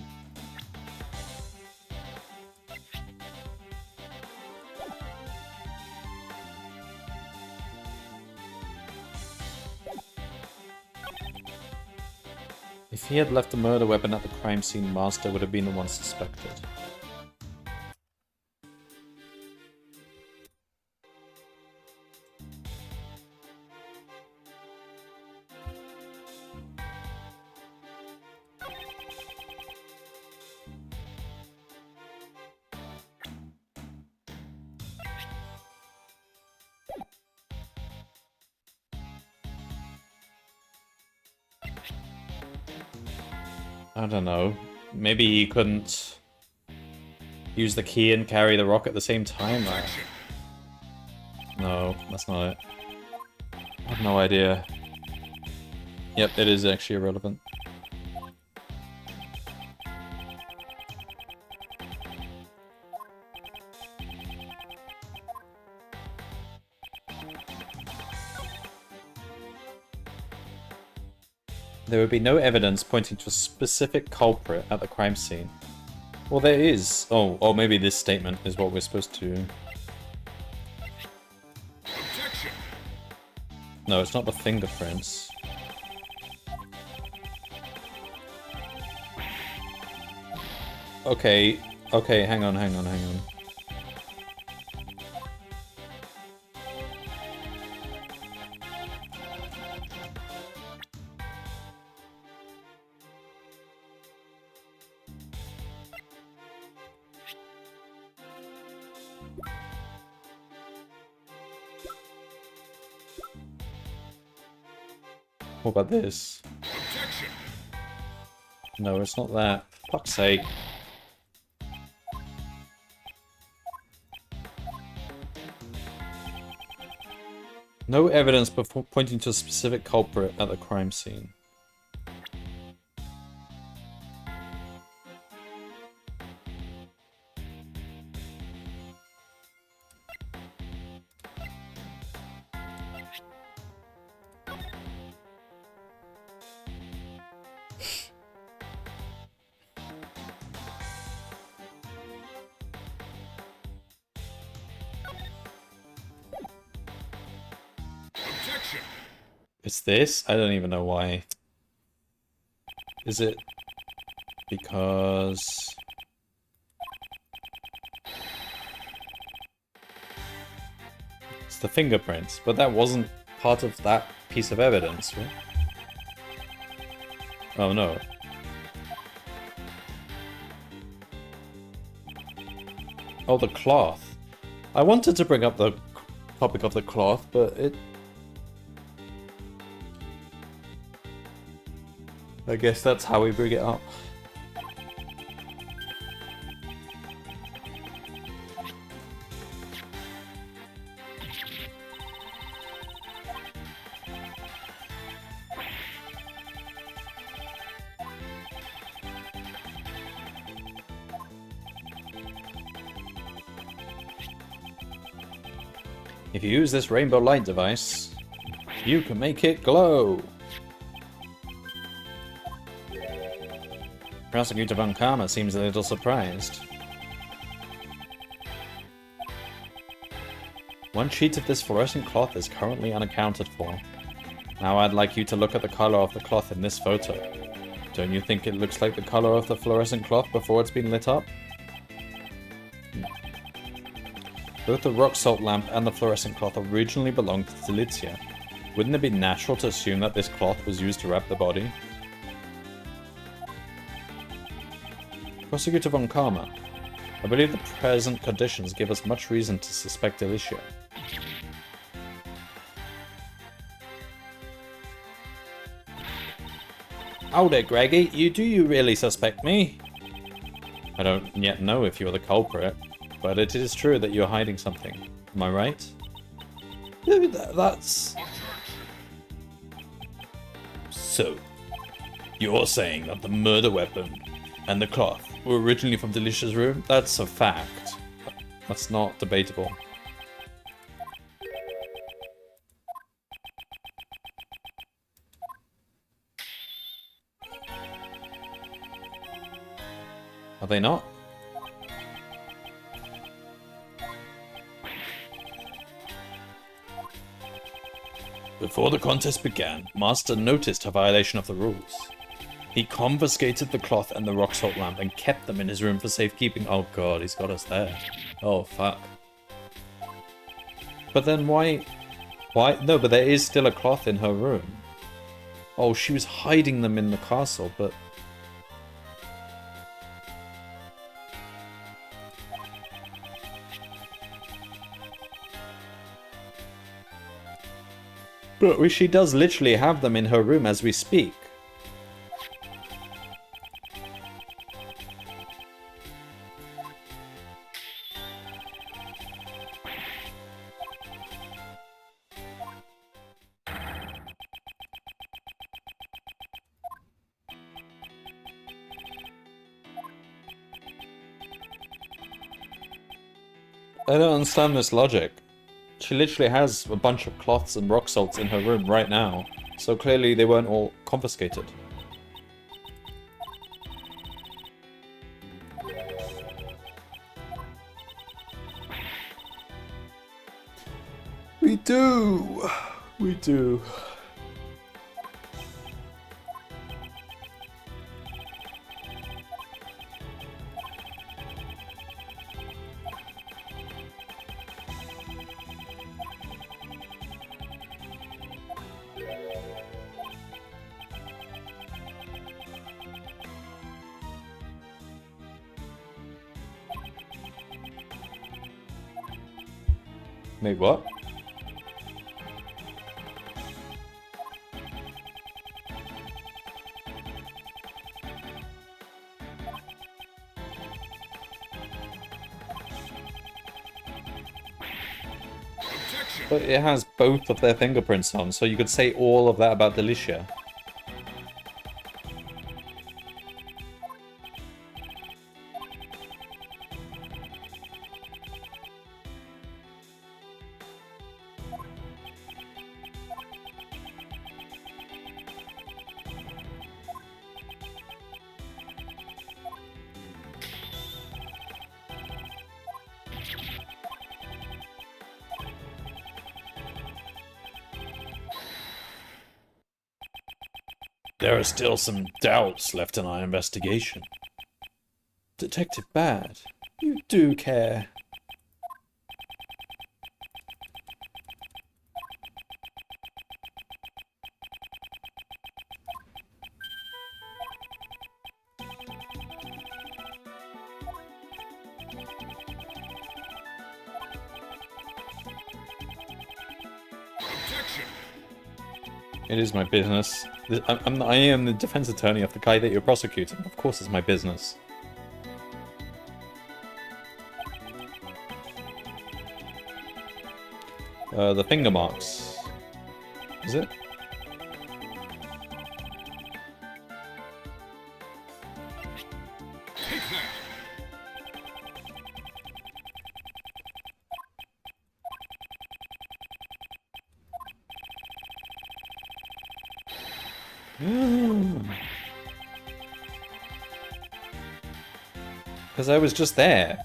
If he had left the murder weapon at the crime scene, Master would have been the one suspected. I don't know. Maybe he couldn't use the key and carry the rock at the same time? No, that's not it. I have no idea. Yep, it is actually irrelevant. There would be no evidence pointing to a specific culprit at the crime scene. Well, there is. Oh, maybe this statement is what we're supposed to... Objection. No, it's not the fingerprints. Okay, hang on. What about this? Objection. No, it's not that. For fuck's sake. No evidence before pointing to a specific culprit at the crime scene. Objection. It's this? I don't even know why. Is it because... It's the fingerprints, but that wasn't part of that piece of evidence, right? Oh no. Oh, the cloth. I wanted to bring up the topic of the cloth, but it... I guess that's how we bring it up. If you use this rainbow light device, you can make it glow. Prosecutor Von Karma seems a little surprised. One sheet of this fluorescent cloth is currently unaccounted for. Now I'd like you to look at the color of the cloth in this photo. Don't you think it looks like the color of the fluorescent cloth before it's been lit up? Both the rock salt lamp and the fluorescent cloth originally belonged to Delitzia. Wouldn't it be natural to assume that this cloth was used to wrap the body? Prosecutor Von Karma, I believe the present conditions give us much reason to suspect Delicia. Oh there, Greggy, do you really suspect me? I don't yet know if you're the culprit, but it is true that you're hiding something. Am I right? That's... So, you're saying that the murder weapon and the cloth were originally from Delicia's room? That's a fact. That's not debatable. Are they not? Before the contest began, Master noticed a violation of the rules. He confiscated the cloth and the rock salt lamp and kept them in his room for safekeeping. Oh god, he's got us there. Oh fuck. But then why? No, but there is still a cloth in her room. Oh, she was hiding them in the castle, but... But she does literally have them in her room as we speak. I don't understand this logic. She literally has a bunch of cloths and rock salts in her room right now, so clearly they weren't all confiscated. We do! We do. Wait, what? But it has both of their fingerprints on, so you could say all of that about Delicia. There are still some doubts left in our investigation. Detective Bad, you do care. It is my business. I am the defense attorney of the guy that you're prosecuting. Of course it's my business. The finger marks. Is it? Because I was just there.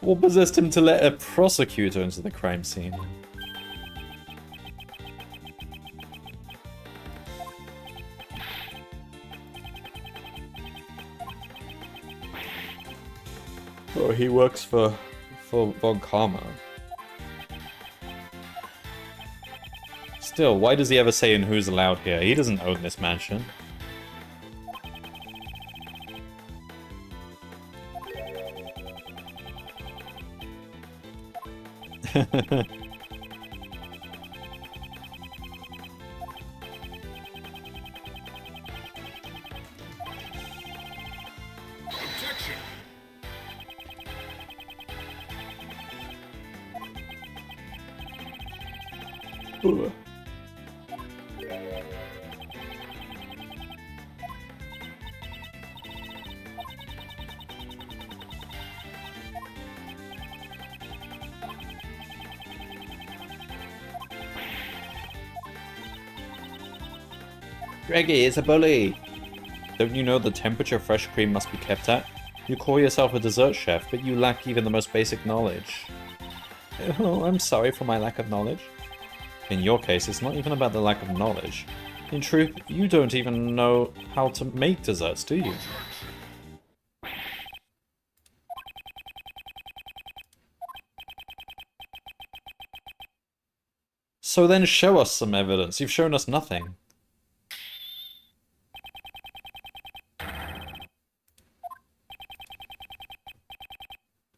What possessed him to let a prosecutor into the crime scene? Oh, he works for Von Karma. Still, why does he ever say in who's allowed here? He doesn't own this mansion. Ugh. Greggy is a bully! Don't you know the temperature fresh cream must be kept at? You call yourself a dessert chef, but you lack even the most basic knowledge. Oh, I'm sorry for my lack of knowledge. In your case, it's not even about the lack of knowledge. In truth, you don't even know how to make desserts, do you? So then show us some evidence. You've shown us nothing.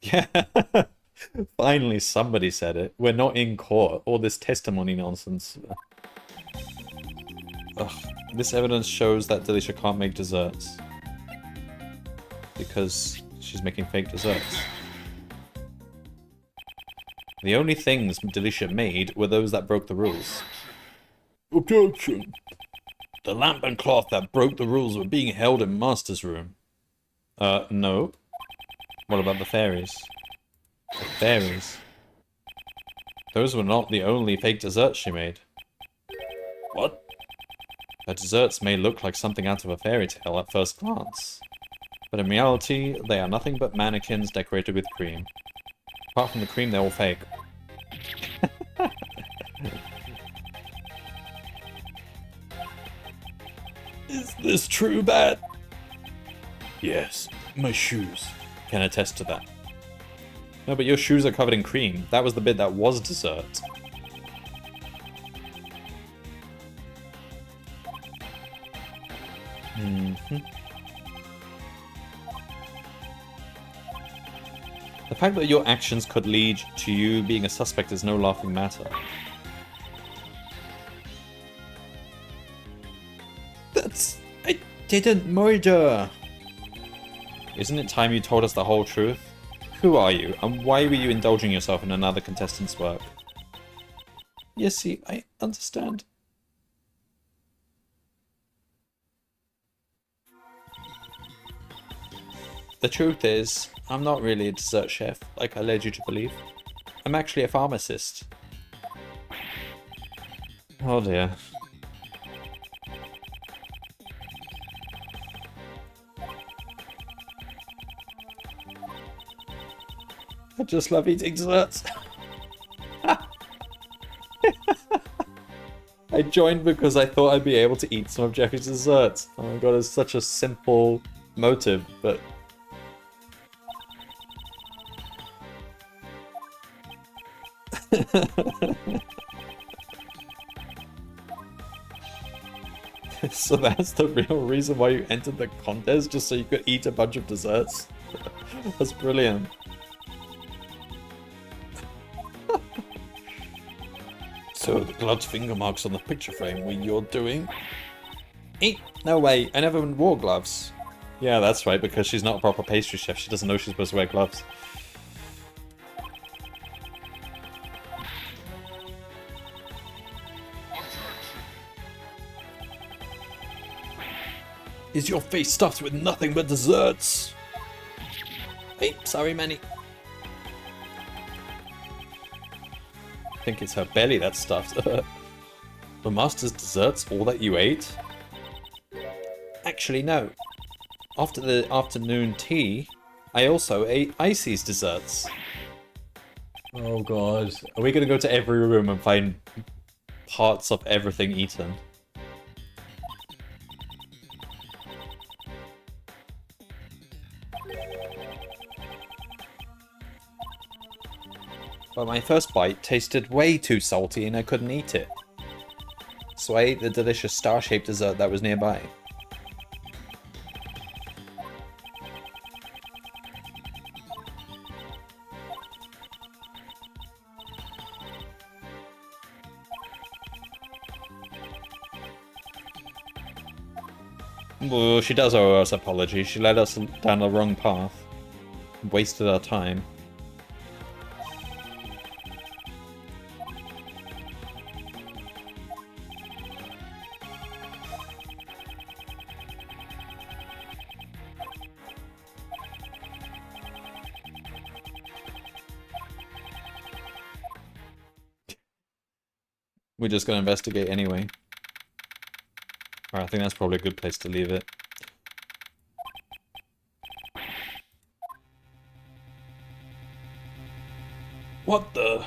Yeah. Finally somebody said it. We're not in court. All this testimony nonsense. Ugh. This evidence shows that Delisha can't make desserts. Because she's making fake desserts. The only things Delisha made were those that broke the rules. Objection! The lamp and cloth that broke the rules were being held in Master's room. No. What about the fairies? The fairies? Those were not the only fake desserts she made. What? Her desserts may look like something out of a fairy tale at first glance. But in reality, they are nothing but mannequins decorated with cream. Apart from the cream, they're all fake. Is this true, Bat? Yes, my shoes can attest to that. No, but your shoes are covered in cream. That was the bit that was dessert. The fact that your actions could lead to you being a suspect is no laughing matter. I didn't murder! Isn't it time you told us the whole truth? Who are you, and why were you indulging yourself in another contestant's work? Yes, see, I understand. The truth is, I'm not really a dessert chef, like I led you to believe. I'm actually a pharmacist. Oh dear. I just love eating desserts. I joined because I thought I'd be able to eat some of Jeffy's desserts. Oh my god, it's such a simple motive, but... So that's the real reason why you entered the contest, just so you could eat a bunch of desserts? That's brilliant. So the gloved finger marks on the picture frame were your doing? No way, I never wore gloves. Yeah, that's right, because she's not a proper pastry chef. She doesn't know she's supposed to wear gloves. Is your face stuffed with nothing but desserts? Hey, sorry, Manny. I think it's her belly that's stuffed. The master's desserts, all that you ate? Actually, no. After the afternoon tea, I also ate Icy's desserts. Oh god. Are we gonna go to every room and find parts of everything eaten? But my first bite tasted way too salty and I couldn't eat it. So I ate the delicious star-shaped dessert that was nearby. Well, she does owe us apologies. She led us down the wrong path. Wasted our time. We're just gonna investigate anyway. Alright, I think that's probably a good place to leave it. What the?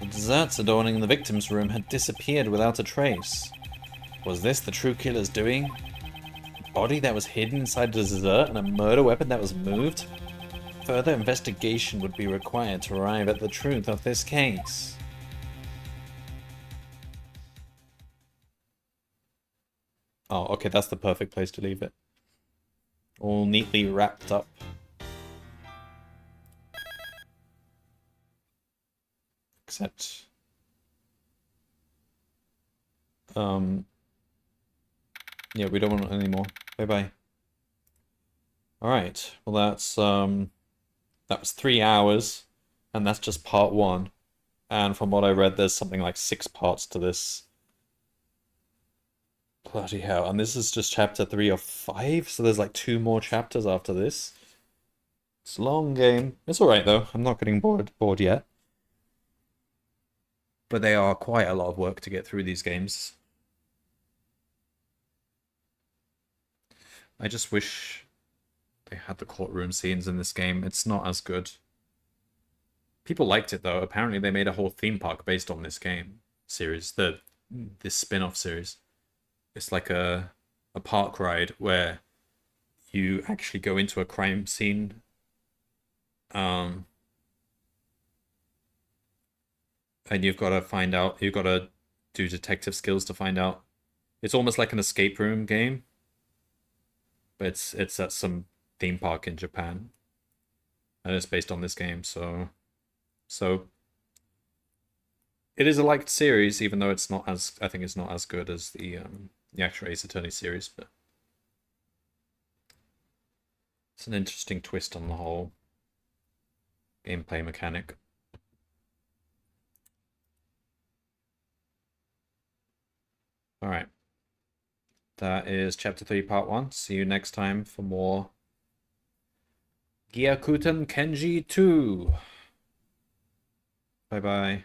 The desserts adorning the victim's room had disappeared without a trace. Was this the true killer's doing? A body that was hidden inside the dessert and a murder weapon that was moved? Further investigation would be required to arrive at the truth of this case. Oh, okay, that's the perfect place to leave it. All neatly wrapped up. Except... yeah, we don't want it anymore. Bye-bye. Alright, well that's, that was 3 hours, and that's just part 1. And from what I read, there's something like 6 parts to this. Bloody hell, and this is just chapter 3 of 5, so there's like 2 more chapters after this. It's a long game. It's alright though, I'm not getting bored yet. But they are quite a lot of work to get through these games. I just wish they had the courtroom scenes in this game. It's not as good. People liked it though. Apparently they made a whole theme park based on this game series, this spin-off series. It's like a park ride where you actually go into a crime scene. And you've got to find out, you've got to do detective skills to find out. It's almost like an escape room game, but it's at some theme park in Japan, and it's based on this game. So it is a liked series, even though it's not as, I think it's not as good as the actual Ace Attorney series, but it's an interesting twist on the whole gameplay mechanic. Alright. That is chapter 3, part 1. See you next time for more Gyakuten Kenji 2. Bye bye.